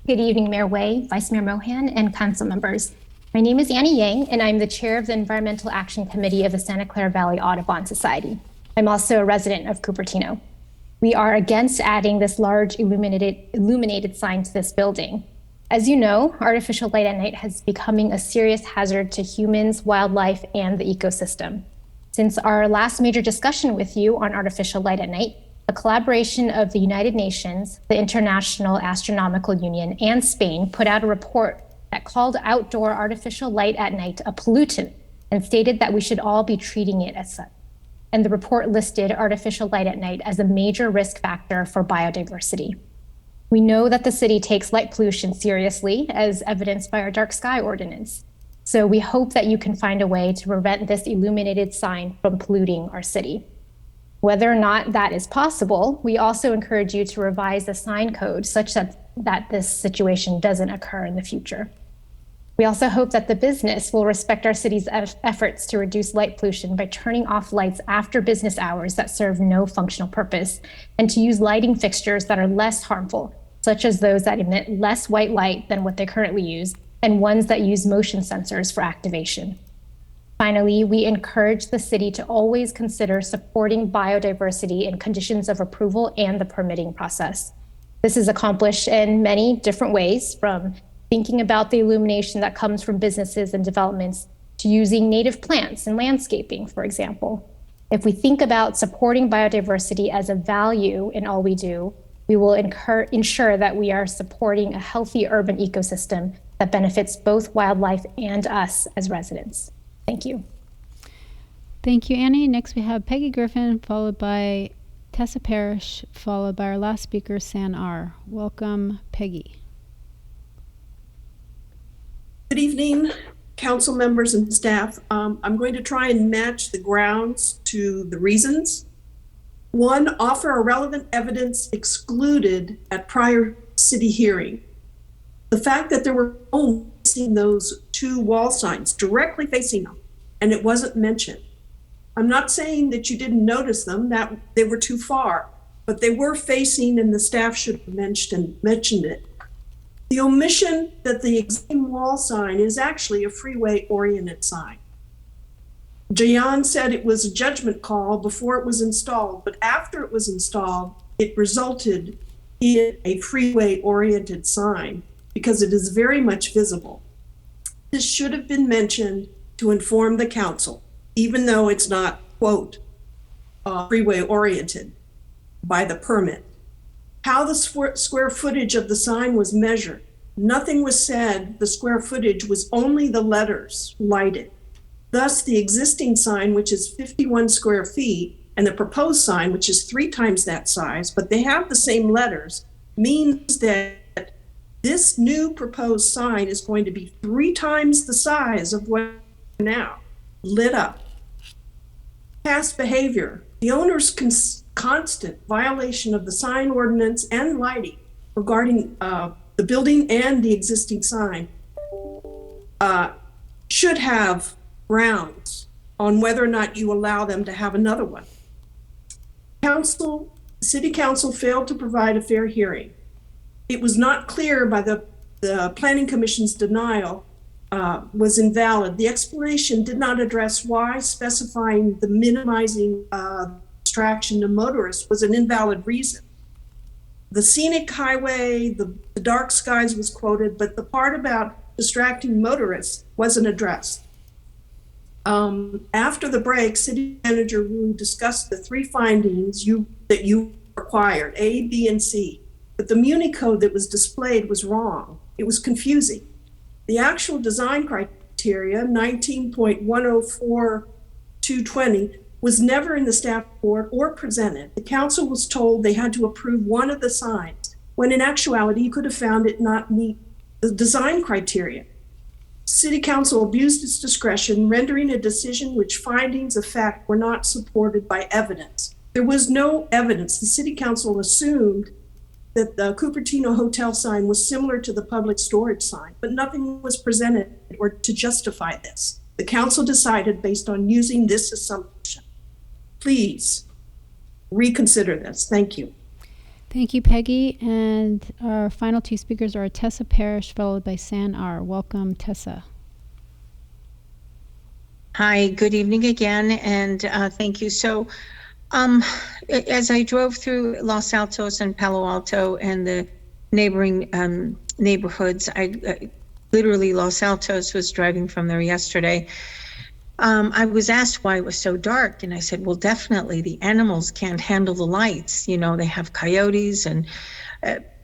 Good evening, Mayor Way, Vice Mayor Mohan, and council members. My name is Annie Yang, and I'm the chair of the Environmental Action Committee of the Santa Clara Valley Audubon Society. I'm also a resident of Cupertino. We are against adding this large illuminated sign to this building. As you know, artificial light at night has becoming a serious hazard to humans, wildlife, and the ecosystem. Since our last major discussion with you on artificial light at night, a collaboration of the United Nations, the International Astronomical Union, and Spain put out a report that called outdoor artificial light at night a pollutant and stated that we should all be treating it as such. And the report listed artificial light at night as a major risk factor for biodiversity. We know that the city takes light pollution seriously, as evidenced by our dark sky ordinance. So we hope that you can find a way to prevent this illuminated sign from polluting our city. Whether or not that is possible, we also encourage you to revise the sign code such that this situation doesn't occur in the future. We also hope that the business will respect our city's efforts to reduce light pollution by turning off lights after business hours that serve no functional purpose, and to use lighting fixtures that are less harmful, such as those that emit less white light than what they currently use, and ones that use motion sensors for activation. finally, we encourage the city to always consider supporting biodiversity in conditions of approval and the permitting process. This is accomplished in many different ways, from thinking about the illumination that comes from businesses and developments to using native plants and landscaping, for example. If we think about supporting biodiversity as a value in all we do, we will ensure that we are supporting a healthy urban ecosystem that benefits both wildlife and us as residents. Thank you. Thank you, Annie. Next we have Peggy Griffin, followed by Tessa Parrish, followed by our last speaker, San R. Welcome, Peggy. Good evening, council members and staff. I'm going to try and match the grounds to the reasons. One, offer a relevant evidence excluded at prior city hearing. The fact that there were only facing those two wall signs directly facing them, and it wasn't mentioned. I'm not saying that you didn't notice them, that they were too far, but they were facing and the staff should have mentioned it. The omission that the existing wall sign is actually a freeway-oriented sign. Jayan said it was a judgment call before it was installed, but after it was installed, it resulted in a freeway-oriented sign because it is very much visible. This should have been mentioned to inform the council, even though it's not, quote, freeway-oriented by the permit. How the square footage of the sign was measured. Nothing was said. The square footage was only the letters lighted. Thus, the existing sign, which is 51 square feet, and the proposed sign, which is 3 times that size, but they have the same letters, means that this new proposed sign is going to be 3 times the size of what now, lit up. Past behavior. The owner's constant violation of the sign ordinance and lighting regarding the building and the existing sign should have grounds on whether or not you allow them to have another one. City Council failed to provide a fair hearing. It was not clear by the Planning Commission's denial was invalid. The explanation did not address why specifying the minimizing distraction to motorists was an invalid reason. The scenic highway, the dark skies was quoted, but the part about distracting motorists wasn't addressed. After the break, City Manager Wu discussed the 3 findings that you required, A, B, and C. But the Muni code that was displayed was wrong. It was confusing. The actual design criteria, 19.104220, was never in the staff report or presented. The council was told they had to approve one of the signs, when in actuality, you could have found it not meet the design criteria. City Council abused its discretion, rendering a decision which findings of fact were not supported by evidence. There was no evidence. The City Council assumed that the Cupertino hotel sign was similar to the public storage sign, but nothing was presented or to justify this. The council decided based on using this assumption. Please reconsider this. Thank you. Thank you, Peggy. And our final 2 speakers are Tessa Parrish, followed by San R. Welcome, Tessa. Hi, good evening again, and thank you. So, as I drove through Los Altos and Palo Alto and the neighboring neighborhoods, I literally Los Altos was driving from there yesterday. I was asked why it was so dark, and I said, well, definitely the animals can't handle the lights. You know, they have coyotes and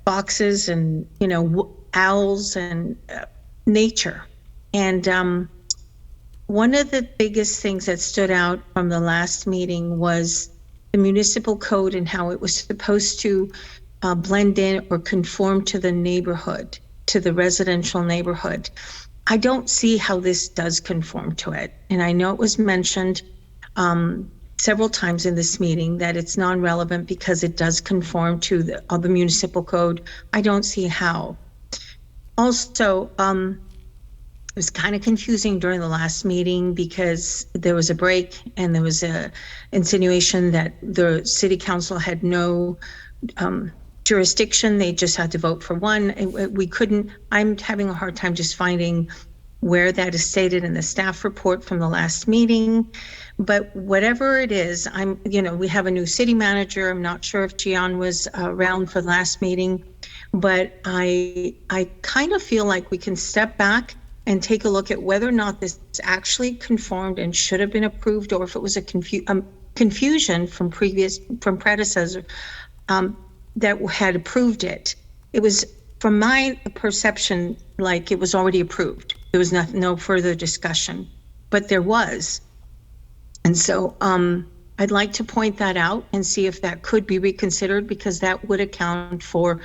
foxes and, you know, owls and nature. And one of the biggest things that stood out from the last meeting was the municipal code and how it was supposed to blend in or conform to the neighborhood, to the residential neighborhood. I don't see how this does conform to it. And I know it was mentioned several times in this meeting that it's non-relevant because it does conform to the municipal code. I don't see how. Also, it was kind of confusing during the last meeting because there was a break and there was a insinuation that the city council had no jurisdiction. They just had to vote for one. We couldn't, I'm having a hard time just finding where that is stated in the staff report from the last meeting. But whatever it is, we have a new city manager. I'm not sure if Gian was around for the last meeting, but I kind of feel like we can step back and take a look at whether or not this actually conformed and should have been approved, or if it was a confusion from predecessor that had approved it. It was, from my perception, like it was already approved. There was no further discussion, but there was. And so I'd like to point that out and see if that could be reconsidered, because that would account for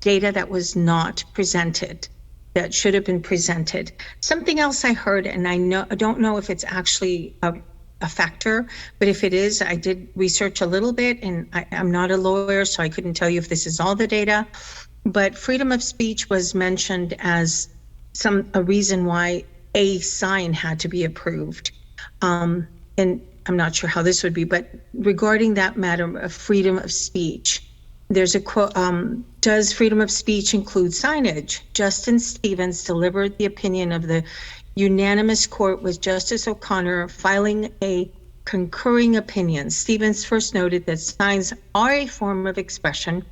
data that was not presented, that should have been presented. Something else I heard, and I don't know if it's actually a factor, but if it is, I did research a little bit, and I'm not a lawyer, so I couldn't tell you if this is all the data, but freedom of speech was mentioned as a reason why a sign had to be approved. And I'm not sure how this would be, but regarding that matter of freedom of speech, there's a quote, does freedom of speech include signage? Justin Stevens delivered the opinion of the unanimous court with Justice O'Connor filing a concurring opinion. Stevens first noted that signs are a form of expression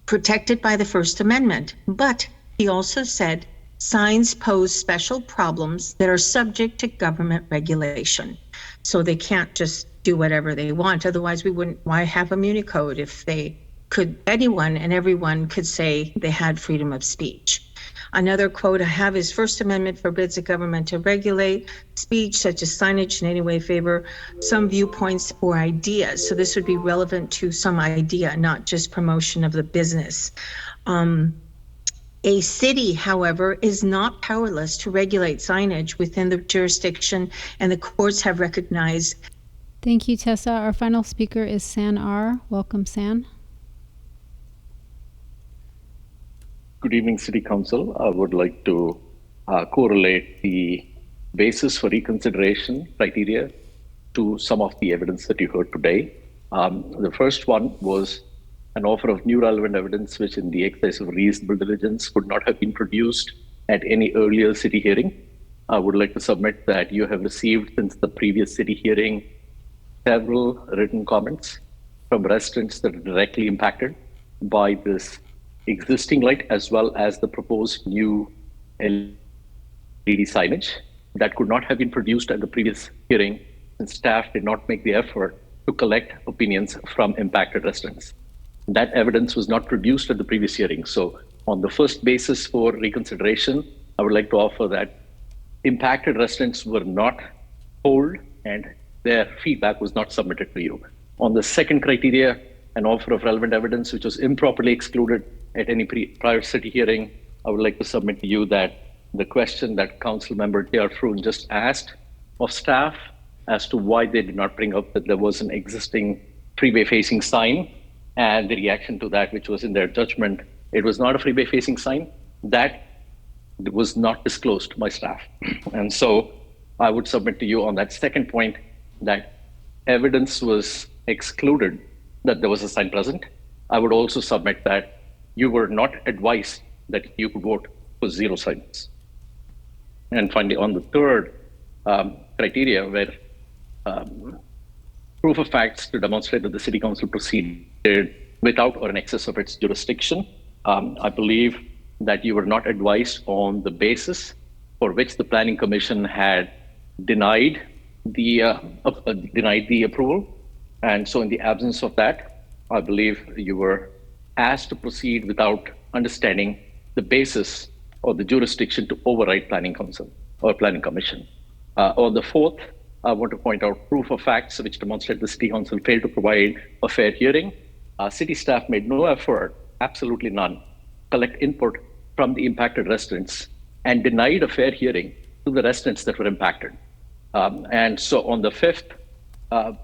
protected by the First Amendment, but he also said signs pose special problems that are subject to government regulation. So they can't just do whatever they want. Otherwise, why have a Muni Code if anyone and everyone could say they had freedom of speech? Another quote I have is, First Amendment forbids the government to regulate speech such as signage in any way favor some viewpoints or ideas. So this would be relevant to some idea, not just promotion of the business. A city, however, is not powerless to regulate signage within the jurisdiction, and the courts have recognized. Thank you, Tessa. Our final speaker is San R. Welcome, San. Good evening, City Council. I would like to correlate the basis for reconsideration criteria to some of the evidence that you heard today. The first one was an offer of new relevant evidence, which in the exercise of reasonable diligence could not have been produced at any earlier city hearing. I would like to submit that you have received, since the previous city hearing, several written comments from residents that are directly impacted by this existing light, as well as the proposed new LED signage that could not have been produced at the previous hearing, and staff did not make the effort to collect opinions from impacted residents. That evidence was not produced at the previous hearing. So on the first basis for reconsideration, I would like to offer that impacted residents were not polled and their feedback was not submitted to you. On the second criteria, an offer of relevant evidence which was improperly excluded at any prior city hearing, I would like to submit to you that the question that Council Member J.R. Froon just asked of staff as to why they did not bring up that there was an existing freeway-facing sign, and the reaction to that, which was in their judgment, it was not a freeway-facing sign, that was not disclosed by staff. And so I would submit to you on that second point that evidence was excluded that there was a sign present. I would also submit that you were not advised that you could vote for zero signs. And finally, on the third criteria, where proof of facts to demonstrate that the City Council proceeded without or in excess of its jurisdiction, I believe that you were not advised on the basis for which the Planning Commission had denied the approval. And so in the absence of that, I believe you were asked to proceed without understanding the basis or the jurisdiction to override Planning Council or Planning Commission. On the fourth, I want to point out proof of facts which demonstrate the City Council failed to provide a fair hearing. City staff made no effort, absolutely none, collect input from the impacted residents and denied a fair hearing to the residents that were impacted. And so on the fifth,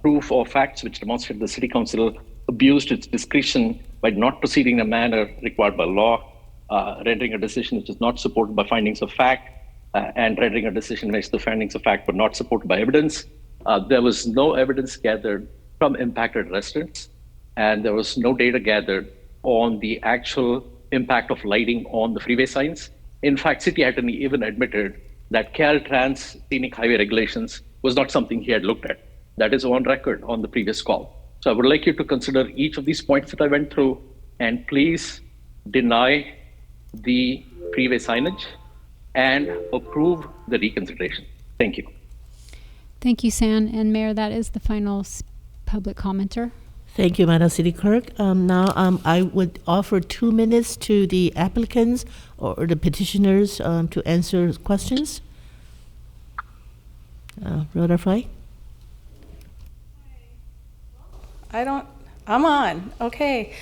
proof of facts which demonstrate the City Council abused its discretion by not proceeding in a manner required by law, rendering a decision which is not supported by findings of fact, and rendering a decision which the findings of fact were not supported by evidence. There was no evidence gathered from impacted residents, and there was no data gathered on the actual impact of lighting on the freeway signs. In fact, city attorney even admitted that Caltrans scenic highway regulations was not something he had looked at. That is on record on the previous call. So I would like you to consider each of these points that I went through, and please deny the freeway signage and approve the reconsideration. Thank you. Thank you, San. And Mayor, that is the final public commenter. Thank you, Madam City Clerk. Now, I would offer 2 minutes to the applicants or the petitioners to answer questions. Rhoda Fry? I'm on. Okay.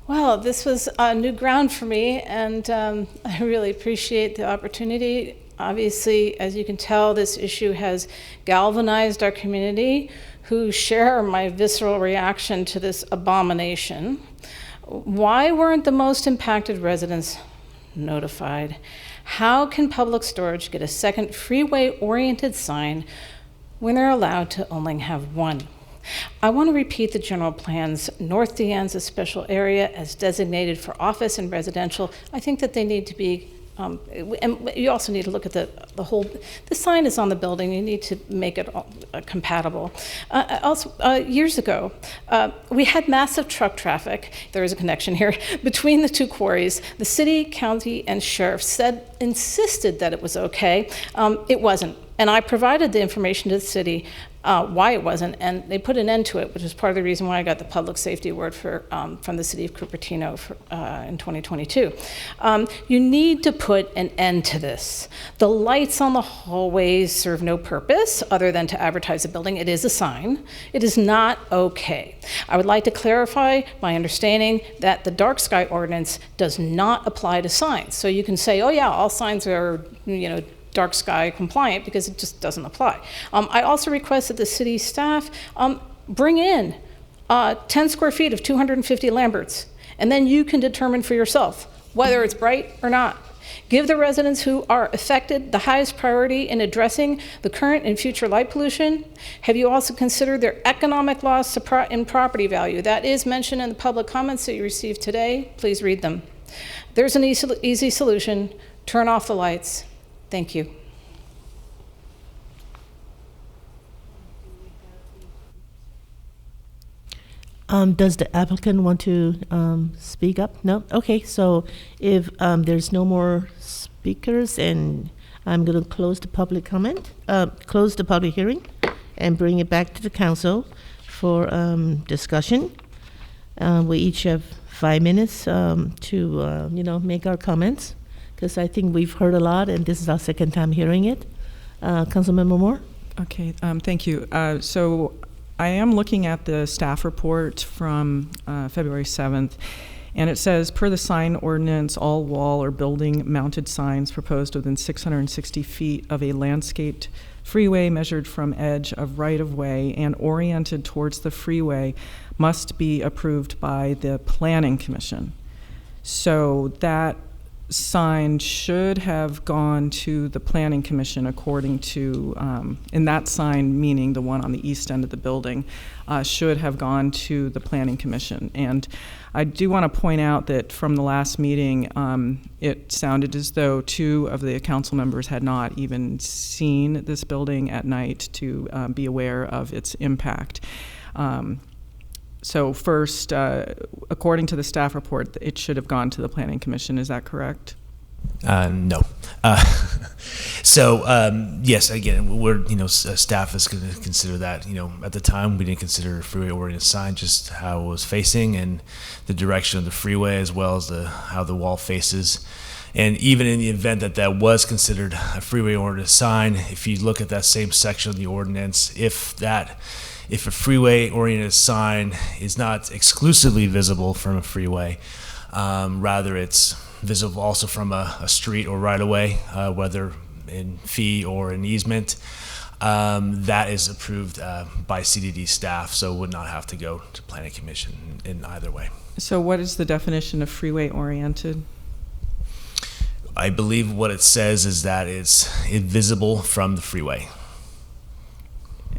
Well, this was new ground for me, and I really appreciate the opportunity. Obviously, as you can tell, this issue has galvanized our community, who share my visceral reaction to this abomination. Why weren't the most impacted residents notified? How can Public Storage get a second freeway-oriented sign when they're allowed to only have one? I want to repeat the general plan's North De Anza special area as designated for office and residential. I think that they need to be, and you also need to look at the whole, the sign is on the building, you need to make it compatible. Also, years ago, we had massive truck traffic, there is a connection here, between the two quarries. The city, county, and sheriff insisted that it was okay. It wasn't. And I provided the information to the city why it wasn't, and they put an end to it, which is part of the reason why I got the Public Safety Award from the city of Cupertino in 2022. You need to put an end to this. The lights on the hallways serve no purpose other than to advertise the building. It is a sign. It is not okay. I would like to clarify my understanding that the dark sky ordinance does not apply to signs. So you can say, oh yeah, all signs are, dark sky compliant, because it just doesn't apply. I also request that the city staff bring in 10 square feet of 250 Lamberts, and then you can determine for yourself whether it's bright or not. Give the residents who are affected the highest priority in addressing the current and future light pollution. Have you also considered their economic loss in property value? That is mentioned in the public comments that you received today. Please read them. There's an easy solution. Turn off the lights. Thank you. Does the applicant want to speak up? No? Okay, so if there's no more speakers, and I'm going to close the public close the public hearing and bring it back to the council for discussion. We each have 5 minutes to, make our comments, because I think we've heard a lot, and this is our second time hearing it. Councilmember Moore? Okay, thank you. So I am looking at the staff report from February 7th, and it says, per the sign ordinance, all wall or building mounted signs proposed within 660 feet of a landscaped freeway measured from edge of right-of-way and oriented towards the freeway must be approved by the Planning Commission. So that sign should have gone to the Planning Commission according to, and that sign, meaning the one on the east end of the building, should have gone to the Planning Commission. And I do want to point out that from the last meeting, it sounded as though 2 of the council members had not even seen this building at night to be aware of its impact. So first, according to the staff report, it should have gone to the Planning Commission. Is that correct? No. Yes, again, staff is going to consider that. At the time, we didn't consider a freeway-oriented sign, just how it was facing and the direction of the freeway, as well as how the wall faces. And even in the event that that was considered a freeway-oriented sign, if you look at that same section of the ordinance, if a freeway-oriented sign is not exclusively visible from a freeway, rather it's visible also from a street or right-of-way, whether in fee or in easement, that is approved by CDD staff, so would not have to go to Planning Commission in either way. So what is the definition of freeway-oriented? I believe what it says is that it's visible from the freeway.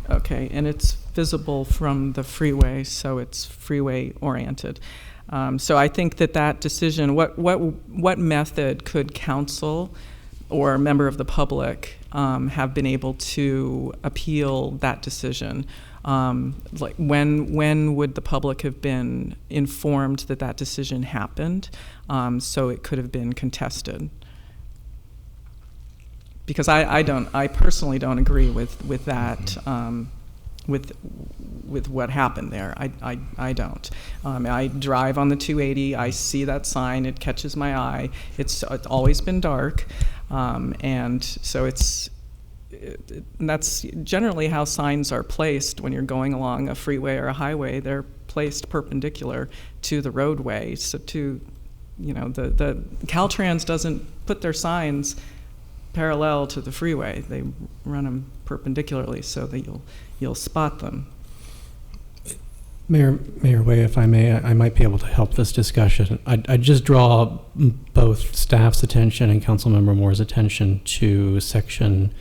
Okay, and it's visible from the freeway, so it's freeway oriented. So I think that decision, what method could council or a member of the public have been able to appeal that decision? Like when would the public have been informed that decision happened, so it could have been contested? Because I personally don't agree with that, with what happened there. I don't. I drive on the 280. I see that sign. It catches my eye. It's always been dark, and so that's generally how signs are placed when you're going along a freeway or a highway. They're placed perpendicular to the roadway. So the Caltrans doesn't put their signs parallel to the freeway. They run them perpendicularly so that you'll spot them. Mayor Way, if I may, I might be able to help this discussion. I'd just draw both staff's attention and Councilmember Moore's attention to section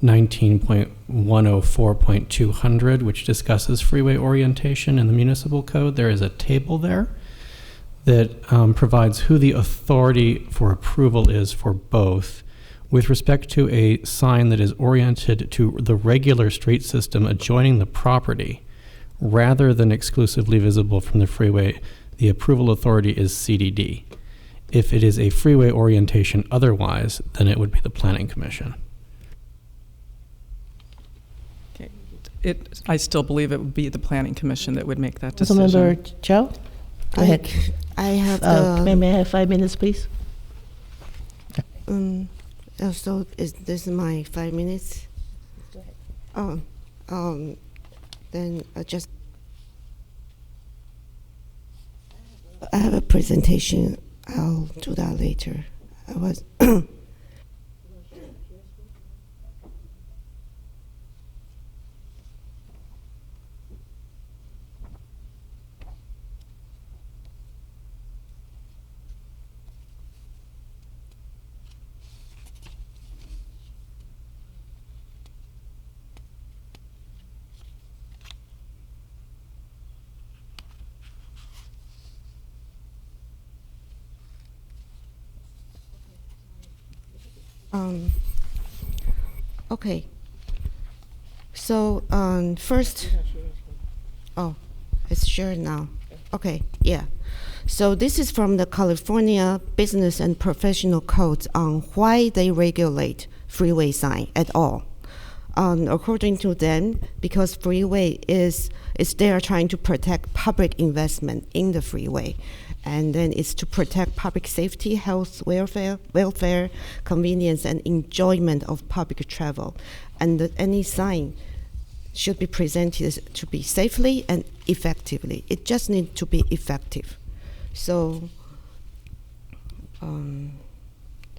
19.104.200, which discusses freeway orientation in the municipal code. There is a table there that provides who the authority for approval is for both. With respect to a sign that is oriented to the regular street system adjoining the property, rather than exclusively visible from the freeway, the approval authority is CDD. If it is a freeway orientation otherwise, then it would be the Planning Commission. Okay. I still believe it would be the Planning Commission that would make that decision. Councilmember Chow? Go ahead. I have may I have 5 minutes, please? So this is my 5 minutes? Go ahead. Then I have a presentation. I'll do that later. Okay. So first, it's shared now. Okay, yeah. So this is from the California Business and Professional Codes on why they regulate freeway sign at all. According to them, because freeway is they are trying to protect public investment in the freeway. And then it's to protect public safety, health, welfare, convenience, and enjoyment of public travel. And any sign should be presented to be safely and effectively. It just needs to be effective. So, don't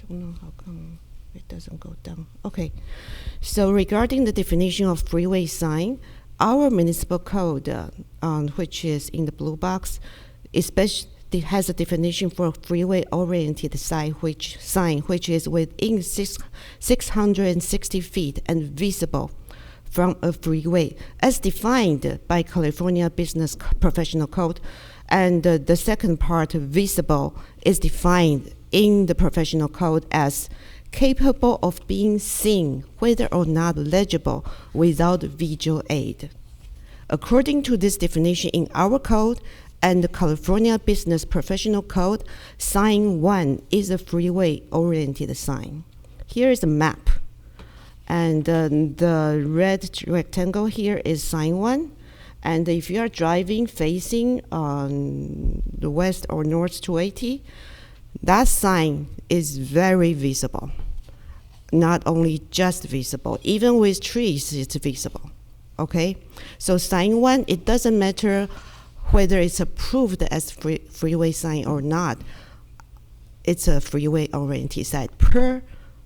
know how come it doesn't go down. Okay. So regarding the definition of freeway sign, our municipal code, which is in the blue box, especially it has a definition for freeway-oriented sign, which is within 660 feet and visible from a freeway, as defined by California Business Professional Code. And the second part, visible, is defined in the professional code as capable of being seen, whether or not legible, without visual aid. According to this definition in our code, and the California Business Professional Code, sign 1 is a freeway-oriented sign. Here is a map. And the red rectangle here is sign 1. And if you are driving facing the west or north 280, that sign is very visible. Not only just visible, even with trees, it's visible. Okay? So sign 1, it doesn't matter whether it's approved as freeway sign or not, it's a freeway-oriented sign per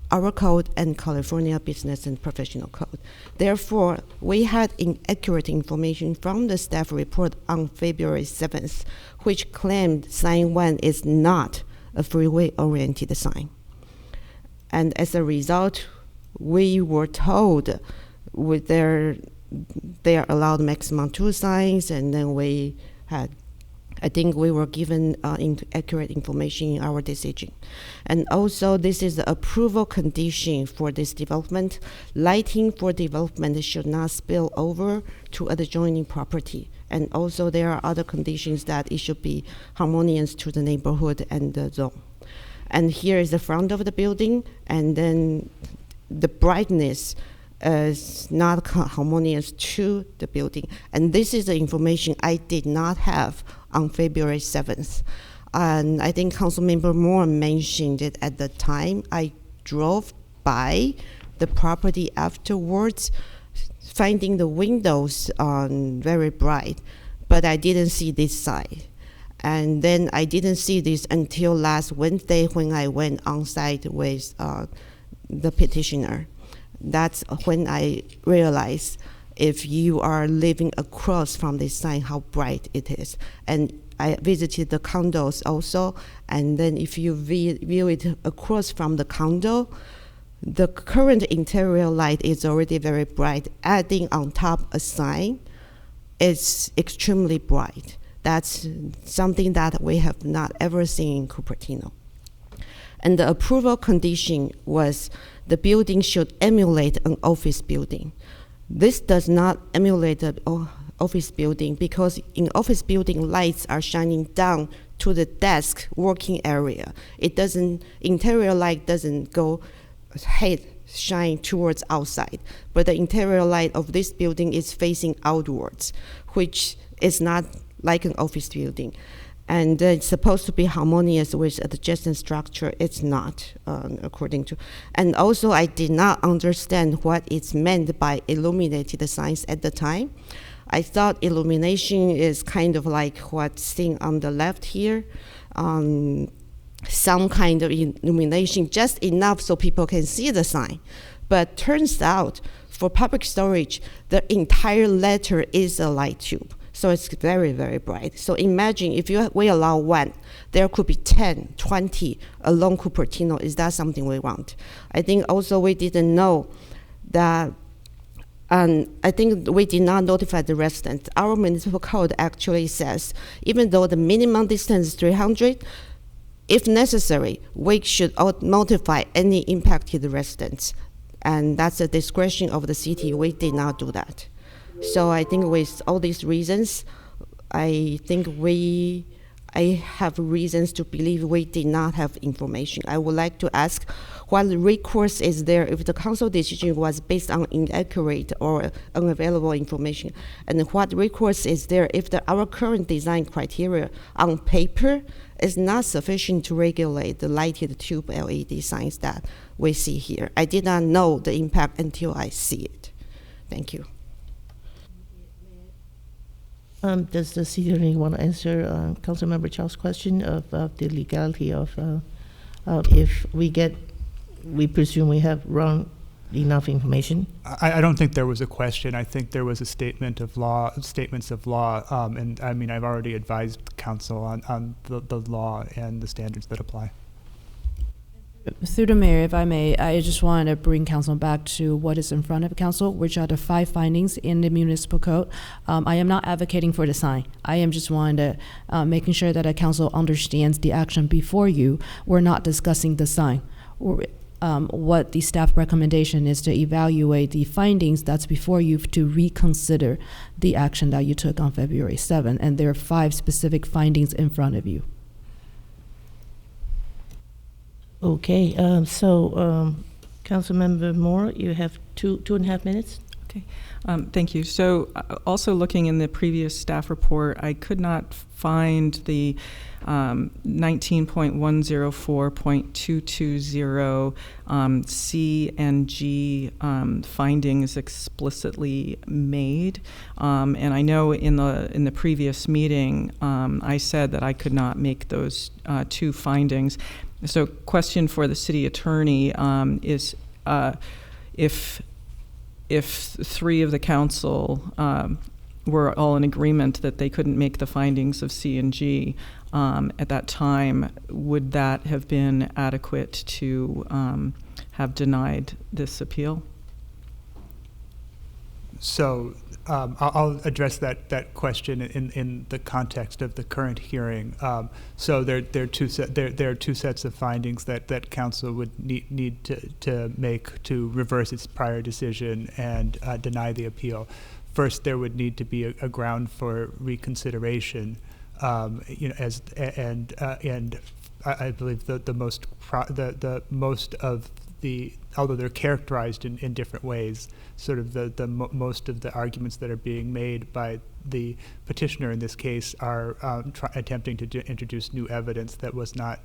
our code and California Business and Professional Code. Therefore, we had inaccurate information from the staff report on February 7th, which claimed sign 1 is not a freeway-oriented sign. And as a result, we were told they are allowed maximum 2 signs, and then we had I think we were given accurate information in our decision. And also, this is the approval condition for this development. Lighting for development should not spill over to adjoining property. And also, there are other conditions that it should be harmonious to the neighborhood and the zone. And here is the front of the building, and then the brightness is not harmonious to the building. And this is the information I did not have on February 7th. And I think Councilmember Moore mentioned it at the time. I drove by the property afterwards, finding the windows very bright, but I didn't see this side. And then I didn't see this until last Wednesday when I went on site with the petitioner. That's when I realized if you are living across from this sign, how bright it is. And I visited the condos also, and then if you view it across from the condo, the current interior light is already very bright. Adding on top a sign is extremely bright. That's something that we have not ever seen in Cupertino. And the approval condition was the building should emulate an office building. This does not emulate an office building because in office building, lights are shining down to the desk working area. Interior light doesn't go shine towards outside, but the interior light of this building is facing outwards, which is not like an office building. And it's supposed to be harmonious with adjacent structure. It's not, according to. And also, I did not understand what it's meant by illuminated signs at the time. I thought illumination is kind of like what's seen on the left here, some kind of illumination, just enough so people can see the sign. But turns out, for public storage, the entire letter is a light tube. So it's very, very bright. So imagine if we allow one, there could be 10, 20 along Cupertino. Is that something we want? I think also we didn't know that, I think we did not notify the residents. Our municipal code actually says, even though the minimum distance is 300, if necessary, we should notify any impacted residents. And that's the discretion of the city. We did not do that. So I think with all these reasons, I think I have reasons to believe we did not have information. I would like to ask what recourse is there if the council decision was based on inaccurate or unavailable information, and what recourse is there if our current design criteria on paper is not sufficient to regulate the lighted tube LED signs that we see here. I did not know the impact until I see it. Thank you. Does the city attorney want to answer Councilmember Chow's question of the legality of if we presume we have wrong enough information? I don't think there was a question. I think there was a statements of law, and I mean, I've already advised council on the law and the standards that apply. Through the mayor, if I may, I just wanted to bring council back to what is in front of council, which are the 5 findings in the municipal code. I am not advocating for the sign. I am just wanting to making sure that the council understands the action before you. We're not discussing the sign. What the staff recommendation is to evaluate the findings that's before you to reconsider the action that you took on February 7th. And there are 5 specific findings in front of you. Okay, so Councilmember Moore, you have two and a half minutes. Okay, thank you. So also looking in the previous staff report, I could not find the 19.104.220 C and G findings explicitly made, and I know in the previous meeting I said that I could not make those 2 findings. So question for the city attorney is if 3 of the council were all in agreement that they couldn't make the findings of C and G at that time, would that have been adequate to have denied this appeal? So I'll address that question in the context of the current hearing. So there are two sets of findings that council would need to make to reverse its prior decision and deny the appeal. First, there would need to be a ground for reconsideration. I believe the most of the, although they're characterized in different ways, sort of most of the arguments that are being made by the petitioner in this case are attempting to introduce new evidence that was not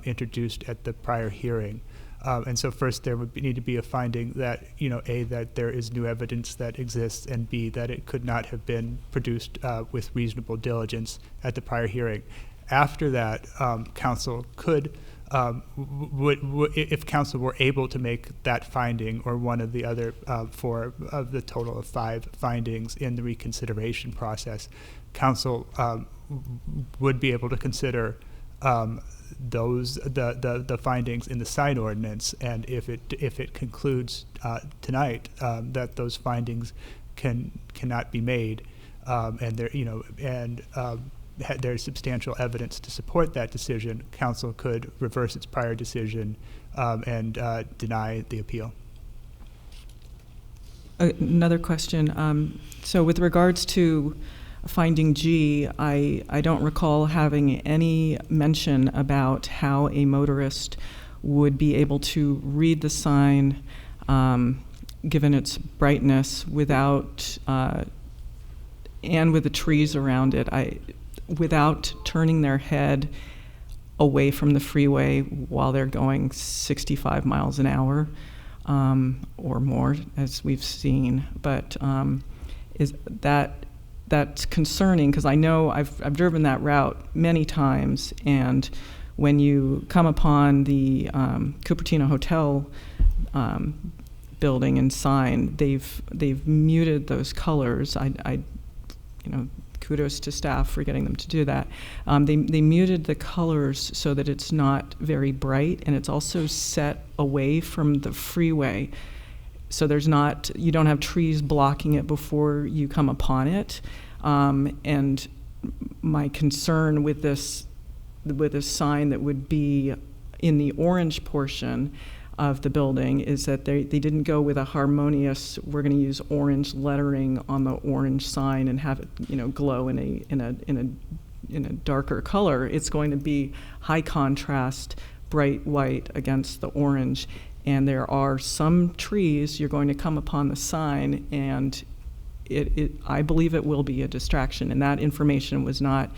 introduced at the prior hearing. And so first there would need to be a finding that, A, that there is new evidence that exists, and B, that it could not have been produced with reasonable diligence at the prior hearing. After that, council could, if council were able to make that finding or one of the other four of the total of 5 findings in the reconsideration process, council would be able to consider the findings in the sign ordinance, and if it concludes tonight that those findings cannot be made, and there's substantial evidence to support that decision, council could reverse its prior decision and deny the appeal. Another question. So with regards to finding G, I don't recall having any mention about how a motorist would be able to read the sign, given its brightness, without, and with the trees around it, without turning their head away from the freeway while they're going 65 miles an hour or more, as we've seen. But that's concerning, because I know I've driven that route many times, and when you come upon the Cupertino Hotel building and sign, they've muted those colors. Kudos to staff for getting them to do that. They muted the colors so that it's not very bright, and it's also set away from the freeway. So you don't have trees blocking it before you come upon it. And my concern with this sign that would be in the orange portion of the building is that they didn't go with a harmonious, we're going to use orange lettering on the orange sign and have it glow in a darker color. It's going to be high contrast, bright white against the orange. And there are some trees you're going to come upon the sign, and I believe it will be a distraction. And that information was not,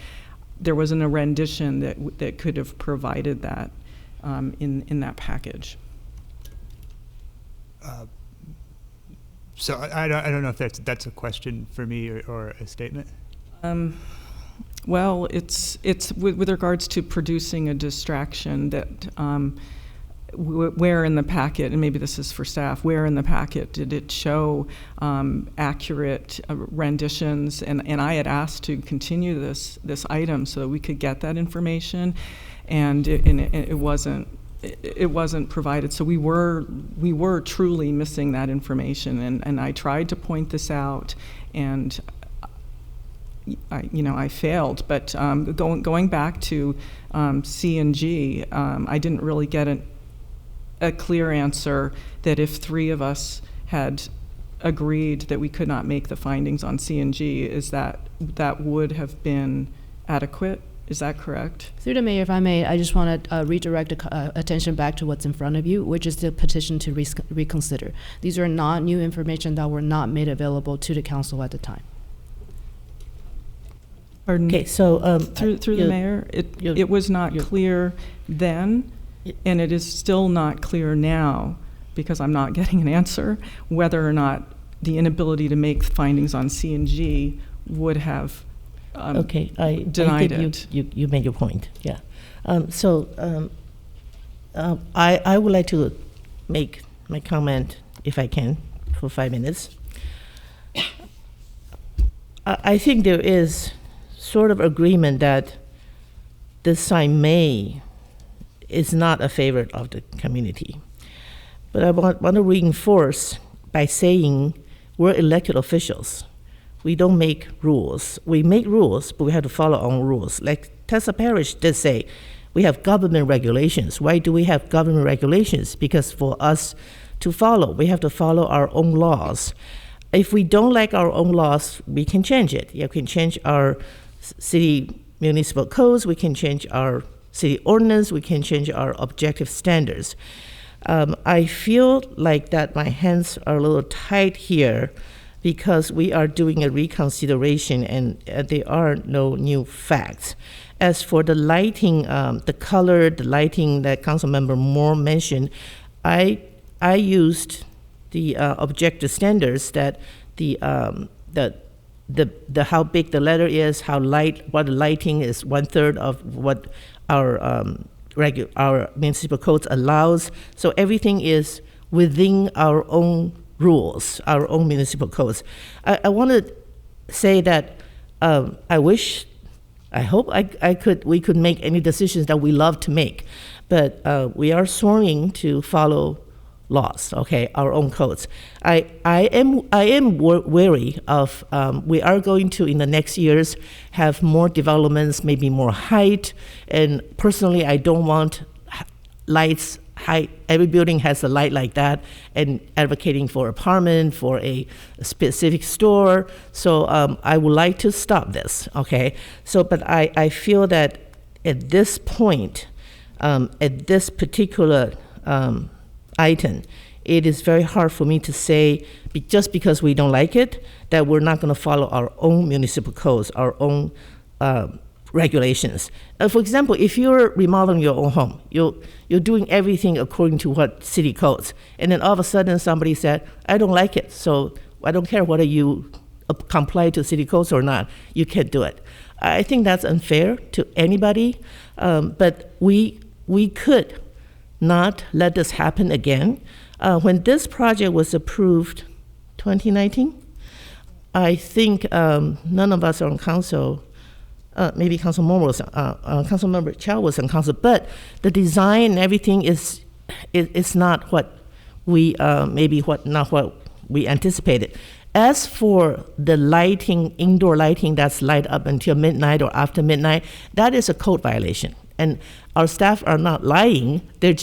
there wasn't a rendition that could have provided that in that package. So I don't know if that's a question for me or a statement. Well, it's with regards to producing a distraction that where in the packet, and maybe this is for staff, where in the packet did it show accurate renditions? And I had asked to continue this item so that we could get that information, and it wasn't provided. So we were truly missing that information, and I tried to point this out, and I failed. But going back to C and G, I didn't really get a clear answer that if 3 of us had agreed that we could not make the findings on C and G, is that would have been adequate. Is that correct? Through the mayor, if I may, I just want to redirect attention back to what's in front of you, which is the petition to reconsider. These are not new information that were not made available to the council at the time. Pardon? Okay, so through the mayor, it was not clear then, and it is still not clear now, because I'm not getting an answer, whether or not the inability to make findings on C and G would have okay, denied I think it. You made your point, yeah. I would like to make my comment, if I can, for 5 minutes. I think there is sort of agreement that this sign is not a favorite of the community. But I want to reinforce by saying we're elected officials. We don't make rules. We make rules, but we have to follow our own rules. Like Tessa Parish did say, we have government regulations. Why do we have government regulations? Because for us to follow, we have to follow our own laws. If we don't like our own laws, we can change it. You can change our city municipal codes, we can change our city ordinance, we can change our objective standards. I feel like that my hands are a little tight here because we are doing a reconsideration and there are no new facts. As for the lighting, the color, the lighting that Councilmember Moore mentioned, I used the objective standards that the how big the letter is, how light, what the lighting is 1/3 of what our municipal codes allows. So everything is within our own rules, our own municipal codes. I want to say that I hope we could make any decisions that we love to make, but we are sworn to follow laws, okay, our own codes. I am wary of, we are going to, in the next years, have more developments, maybe more height, and personally, I don't want lights high. Every building has a light like that, and advocating for apartment, for a specific store, so I would like to stop this, okay? So, but I feel that at this point, at this particular item, it is very hard for me to say, just because we don't like it, that we're not going to follow our own municipal codes, our own regulations. For example, if you're remodeling your own home, you're doing everything according to what city codes, and then all of a sudden somebody said, I don't like it, so I don't care whether you comply to city codes or not, you can't do it. I think that's unfair to anybody, but we could not let this happen again. When this project was approved, 2019, I think none of us are on council. Maybe Councilmember Chow was on council, but the design and everything is not what we not what we anticipated. As for the lighting, indoor lighting that's light up until midnight or after midnight, that is a code violation. And our staff are not lying. Our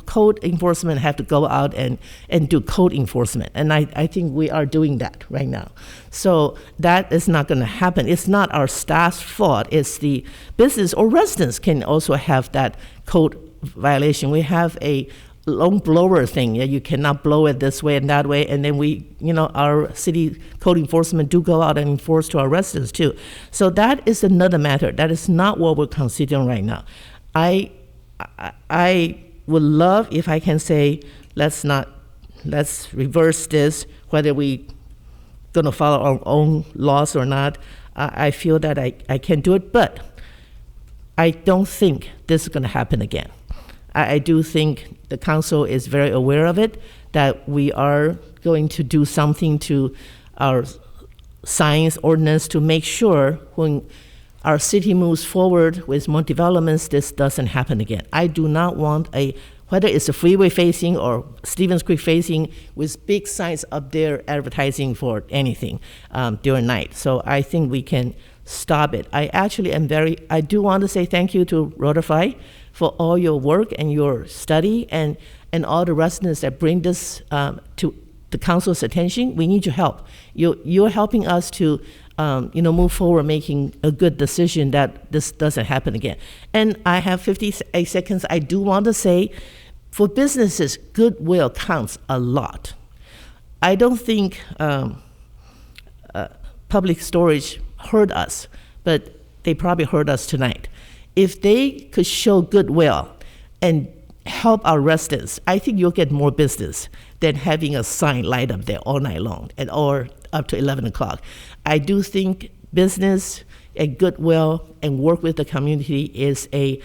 code enforcement have to go out and do code enforcement. And I think we are doing that right now. So that is not going to happen. It's not our staff's fault. It's the business or residents can also have that code violation. We have a long blower thing. You cannot blow it this way and that way. And then our city code enforcement do go out and enforce to our residents too. So that is another matter. That is not what we're considering right now. I would love if I can say, let's reverse this, whether we gonna follow our own laws or not. I feel that I can do it, but I don't think this is gonna happen again. I do think the council is very aware of it, that we are going to do something to our signs ordinance to make sure when our city moves forward with more developments, this doesn't happen again. I do not want whether it's a freeway facing or Stevens Creek facing, with big signs up there advertising for anything during night. So I think we can stop it. I do want to say thank you to Rotafy for all your work and your study and all the residents that bring this to the council's attention. We need your help. You're helping us to move forward, making a good decision that this doesn't happen again. And I have 58 seconds. I do want to say, for businesses, goodwill counts a lot. I don't think public storage hurt us, but they probably hurt us tonight. If they could show goodwill and help our residents, I think you'll get more business than having a sign light up there all night long or up to 11 o'clock. I do think business and goodwill and work with the community is a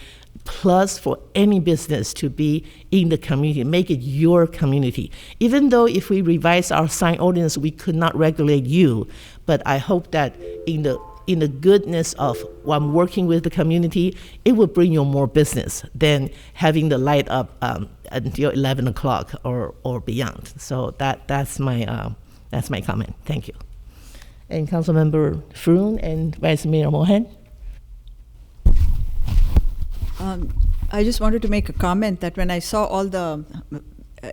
plus for any business to be in the community, make it your community. Even though if we revise our sign ordinance, we could not regulate you, but I hope that in the in the goodness of while I'm working with the community, it will bring you more business than having the light up until 11 o'clock or beyond. So that's my comment. Thank you. And Councilmember Froon and Vice Mayor Mohan. I just wanted to make a comment that when I saw all the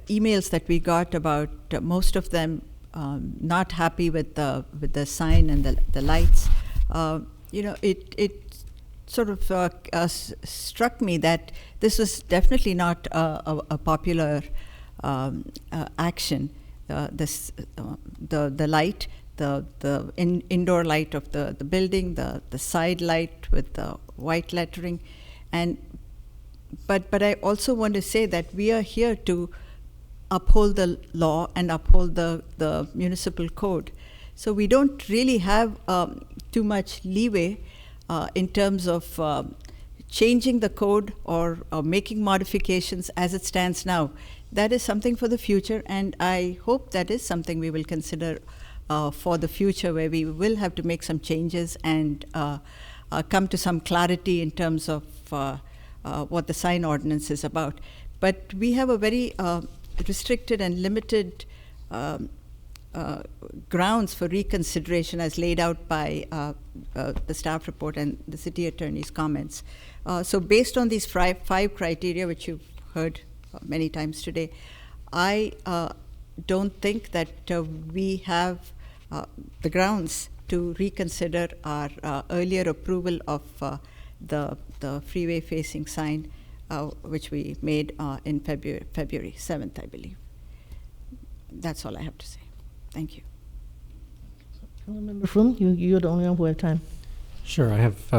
emails that we got about most of them not happy with the sign and the lights, it sort of struck me that this was definitely not a popular action. The light, the indoor light of the building, the side light with the white lettering, but I also want to say that we are here to uphold the law and uphold the municipal code. So we don't really have too much leeway in terms of changing the code or making modifications as it stands now. That is something for the future, and I hope that is something we will consider for the future, where we will have to make some changes and come to some clarity in terms of what the sign ordinance is about. But we have a very restricted and limited grounds for reconsideration as laid out by the staff report and the city attorney's comments. So based on these five criteria, which you've heard many times today, I don't think that we have the grounds to reconsider our earlier approval of the freeway facing sign, which we made in February 7th, I believe. That's all I have to say. Thank you. Councilmember Froon, you're the only one who have time. Sure, I have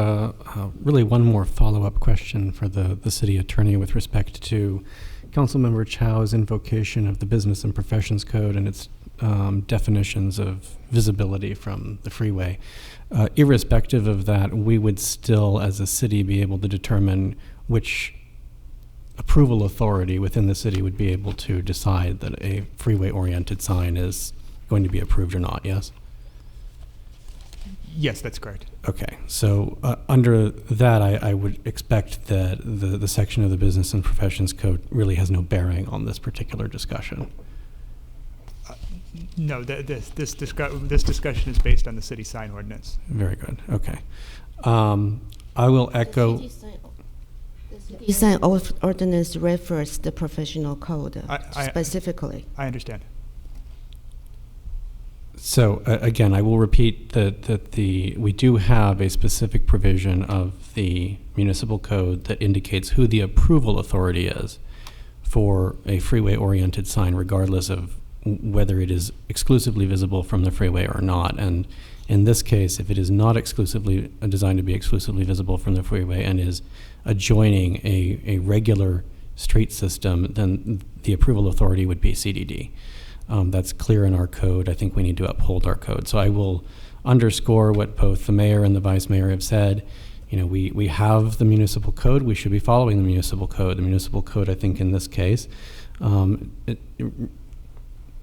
really one more follow-up question for the city attorney with respect to Councilmember Chow's invocation of the Business and Professions Code and its definitions of visibility from the freeway. Irrespective of that, we would still, as a city, be able to determine which approval authority within the city would be able to decide that a freeway-oriented sign is going to be approved or not, yes? Yes, that's correct. Okay, so under that, I would expect that the section of the Business and Professions Code really has no bearing on this particular discussion. No, this discussion is based on the city sign ordinance. Very good. Okay. I will echo. The city sign ordinance refers the professional code specifically. I understand. So again, I will repeat that we do have a specific provision of the municipal code that indicates who the approval authority is for a freeway-oriented sign, regardless of whether it is exclusively visible from the freeway or not. And in this case, if it is not exclusively designed to be exclusively visible from the freeway and is adjoining a regular street system, then the approval authority would be CDD. That's clear in our code. I think we need to uphold our code. So I will underscore what both the mayor and the vice mayor have said. You know, we have the municipal code. We should be following the municipal code. The municipal code, I think, in this case, it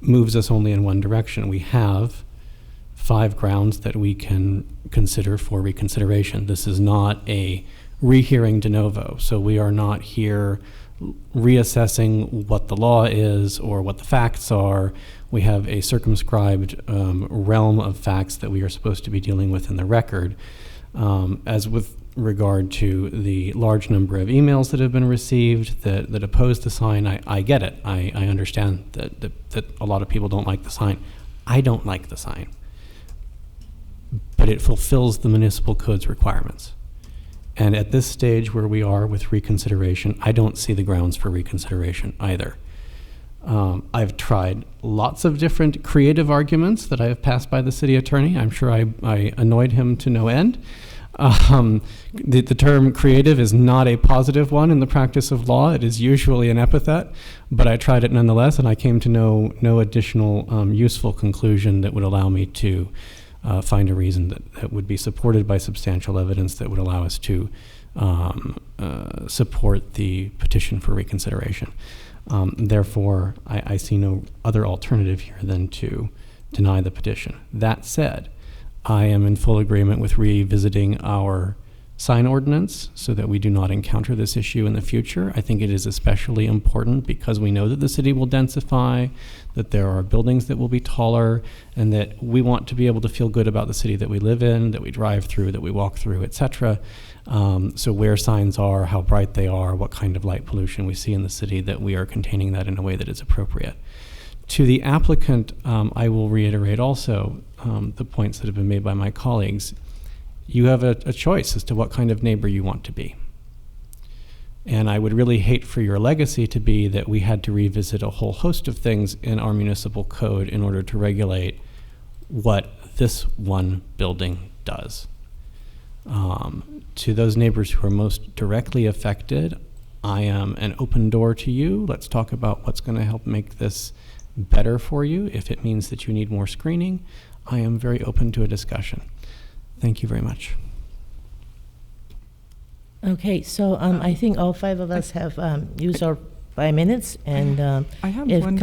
moves us only in one direction. We have 5 grounds that we can consider for reconsideration. This is not a rehearing de novo. So we are not here reassessing what the law is or what the facts are. We have a circumscribed realm of facts that we are supposed to be dealing with in the record. As with regard to the large number of emails that have been received that oppose the sign, I get it. I understand that a lot of people don't like the sign. I don't like the sign. But it fulfills the municipal code's requirements. And at this stage where we are with reconsideration, I don't see the grounds for reconsideration either. I've tried lots of different creative arguments that I have passed by the city attorney. I'm sure I annoyed him to no end. The term creative is not a positive one in the practice of law. It is usually an epithet, but I tried it nonetheless, and I came to no additional useful conclusion that would allow me to find a reason that would be supported by substantial evidence that would allow us to support the petition for reconsideration. Therefore, I see no other alternative here than to deny the petition. That said, I am in full agreement with revisiting our sign ordinance so that we do not encounter this issue in the future. I think it is especially important because we know that the city will densify, that there are buildings that will be taller, and that we want to be able to feel good about the city that we live in, that we drive through, that we walk through, etc. So where signs are, how bright they are, what kind of light pollution we see in the city, that we are containing that in a way that is appropriate. To the applicant, I will reiterate also the points that have been made by my colleagues. You have a choice as to what kind of neighbor you want to be. And I would really hate for your legacy to be that we had to revisit a whole host of things in our municipal code in order to regulate what this one building does. To those neighbors who are most directly affected, I am an open door to you. Let's talk about what's going to help make this better for you. If it means that you need more screening, I am very open to a discussion. Thank you very much. Okay, so I think all five of us have used our 5 minutes, and I have if one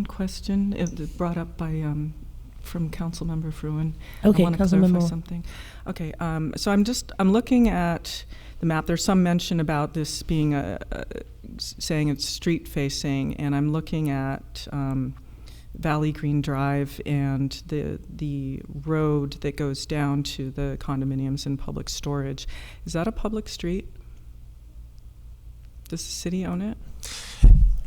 question brought up by from Councilmember Fruin. Okay, I want to clarify Councilmember. something. Okay, so I'm looking at the map. There's some mention about this being saying it's street facing, and I'm looking at Valley Green Drive and the road that goes down to the condominiums and public storage. Is that a public street? Does the city own it?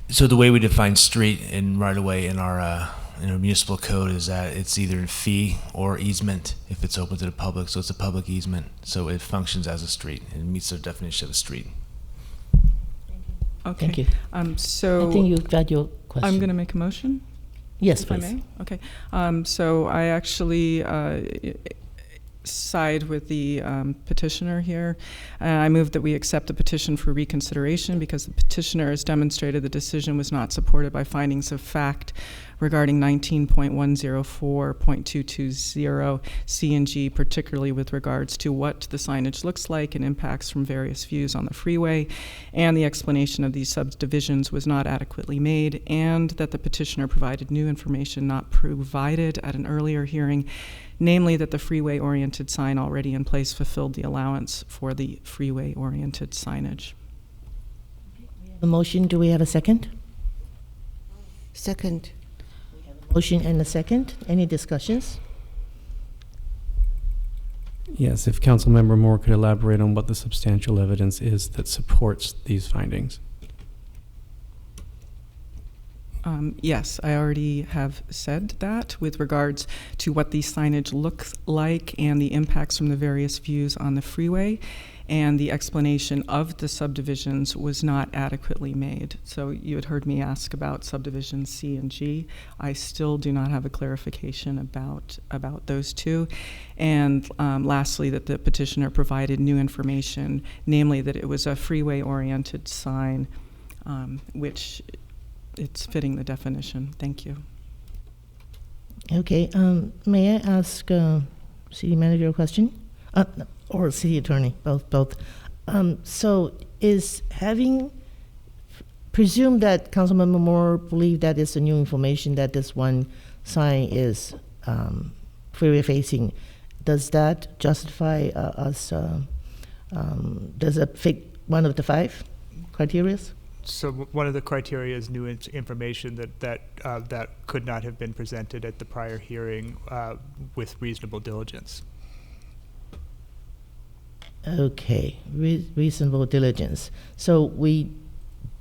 So the way we define street and right of way in our municipal code is that it's either a fee or easement if it's open to the public. So it's a public easement. So it functions as a street and meets the definition of a street. Okay. Thank you. So I think you've got your question. I'm going to make a motion. Yes, if please. I may? Okay. So I actually side with the petitioner here. I move that we accept the petition for reconsideration because the petitioner has demonstrated the decision was not supported by findings of fact regarding 19.104.220 C and G, particularly with regards to what the signage looks like and impacts from various views on the freeway, and the explanation of these subdivisions was not adequately made, and that the petitioner provided new information not provided at an earlier hearing, namely that the freeway-oriented sign already in place fulfilled the allowance for the freeway-oriented signage. A motion, do we have a second? Second. Motion and a second. Any discussions? Yes, if Councilmember Moore could elaborate on what the substantial evidence is that supports these findings. Yes, I already have said that with regards to what the signage looks like and the impacts from the various views on the freeway, and the explanation of the subdivisions was not adequately made. So you had heard me ask about subdivisions C and G. I still do not have a clarification about those two. And lastly, that the petitioner provided new information, namely that it was a freeway-oriented sign, which it's fitting the definition. Thank you. Okay, may I ask City Manager a question? Or City Attorney, both. So is presume that Councilmember Moore believed that it's a new information that this one sign is freeway facing. Does that justify us, does it fit one of the 5 criteria? So one of the criteria is new information that could not have been presented at the prior hearing with reasonable diligence. Okay, reasonable diligence. So we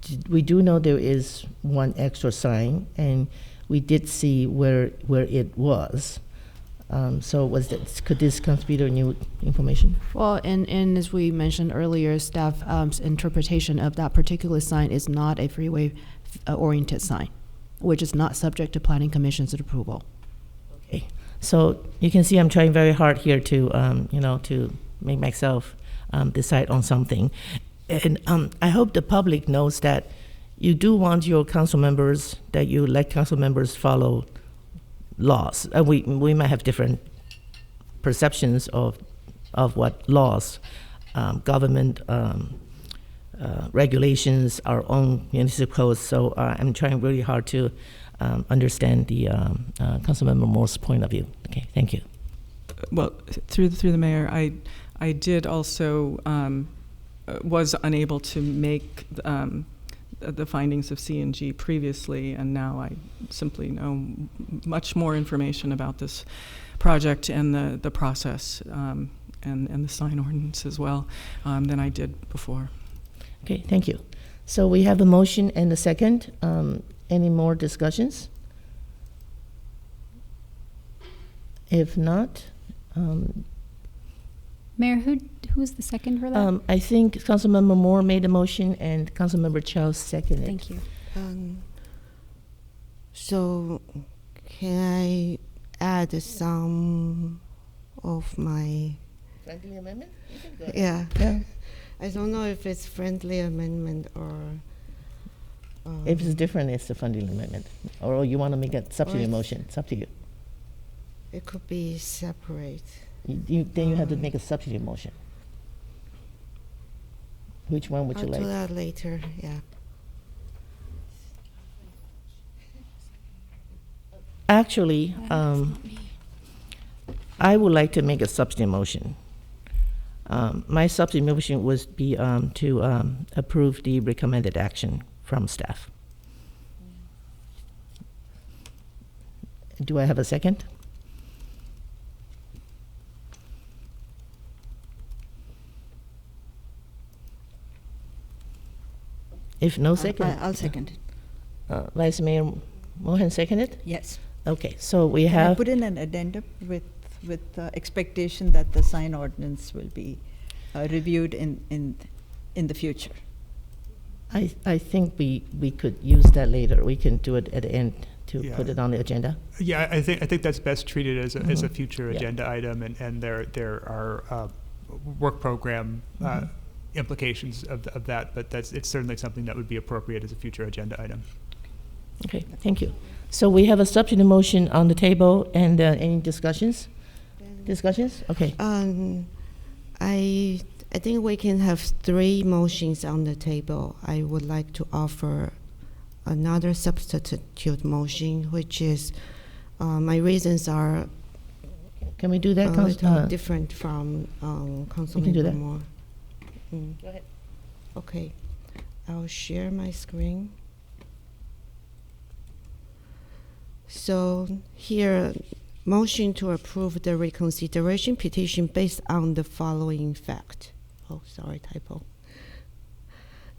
do know there is one extra sign, and we did see where it was. So could this constitute new information? Well, and as we mentioned earlier, staff's interpretation of that particular sign is not a freeway-oriented sign, which is not subject to Planning Commission's approval. Okay, so you can see I'm trying very hard here to to make myself decide on something, and I hope the public knows that you do want your council members, that you let council members follow laws. We might have different perceptions of what laws, government regulations, our own municipal codes. So I'm trying really hard to understand the Councilmember Moore's point of view. Okay, thank you. well, through the mayor, I did also was unable to make the findings of C&G previously, and now I simply know much more information about this project and the process and the sign ordinance as well than I did before. Okay, thank you. So we have a motion and a second. Any more discussions? If not, Mayor, who was the second for that? I think Councilmember Moore made a motion and Councilmember Chow seconded. Thank you. So can I add some of my... Friendly amendment? Yeah. Yeah. I don't know if it's friendly amendment or... If it's different, it's a friendly amendment. Or you want to make a substitute Or- motion. It's up to you. It could be separate. Then you have to make a substitute motion. Which one would you I'll like? do that later, yeah. Actually, I would like to make a substitute motion. My substitute motion would be to approve the recommended action from staff. Do I have a second? If no second. I'll second it. Vice Mayor Mohan seconded? Yes. Okay, so we Can I have. put in an addendum with expectation that the sign ordinance will be reviewed in the future? I think we could use that later. We can do it at the end to put it on the agenda. Yeah, I think that's best treated as a future Yeah. agenda item, and there are work program implications of that, but it's certainly something that would be appropriate as a future agenda item. Okay, thank you. So we have a substitute motion on the table, and any discussions? Discussions? Okay. I think we can have 3 motions on the table. I would like to offer another substitute motion, which is my reasons are. Can we do that? A little different from Councilmember Moore. Go ahead. Okay, I'll share my screen. So here, motion to approve the reconsideration petition based on the following fact. Oh, sorry, typo.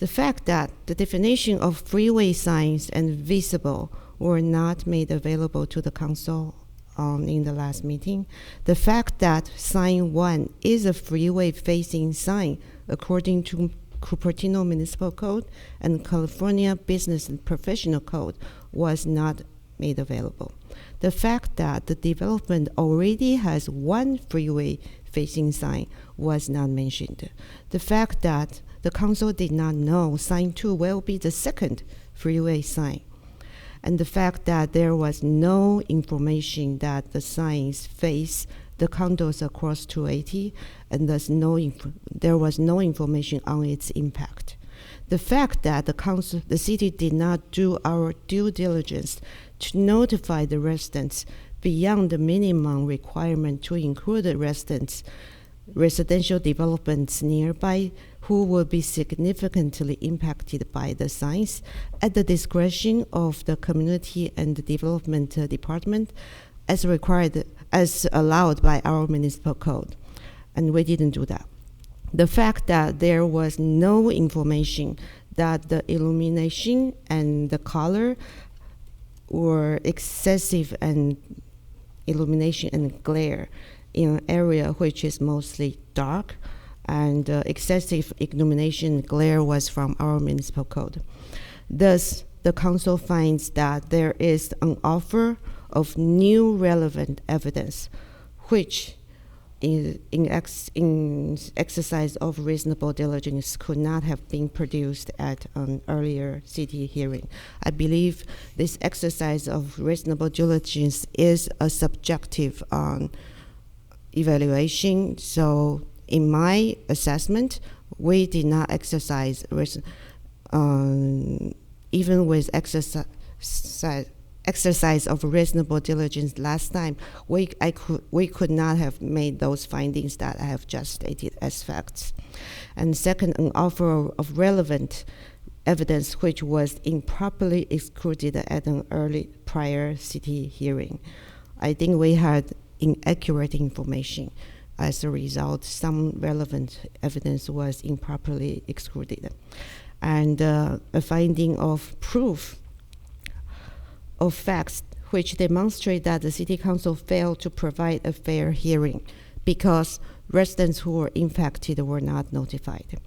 The fact that the definition of freeway signs and visible were not made available to the council in the last meeting. The fact that sign 1 is a freeway facing sign according to Cupertino Municipal Code and California Business and Professional Code was not made available. The fact that the development already has 1 freeway facing sign was not mentioned. The fact that the council did not know sign 2 will be the 2nd freeway sign. And the fact that there was no information that the signs face the condos across 280, and there was no information on its impact. The fact that the city did not do our due diligence to notify the residents beyond the minimum requirement to include the residential developments nearby who will be significantly impacted by the signs at the discretion of the community and the development department as allowed by our municipal code. And we didn't do that. The fact that there was no information that the illumination and the color were excessive and illumination and glare in an area which is mostly dark, and excessive illumination and glare was from our municipal code. Thus, the council finds that there is an offer of new relevant evidence, which in exercise of reasonable diligence could not have been produced at an earlier city hearing. I believe this exercise of reasonable diligence is a subjective evaluation. So in my assessment, we did not exercise, even with exercise of reasonable diligence last time, we could not have made those findings that I have just stated as facts. And second, an offer of relevant evidence which was improperly excluded at an early prior city hearing. I think we had inaccurate information. As a result, some relevant evidence was improperly excluded. And a finding of proof of facts which demonstrate that the City Council failed to provide a fair hearing because residents who were impacted were not notified.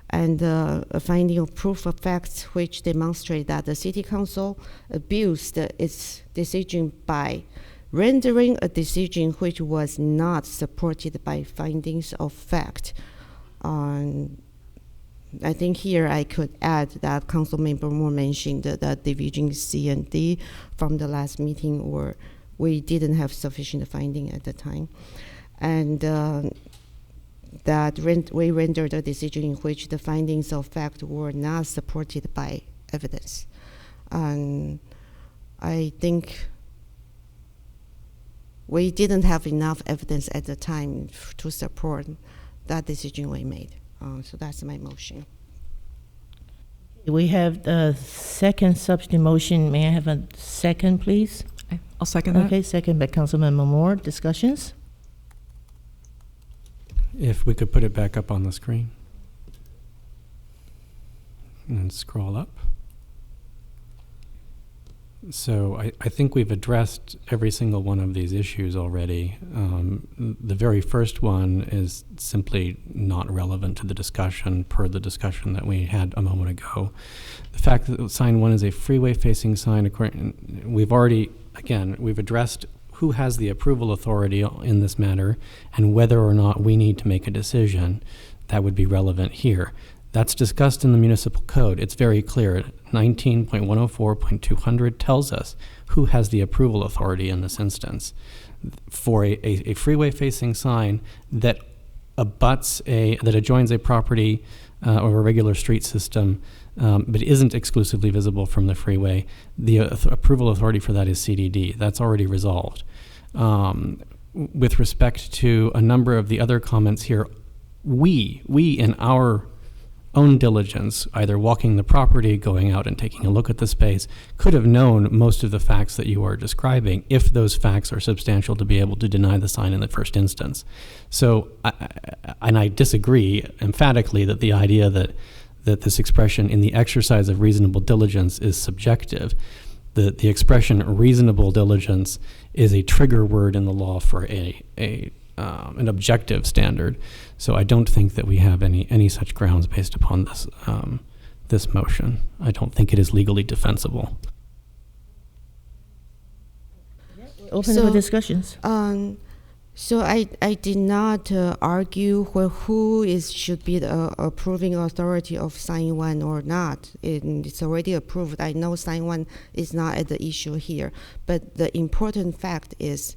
And a finding of proof of facts which demonstrate that the City Council abused its decision by rendering a decision which was not supported by findings of fact. I think here I could add that Councilmember Moore mentioned that Division C and D from the last meeting, or we didn't have sufficient finding at the time. And that we rendered a decision in which the findings of fact were not supported by evidence. And I think we didn't have enough evidence at the time to support that decision we made. So that's my motion. We have the second substitute motion. May I have a second, please? I'll second that. Okay, second by Councilmember Moore. Discussions? If we could put it back up on the screen. And scroll up. So I think we've addressed every single one of these issues already. The very first one is simply not relevant to the discussion per the discussion that we had a moment ago. The fact that sign 1 is a freeway-facing sign, we've addressed who has the approval authority in this matter and whether or not we need to make a decision that would be relevant here. That's discussed in the municipal code. It's very clear. 19.104.200 tells us who has the approval authority in this instance. For a freeway-facing sign that adjoins a property or a regular street system, but isn't exclusively visible from the freeway, the approval authority for that is CDD. That's already resolved. With respect to a number of the other comments here, we in our own diligence, either walking the property, going out and taking a look at the space, could have known most of the facts that you are describing if those facts are substantial to be able to deny the sign in the first instance. So, I disagree emphatically that the idea that this expression in the exercise of reasonable diligence is subjective. The expression reasonable diligence is a trigger word in the law for an objective standard. So I don't think that we have any such grounds based upon this motion. I don't think it is legally defensible. Open for discussions. So I did not argue who should be the approving authority of sign 1 or not. It's already approved. I know sign 1 is not at the issue here, but the important fact is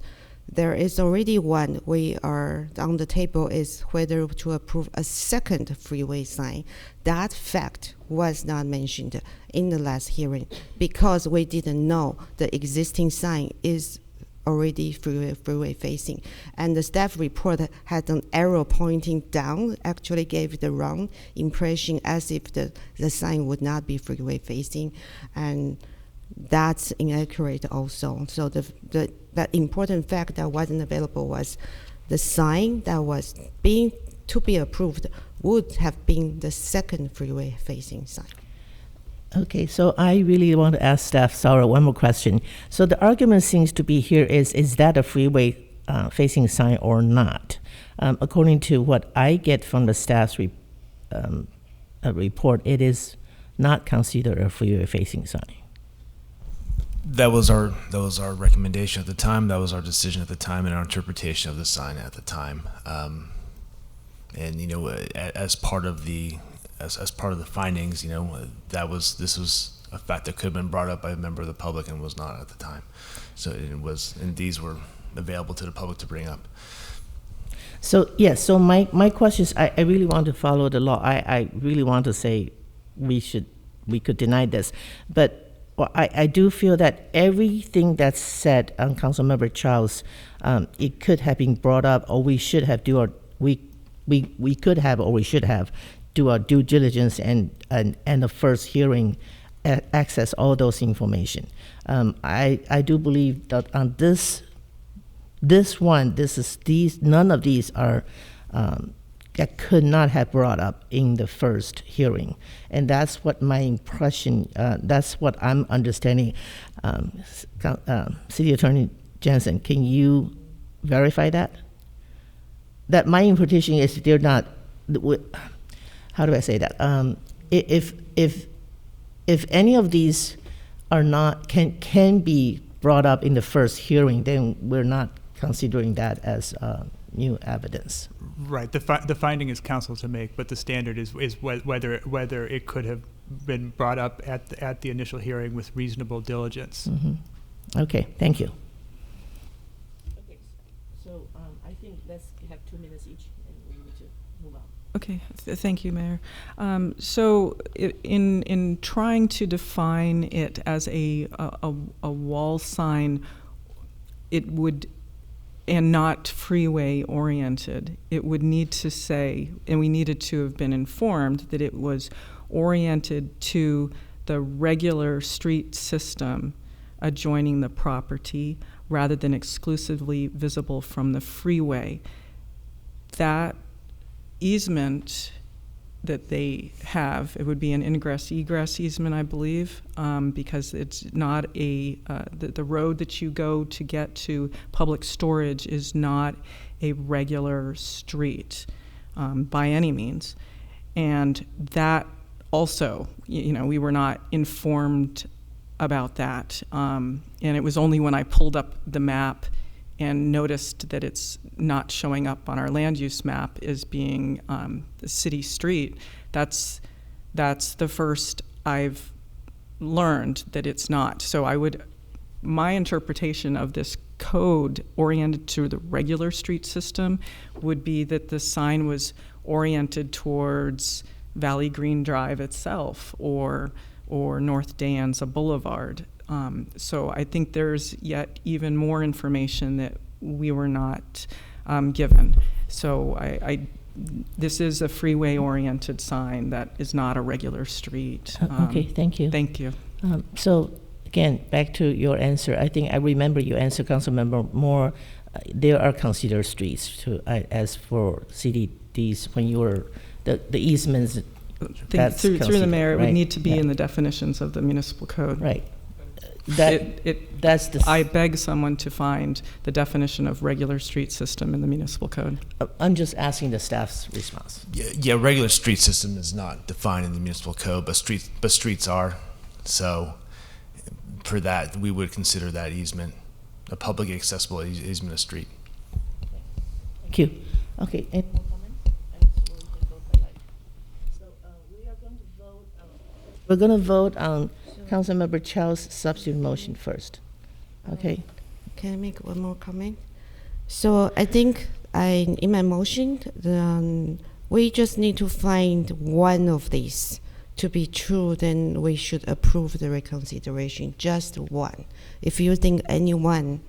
there is already one. We are on the table is whether to approve a second freeway sign. That fact was not mentioned in the last hearing because we didn't know the existing sign is already freeway facing. And the staff report had an arrow pointing down, actually gave the wrong impression as if the sign would not be freeway facing. And that's inaccurate also. So that important fact that wasn't available was the sign that was to be approved would have been the second freeway facing sign. Okay, so I really want to ask staff Sarah one more question. So the argument seems to be here is that a freeway facing sign or not? According to what I get from the staff's report, it is not considered a freeway facing sign. That was our recommendation at the time. That was our decision at the time and our interpretation of the sign at the time. And as part of the findings, this was a fact that could have been brought up by a member of the public and was not at the time. So these were available to the public to bring up. So yes, so my question is, I really want to follow the law. I really want to say we could deny this, but well, I do feel that everything that's said on Councilmember Chow's, it could have been brought up, or we should have we could have, or we should have do our due diligence and the first hearing, access all those information. I do believe that on none of these are that could not have brought up in the first hearing, and that's what my impression. That's what I'm understanding. City Attorney Jensen, can you verify that? That my interpretation is they're not. How do I say that? If any of these are not can be brought up in the first hearing, then we're not considering that as new evidence. Right. The finding is council to make, but the standard is whether it could have been brought up at the initial hearing with reasonable diligence. Mm-hmm. Okay. Thank you. Okay. So I think let's have 2 minutes each, and we need to move on. Okay, thank you, Mayor. So in trying to define it as a wall sign, it would, and not freeway oriented, it would need to say, and we needed to have been informed that it was oriented to the regular street system adjoining the property rather than exclusively visible from the freeway. That easement that they have, it would be an ingress-egress easement, I believe, because it's not the road that you go to get to public storage is not a regular street by any means. And that also, we were not informed about that. And it was only when I pulled up the map and noticed that it's not showing up on our land use map as being the city street. That's the first I've learned that it's not. So my interpretation of this code oriented to the regular street system would be that the sign was oriented towards Valley Green Drive itself or North Danza Boulevard. So I think there's yet even more information that we were not given. So this is a freeway-oriented sign that is not a regular street. Okay, thank you. Thank you. So again, back to your answer. I think I remember your answer, Councilmember Moore. There are considered streets as for CDDs when you were the easements. Through the mayor, it right? would need to be in the definitions of the municipal code. Right. I beg someone to find the definition of regular street system in the municipal code. I'm just asking the staff's response. Yeah, regular street system is not defined in the municipal code, but streets are. So for that, we would consider that easement a public accessible easement of street. Thank you. Okay. Any more comments? So we are going to vote. We're going to vote on Councilmember Chow's substitute motion first. Okay. Can I make one more comment? So I think in my motion, we just need to find one of these to be true, then we should approve the reconsideration, just one. If you think anyone,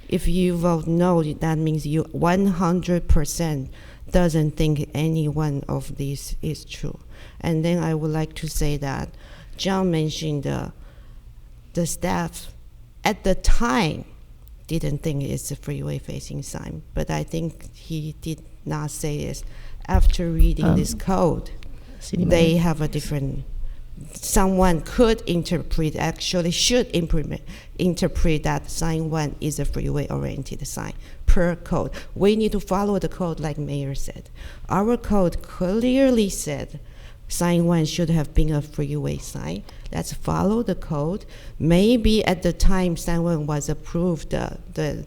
if you vote no, that means you 100% doesn't think any one of these is true. And then I would like to say that John mentioned the staff at the time didn't think it's a freeway facing sign, but I think he did not say this. After reading this code, they have a different, someone could interpret, actually should interpret that sign one is a freeway oriented sign per code. We need to follow the code like Mayor said. Our code clearly said sign one should have been a freeway sign. Let's follow the code. Maybe at the time sign one was approved, the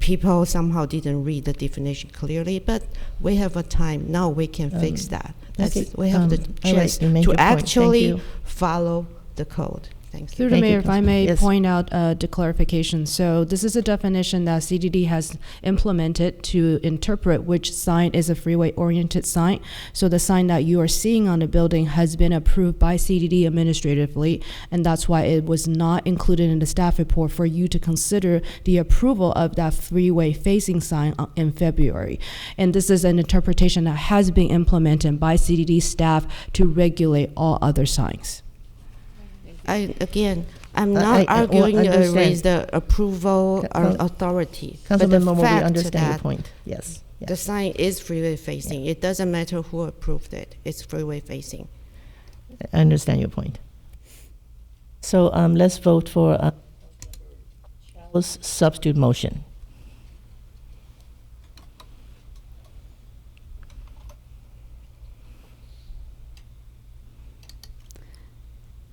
people somehow didn't read the definition clearly, but we have a time now. We can fix that. Okay. We have the chance to actually follow the code. Thank you. Through the Thank you, mayor, if I may Yes. point out the clarification. So this is a definition that CDD has implemented to interpret which sign is a freeway-oriented sign. So the sign that you are seeing on the building has been approved by CDD administratively, and that's why it was not included in the staff report for you to consider the approval of that freeway-facing sign in February. And this is an interpretation that has been implemented by CDD staff to regulate all other signs. I'm not arguing understand. raise the approval or authority. But the Councilmember Mobley, fact understand your that point. Yes. the sign is freeway facing. It doesn't matter who approved it. It's freeway facing. I understand your point. So let's vote for Charles' substitute motion.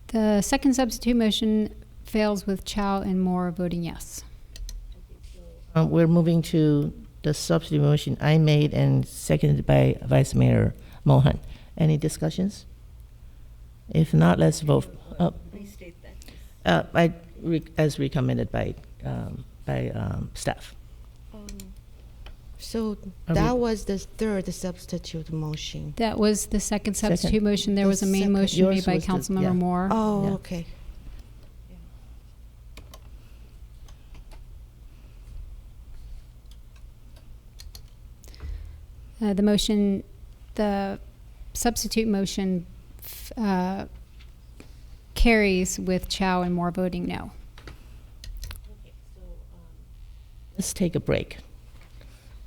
The second substitute motion fails with Chow and Moore voting yes. We're moving to the substitute motion I made and seconded by Vice Mayor Mohan. Any discussions? If not, let's vote. Restate that. As recommended by staff. So Are that we- was the third substitute motion. That was the second substitute Second. motion. There The was a main second- motion Yours made by was the- Councilmember yeah. Moore. Oh, Yeah. okay. The substitute motion carries with Chow and Moore voting no. Let's take a break.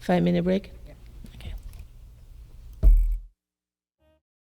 5-minute break.